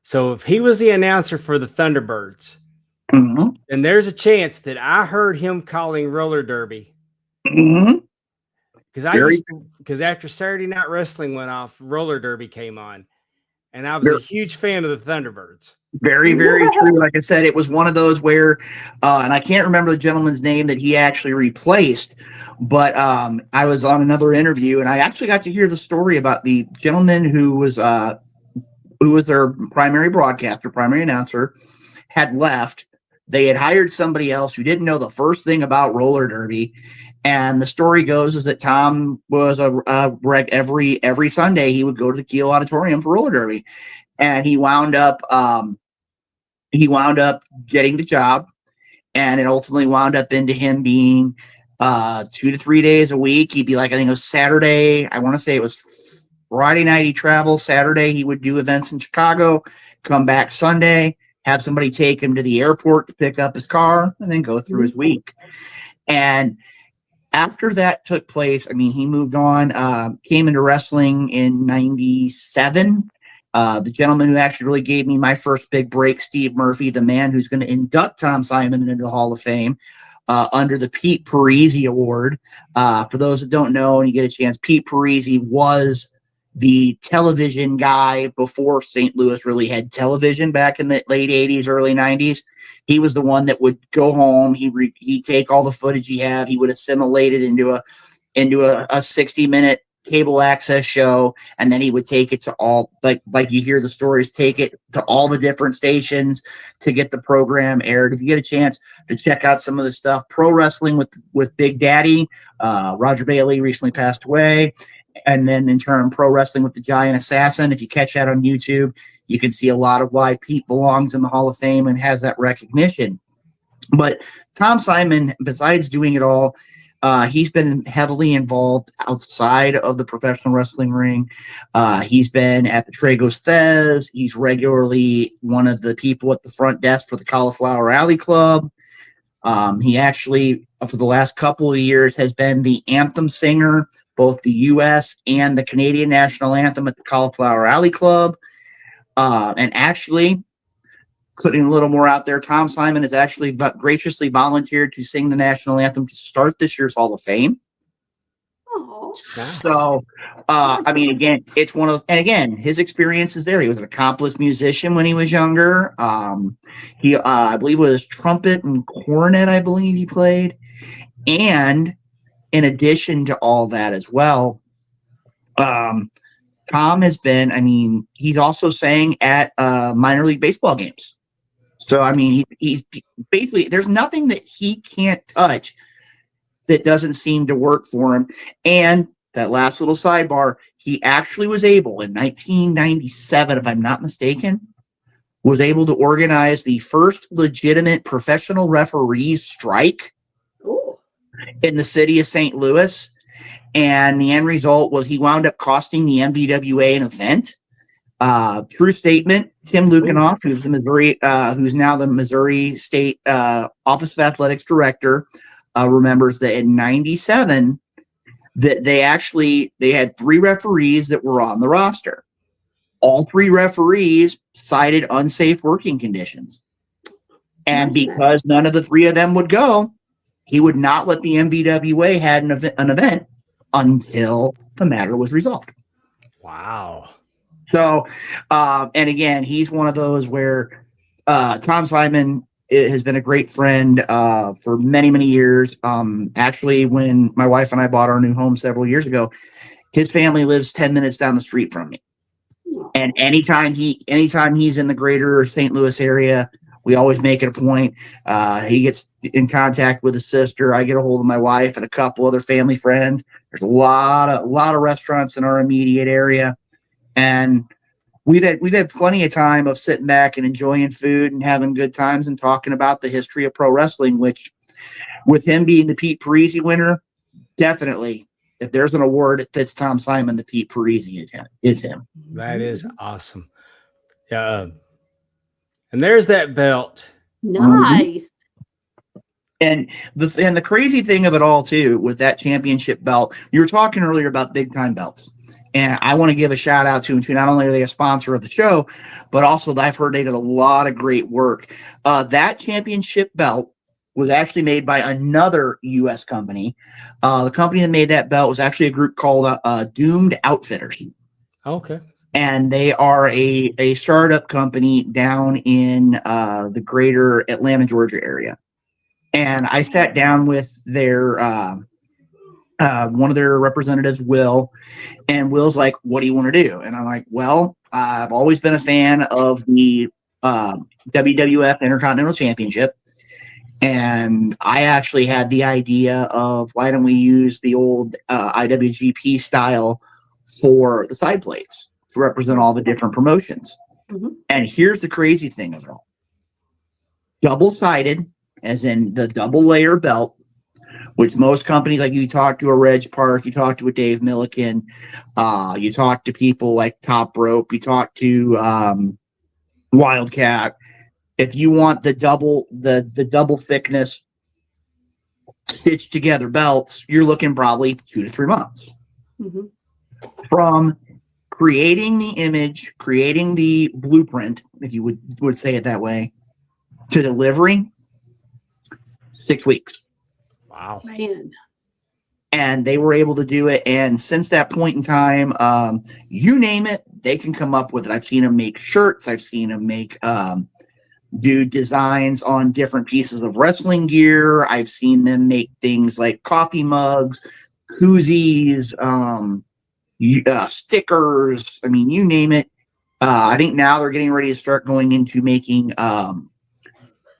So if he was the announcer for the Thunderbirds, then there's a chance that I heard him calling roller derby. Because after Saturday Night Wrestling went off, roller derby came on, and I was a huge fan of the Thunderbirds. Very, very true. Like I said, it was one of those where, and I can't remember the gentleman's name that he actually replaced, but I was on another interview, and I actually got to hear the story about the gentleman who was their primary broadcaster, primary announcer, had left. They had hired somebody else who didn't know the first thing about roller derby. And the story goes is that Tom was every Sunday he would go to the Kiel Auditorium for roller derby, and he wound up getting the job, and it ultimately wound up into him being 2 to 3 days a week. He'd be like, I think it was Saturday. I want to say it was Friday night he traveled. Saturday he would do events in Chicago, come back Sunday, have somebody take him to the airport to pick up his car, and then go through his week. And after that took place, I mean, he moved on, came into wrestling in 97. The gentleman who actually really gave me my first big break, Steve Murphy, the man who's going to induct Tom Simon into the Hall of Fame under the Pete Parisi Award. For those that don't know and you get a chance, Pete Parisi was the television guy before St. Louis really had television back in the late 80s, early 90s. He was the one that would go home. He'd take all the footage he had. He would assimilate it into a 60-minute cable access show, and then he would take it to all, like you hear the stories, take it to all the different stations to get the program aired. If you get a chance to check out some of the stuff, Pro Wrestling with Big Daddy, Roger Bailey recently passed away. And then in turn, Pro Wrestling with the Giant Assassin. If you catch that on YouTube, you can see a lot of why Pete belongs in the Hall of Fame and has that recognition. But Tom Simon, besides doing it all, he's been heavily involved outside of the professional wrestling ring. He's been at the Tragos Thez. He's regularly one of the people at the front desk for the Cauliflower Alley Club. He actually, for the last couple of years, has been the anthem singer, both the U.S. and the Canadian national anthem at the Cauliflower Alley Club. And actually, putting a little more out there, Tom Simon has actually graciously volunteered to sing the national anthem to start this year's Hall of Fame. Oh, So, I mean, again, it's one of, and again, his experience is there. He was an accomplished musician when he was younger. He, I believe, was trumpet and cornet. I believe he played, and in addition to all that as well, Tom has been. I mean, he's also sang at minor league baseball games. So, I mean, he's basically, there's nothing that he can't touch that doesn't seem to work for him. And that last little sidebar, he actually was able in 1997, if I'm not mistaken, was able to organize the first legitimate professional referees strike cool. in the city of St. Louis. And the end result was he wound up costing the MVWA an event. True statement. Tim Lukanoff, who's the Missouri, who's now the Missouri State Office of Athletics Director, remembers that in '97 that they had 3 referees that were on the roster. All 3 referees cited unsafe working conditions, and because none of the 3 of them would go, he would not let the MVWA had an event until the matter was resolved. Wow. So, and again, he's one of those where Tom Simon has been a great friend for many, many years. Actually, when my wife and I bought our new home several years ago, his family lives 10 minutes down the street from me. And anytime he's in the greater St. Louis area, we always make it a point. He gets in contact with his sister. I get a hold of my wife and a couple other family friends. There's a lot of restaurants in our immediate area, and we've had plenty of time of sitting back and enjoying food and having good times and talking about the history of pro wrestling, which with him being the Pete Parisi winner, definitely, if there's an award that fits Tom Simon, the Pete Parisi is him. That is awesome. Yeah. And there's that belt. Nice. And the crazy thing of it all too, with that championship belt, you were talking earlier about big time belts. And I want to give a shout out to not only are they a sponsor of the show, but also I've heard they did a lot of great work. That championship belt was actually made by another U.S. company. The company that made that belt was actually a group called Doomed Outfitters. Okay. And they are a startup company down in the greater Atlanta, Georgia area. And I sat down with their one of their representatives, Will, and Will's like, "What do you want to do?" And I'm like, "Well, I've always been a fan of the WWF Intercontinental Championship, and I actually had the idea of why don't we use the old IWGP style for the side plates to represent all the different promotions." Mm-hmm. And here's the crazy thing of it all: double-sided, as in the double layer belt, which most companies, like you talk to a Reg Park, you talk to a Dave Milliken, you talk to people like Top Rope, you talk to Wildcat. If you want the double thickness stitched together belts, you're looking probably 2 to 3 months. Mm-hmm. From creating the image, creating the blueprint, if you would say it that way, to delivery, 6 weeks. Wow. Man. And they were able to do it. And since that point in time, you name it, they can come up with it. I've seen them make shirts. I've seen them make do designs on different pieces of wrestling gear. I've seen them make things like coffee mugs, koozies, stickers. I mean, you name it. I think now they're getting ready to start going into making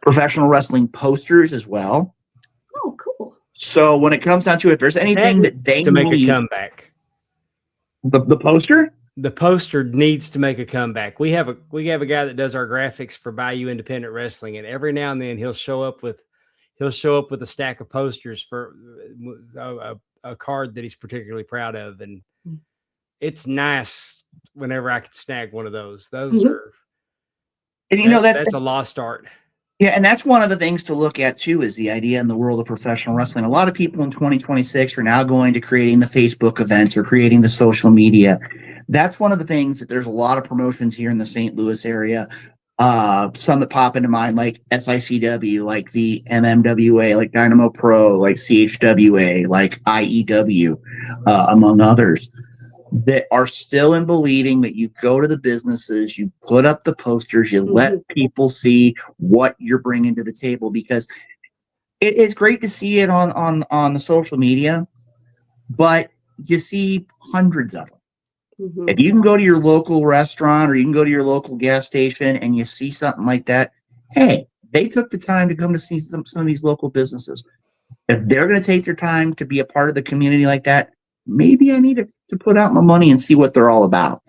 professional wrestling posters as well. Oh, cool. So when it comes down to it, if there's anything that they to make need, a comeback, the poster, the poster needs to make a comeback. We have a guy that does our graphics for Bayou Independent Wrestling, and every now and then he'll show up with a stack of posters for a card that he's particularly proud of, and it's nice whenever I can snag one of those. Those Mm-hmm. are, and you know that's a lost art. yeah, and that's one of the things to look at too, is the idea in the world of professional wrestling. A lot of people in 2026 are now going to creating the Facebook events or creating the social media. That's one of the things that there's a lot of promotions here in the St. Louis area Some that pop into mind, like SICW, like the MMWA, like Dynamo Pro, like CHWA, like IEW, among others, that are still in believing that you go to the businesses, you put up the posters, you let people see what you're bringing to the table, because it's great to see it on the social media, but you see hundreds of them. If you can go to your local restaurant or you can go to your local gas station and you see something like that, hey, they took the time to come to see some of these local businesses. If they're going to take their time to be a part of the community like that, maybe I need to put out my money and see what they're all about.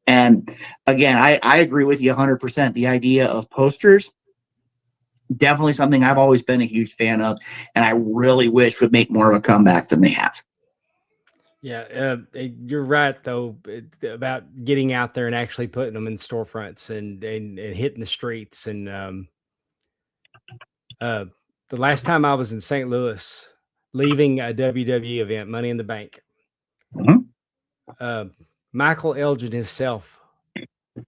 And again, I agree with you 100%. The idea of posters, definitely something I've always been a huge fan of, and I really wish would make more of a comeback than they have. Yeah, you're right though about getting out there and actually putting them in storefronts and hitting the streets. And the last time I was in St. Louis, leaving a WWE event, Money in the Bank, Michael Elgin himself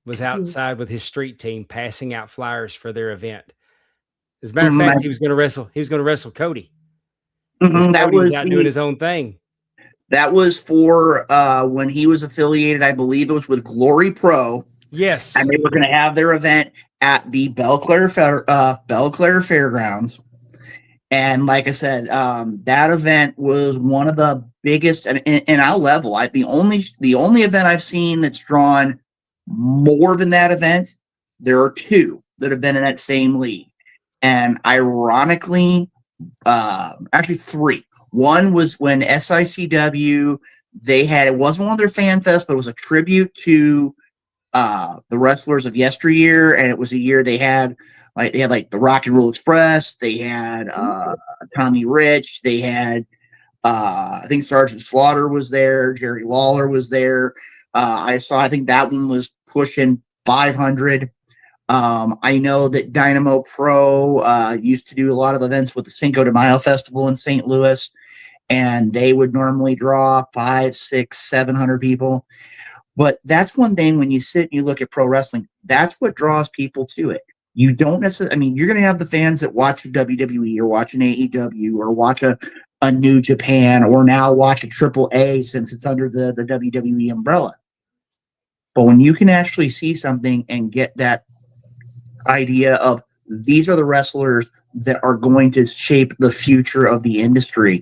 was outside with his street team passing out flyers for their event. As a matter of fact, he was going to wrestle. He was going to wrestle Cody. That was out doing his own thing. That was for when he was affiliated, I believe it was with Glory Pro. Yes. And they were going to have their event at the Belclair Fairgrounds. And like I said, that event was one of the biggest, and I'll level. The only event I've seen that's drawn more than that event, there are two that have been in that same league. And ironically, actually three. One was when SICW, it wasn't one of their fan fests, but it was a tribute to the wrestlers of yesteryear. And it was a year they had the Rock and Roll Express. They had Tommy Rich. They had, I think Sergeant Slaughter was there. Jerry Lawler was there. I think that one was pushing 500. I know that Dynamo Pro used to do a lot of events with the Cinco de Mayo Festival in St. Louis, and they would normally draw 500, 600, 700 people. But that's one thing when you sit and you look at pro wrestling, that's what draws people to it. You don't necessarily, you're going to have the fans that watch the WWE or watch an AEW or watch a New Japan or now watch a Triple A since it's under the WWE umbrella. But when you can actually see something and get that idea of these are the wrestlers that are going to shape the future of the industry.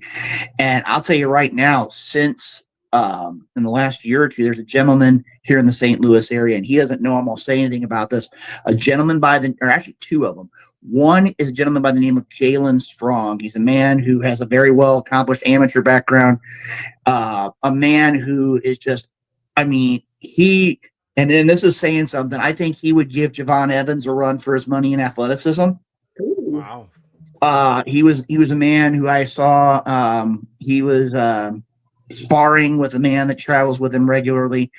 And I'll tell you right now, since in the last year or two, there's a gentleman here in the St. Louis area, and he doesn't know I'm going to say anything about this. A gentleman or actually two of them. One is a gentleman by the name of Jalen Strong. He's a man who has a very well accomplished amateur background. A man who is just, and then this is saying something. I think he would give Javon Evans a run for his money in athleticism. Wow. He was a man who I saw. He was sparring with a man that travels with him regularly.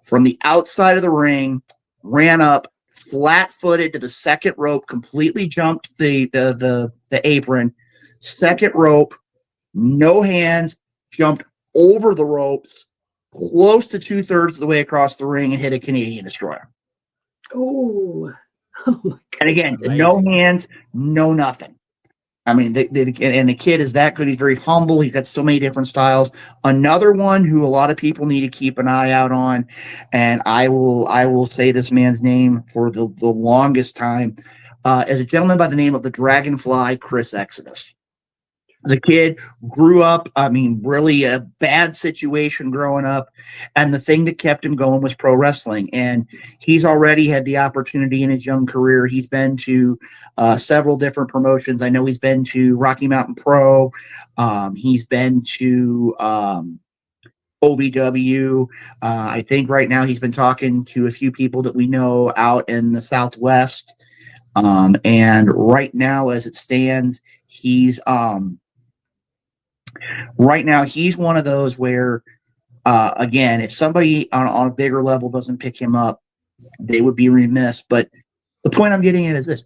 From the outside of the ring, ran up flat-footed to the second rope, completely jumped the apron. Second rope, no hands, jumped over the ropes, close to 2/3 of the way across the ring, and hit a Canadian Destroyer. Oh my God. And again, no hands, no nothing. The kid is that good. He's very humble. He's got so many different styles. Another one who a lot of people need to keep an eye out on, and I will say this man's name for the longest time, is a gentleman by the name of the Dragonfly, Chris Exodus. As a kid, grew up, really a bad situation growing up. And the thing that kept him going was pro wrestling. And he's already had the opportunity in his young career. He's been to several different promotions. I know he's been to Rocky Mountain Pro. He's been to OVW. I think right now he's been talking to a few people that we know out in the Southwest. And right now, as it stands, he's one of those where, again, if somebody on a bigger level doesn't pick him up, they would be remiss. But the point I'm getting at is this: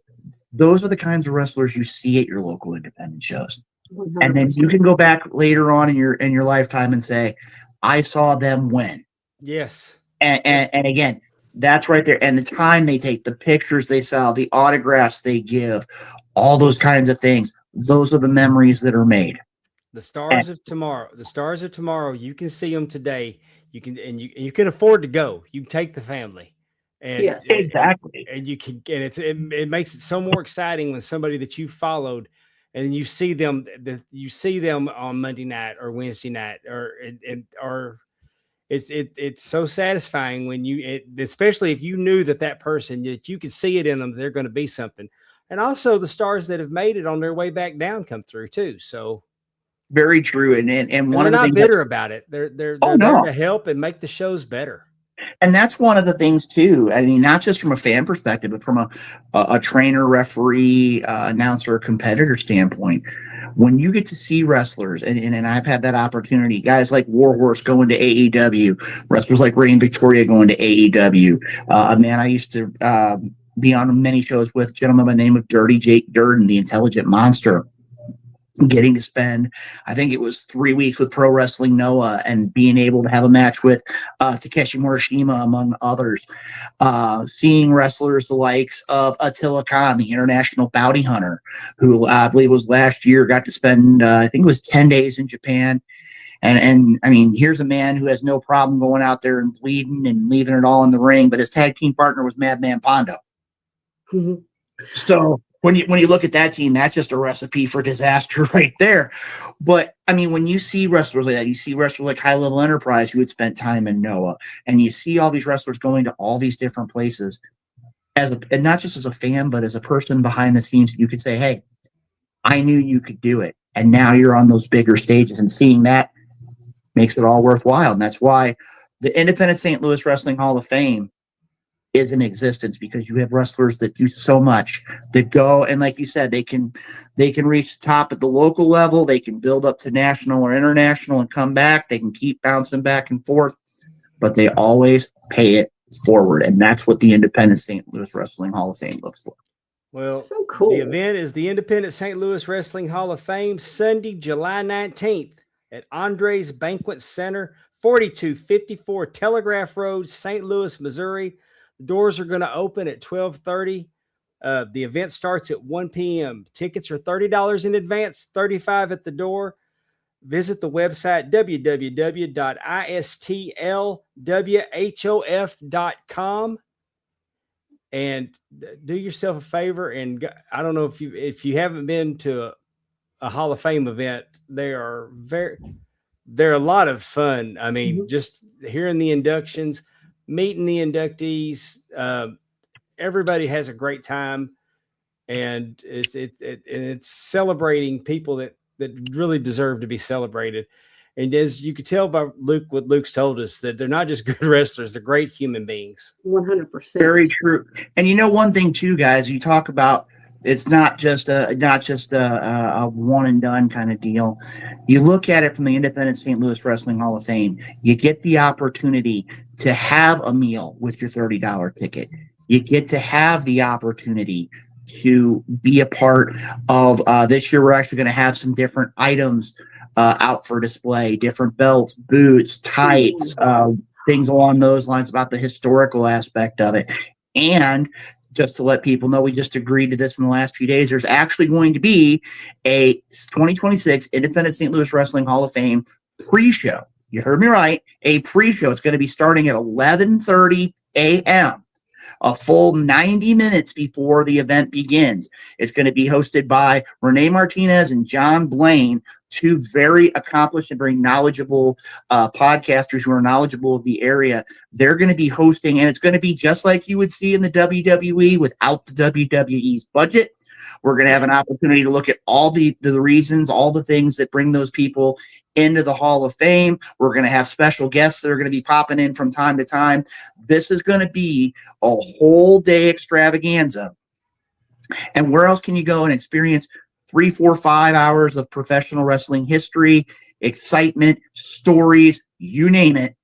those are the kinds of wrestlers you see at your local independent shows, 100%. And then you can go back later on in your lifetime and say, "I saw them win." Yes. And again, That's right there. And the time they take, the pictures they sell, the autographs they give, all those kinds of things. Those are the memories that are made. The stars of tomorrow. The stars of tomorrow. You can see them today. You can afford to go. You can take the family, and Yes. Exactly. and you can, and it makes it so more exciting when somebody that you followed, and you see them on Monday night or Wednesday night, or it's so satisfying when especially if you knew that person, that you could see it in them, they're going to be something. And also the stars that have made it on their way back down come through too. So very true. And one they're of the not things bitter about it. They're there to help and make the shows better. and that's one of the things too. I mean, not just from a fan perspective, but from a trainer, referee, announcer, competitor standpoint. When you get to see wrestlers, and I've had that opportunity, guys like Warhorse going to AEW, wrestlers like Ray and Victoria going to AEW. Man, I used to be on many shows with a gentleman by the name of Dirty Jake Durden, the Intelligent Monster, getting to spend, I think it was 3 weeks with Pro Wrestling Noah and being able to have a match with Takeshi Morishima, among others. Seeing wrestlers the likes of Attila Khan, the international bounty hunter, who I believe was last year, got to spend, I think it was 10 days in Japan. And I mean, here's a man who has no problem going out there and bleeding and leaving it all in the ring, but his tag team partner was Madman Pondo. Mm-hmm. So when you look at that team, that's just a recipe for disaster right there. But I mean, when you see wrestlers like that, you see wrestlers like High Level Enterprise who had spent time in Noah, and you see all these wrestlers going to all these different places, and not just as a fan, but as a person behind the scenes, you could say, hey, I knew you could do it. And now you're on those bigger stages, and seeing that makes it all worthwhile. And that's why the Independent St. Louis Wrestling Hall of Fame is in existence, because you have wrestlers that do so much, that go, and like you said, they can reach the top at the local level, they can build up to national or international and come back, they can keep bouncing back and forth, but they always pay it forward. And that's what the Independent St. Louis Wrestling Hall of Fame looks like. Well, so cool. The event is the Independent St. Louis Wrestling Hall of Fame, Sunday, July 19th at Andre's Banquet Center, 4254 Telegraph Road, St. Louis, Missouri. The doors are going to open at 12:30. The event starts at 1 p.m. Tickets are $30 in advance, $35 at the door. Visit the website www.istlwhof.com and do yourself a favor. And I don't know if you haven't been to a Hall of Fame event, they're a lot of fun. I mean, just hearing the inductions, meeting the inductees, everybody has a great time, and it's celebrating people that really deserve to be celebrated. And as you could tell by Luke, what Luke's told us, that they're not just good wrestlers, they're great human beings. 100%. Very true. And you know, one thing too, guys, you talk about, it's not just a one and done kind of deal. You look at it from the Independent St. Louis Wrestling Hall of Fame, you get the opportunity to have a meal with your $30 ticket. You get to have the opportunity to be a part of, this year we're actually going to have some different items out for display, different belts, boots, tights, things along those lines, about the historical aspect of it. And just to let people know, we just agreed to this in the last few days. There's actually going to be a 2026 Independent St. Louis Wrestling Hall of Fame pre-show. You heard me right. A pre-show. It's going to be starting at 11:30 a.m., a full 90 minutes before the event begins. It's going to be hosted by Renee Martinez and John Blaine, two very accomplished and very knowledgeable podcasters who are knowledgeable of the area. They're going to be hosting, and it's going to be just like you would see in the WWE without the WWE's budget. We're going to have an opportunity to look at all the reasons, all the things that bring those people into the Hall of Fame. We're going to have special guests that are going to be popping in from time to time. This is going to be a whole day extravaganza. And where else can you go and experience 3, 4, 5 hours of professional wrestling history, excitement, stories, you name it,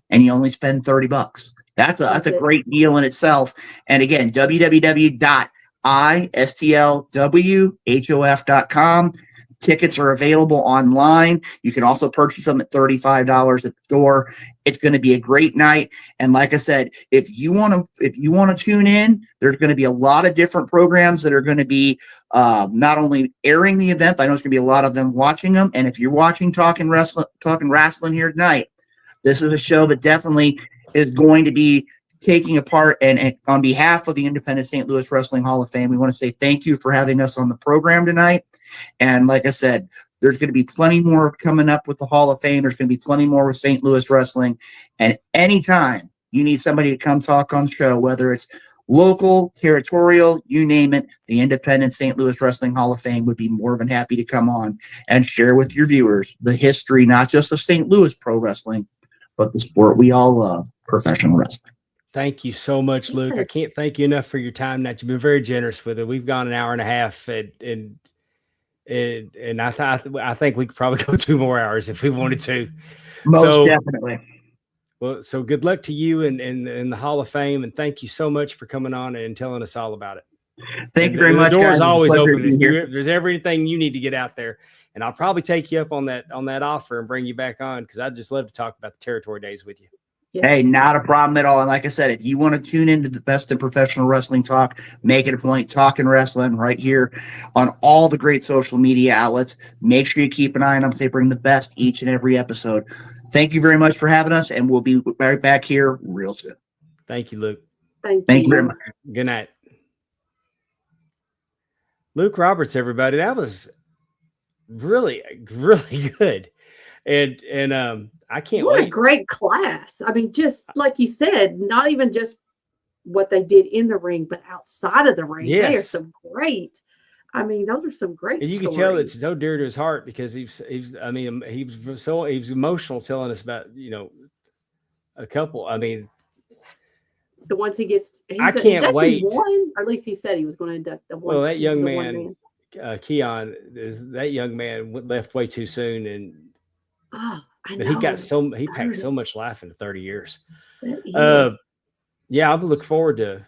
and you only spend $30? That's a great deal in itself. And again, www.istlwhof.com. Tickets are available online. You can also purchase them at $35 at the door. It's going to be a great night. And like I said, if you want to tune in, there's going to be a lot of different programs that are going to be not only airing the event, but I know there's going to be a lot of them watching them. And if you're watching Talking Rasslin here tonight, this is a show that definitely is going to be taking a part. And on behalf of the Independent St. Louis Wrestling Hall of Fame, we want to say thank you for having us on the program tonight. And like I said, there's going to be plenty more coming up with the Hall of Fame. There's going to be plenty more with St. Louis Wrestling. And anytime you need somebody to come talk on the show, whether it's local, territorial, you name it, the Independent St. Louis Wrestling Hall of Fame would be more than happy to come on and share with your viewers the history, not just of St. Louis pro wrestling, but the sport we all love, professional wrestling. Thank you so much, Luke. I can't thank you enough for your time. That you've been very generous with it. We've gone an hour and a half, and I think we could probably go 2 more hours if we wanted to. Most definitely. Well, so good luck to you and the Hall of Fame, and thank you so much for coming on and telling us all about it. Thank you very much. The door is always Pleasure open. If there's everything you need to get out there, and I'll probably take you up on that offer and bring you back on, because I'd just love to talk about the territory days with you. Yes. Hey, not a problem at all. And like I said, if you want to tune into the best in professional wrestling talk, make it a point. Talking Wrestling right here on all the great social media outlets. Make sure you keep an eye on them. They bring the best each and every episode. Thank you very much for having us, and we'll be right back here real soon. Thank you, Luke. Thank you very much. Good night. Luke Roberts, everybody. That was really, really good. And I can't What wait. a great class. I mean, just like you said, not even just what they did in the ring, but outside of the ring. They are Yes. some great. I mean, those are some great And you can tell it's so dear to his heart, because he was emotional telling us about, a couple. I mean, the ones he gets. I can't wait. One, or at least he said he was going to induct the one. Well, that young the man, Keon, that young man left way too soon, and Oh, I but know. he packed so much life into 30 years. Yes. Yeah, I'm look forward to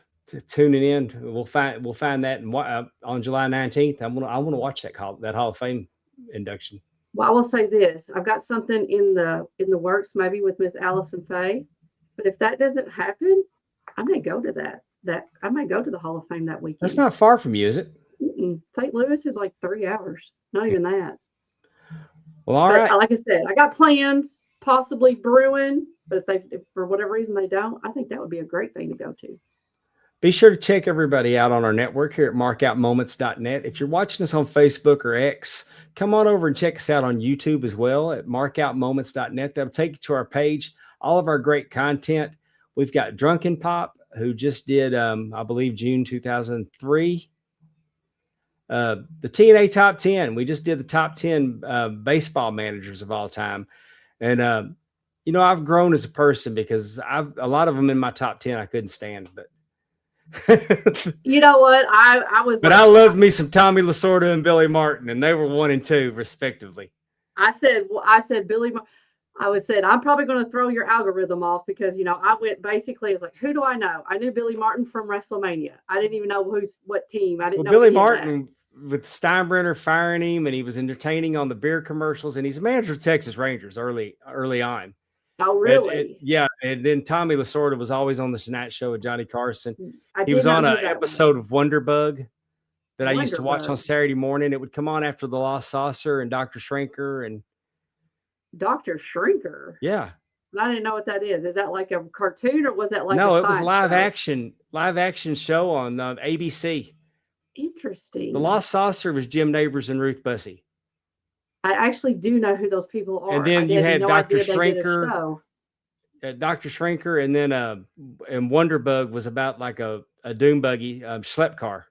tuning in. We'll find that on July 19th. I want to watch that Hall of Fame induction. Well, I will say this: I've got something in the works, maybe with Miss Allison Faye. But if that doesn't happen, I may go to that. I may go to the Hall of Fame that weekend. That's not far from you, is it? St. Louis is like 3 hours. Not even that. Well, all right. Like I said, I got plans possibly brewing, but if for whatever reason they don't, I think that would be a great thing to go to. Be sure to check everybody out on our network here at markoutmoments.net. If you're watching us on Facebook or X, come on over and check us out on YouTube as well at markoutmoments.net. That'll take you to our page, all of our great content. We've got Drunken Pop, who just did, I believe, June 2003. The TNA Top 10. We just did the top 10 baseball managers of all time. And, I've grown as a person, because a lot of them in my top 10 I couldn't stand. But you know what? I was. But I loved me some Tommy Lasorda and Billy Martin, and they were 1 and 2 respectively. I said Billy. I would say I'm probably going to throw your algorithm off, because I went basically. It's like, who do I know? I knew Billy Martin from WrestleMania. I didn't even know what team. I didn't know Billy Martin with Steinbrenner firing him, and he was entertaining on the beer commercials, and he's a manager of Texas Rangers early on. Oh, really? Yeah. And then Tommy Lasorda was always on the Tonight Show with Johnny Carson. He was on an episode of Wonderbug that I used to watch Wonderbug. on Saturday morning. It would come on after The Lost Saucer and Dr. Shrinker. And Dr. Shrinker. yeah. I didn't know what that is. Is that like a cartoon, or was that like no, a it was science live action show on ABC. Interesting. The Lost Saucer was Jim Neighbors and Ruth Bussey. I actually do know who those people are. And then you had Dr. Shrinker. Dr. Shrinker, and then and Wonderbug was about like a dune buggy schlepp car.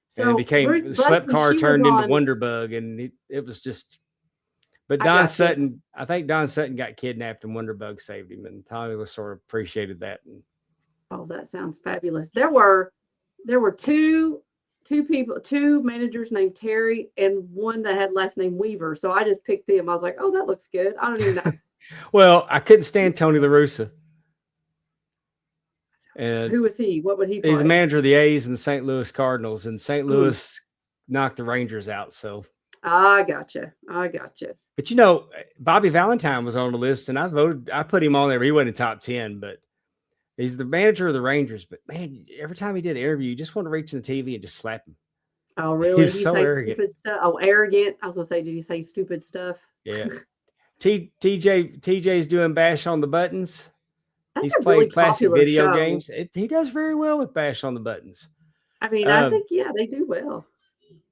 So and it became Ruth schlepp Bussey, car she turned was into on- Wonderbug, and it was just. But I Don got you. Sutton, I think Don Sutton got kidnapped, and Wonderbug saved him, and Tommy Lasorda appreciated that. Oh, that sounds fabulous. There were two managers named Terry, and one that had last name Weaver. So I just picked them. I was like, oh, that looks good. I don't even know. Well, I couldn't stand Tony La Russa. And Who was he? What would he play? he's a manager of the A's and the St. Louis Cardinals, and St. Louis knocked the Rangers out. So I gotcha. But Bobby Valentine was on the list, and I put him on there. He wasn't in top 10, but he's the manager of the Rangers. But man, every time he did an interview, you just want to reach in the TV and just slap him. Oh, really? He was so say arrogant. Stupid stuff? Oh, arrogant. I was gonna say, did you say stupid stuff? Yeah. TJ's doing Bash on the Buttons. That's He's a playing really classic popular video show. games. He does very well with Bash on the Buttons. I mean, I think they do well.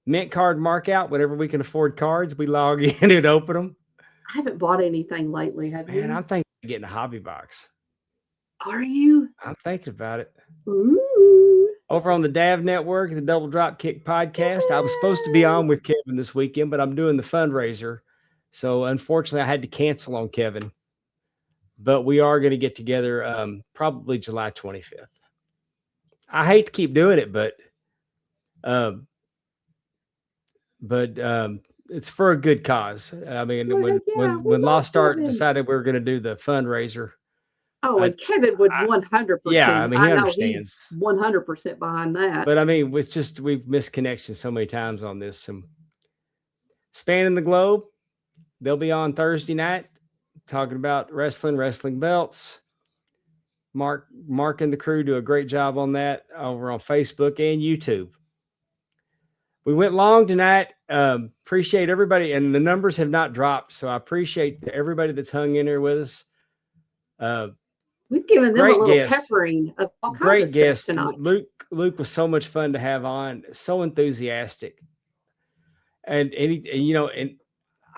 Mint card mark out whenever we can afford cards. We log in and open them. I haven't bought anything lately. Have you? Man, I'm thinking of getting a hobby box. Are you? I'm thinking about it. Ooh. Over on the DAV Network, the Double Drop Kick podcast. I was supposed to be on with Kevin this weekend, but I'm doing the fundraiser. So unfortunately, I had to cancel on Kevin. But we are going to get together probably July 25th. I hate to keep doing it, but it's for a good cause. I mean, when Lost Art decided we were going to do the fundraiser. Oh, and Kevin would 100%. Yeah, I mean, he understands. 100% behind that. But I mean, we've missed connections so many times on this. And Spanning the Globe, they'll be on Thursday night talking about wrestling belts. Mark and the crew do a great job on that over on Facebook and YouTube. We went long tonight. Appreciate everybody, and the numbers have not dropped, so I appreciate everybody that's hung in there with us. We've given them a little peppering of all kinds great of guest stuff tonight. Luke was so much fun to have on, so enthusiastic, and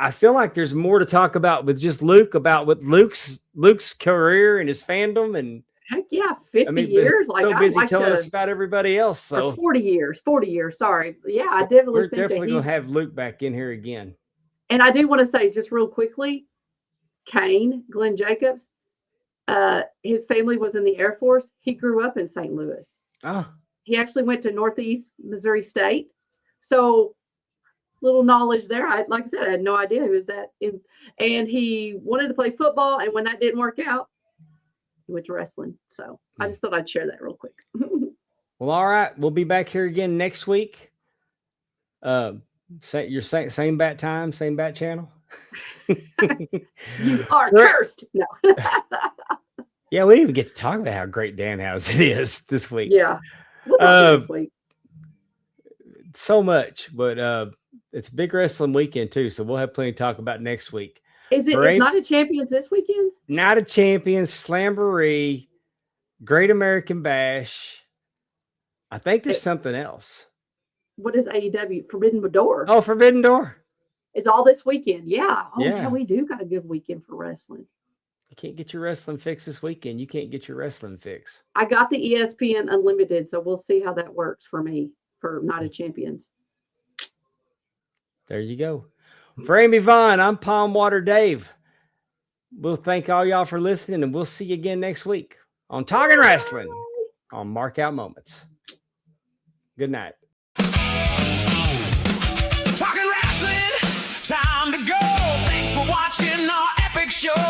I feel like there's more to talk about with just Luke, about what Luke's career and his fandom, and heck yeah, 50 years. Like, so busy telling us about everybody else. So 40 years. Sorry. Yeah, I definitely we're definitely going to have Luke back in here again. And I do want to say just real quickly, Glenn Jacobs, his family was in the Air Force. He grew up in St. Louis. Oh. He actually went to Northeast Missouri State. So little knowledge there. Like I said, I had no idea he was that in, and he wanted to play football. And when that didn't work out, he went to wrestling. So I just thought I'd share that real quick. Well, all right. We'll be back here again next week. Same bat time, same bat channel. You are cursed. No. Yeah, we didn't even get to talk about how great Danhausen is this week. Yeah. We'll talk this week. So much, but it's big wrestling weekend too, so we'll have plenty to talk about next week. Is Night of Champions this weekend? Night of Champions, Slamboree, Great American Bash. I think there's something else. What is AEW? Forbidden Door. Oh, Forbidden Door. It's all this weekend. Yeah. Oh, yeah, we do got a good weekend for wrestling. You can't get your wrestling fix this weekend. You can't get your wrestling fix. I got the ESPN Unlimited, so we'll see how that works for me for Night of Champions. There you go. For Amy Vaughn, I'm Pondwater Dave. We'll thank all y'all for listening, and we'll see you again next week on Talking Wrestling on Mark Out Moments. Good night. Talking Wrestling, time to go. Thanks for watching our epic show.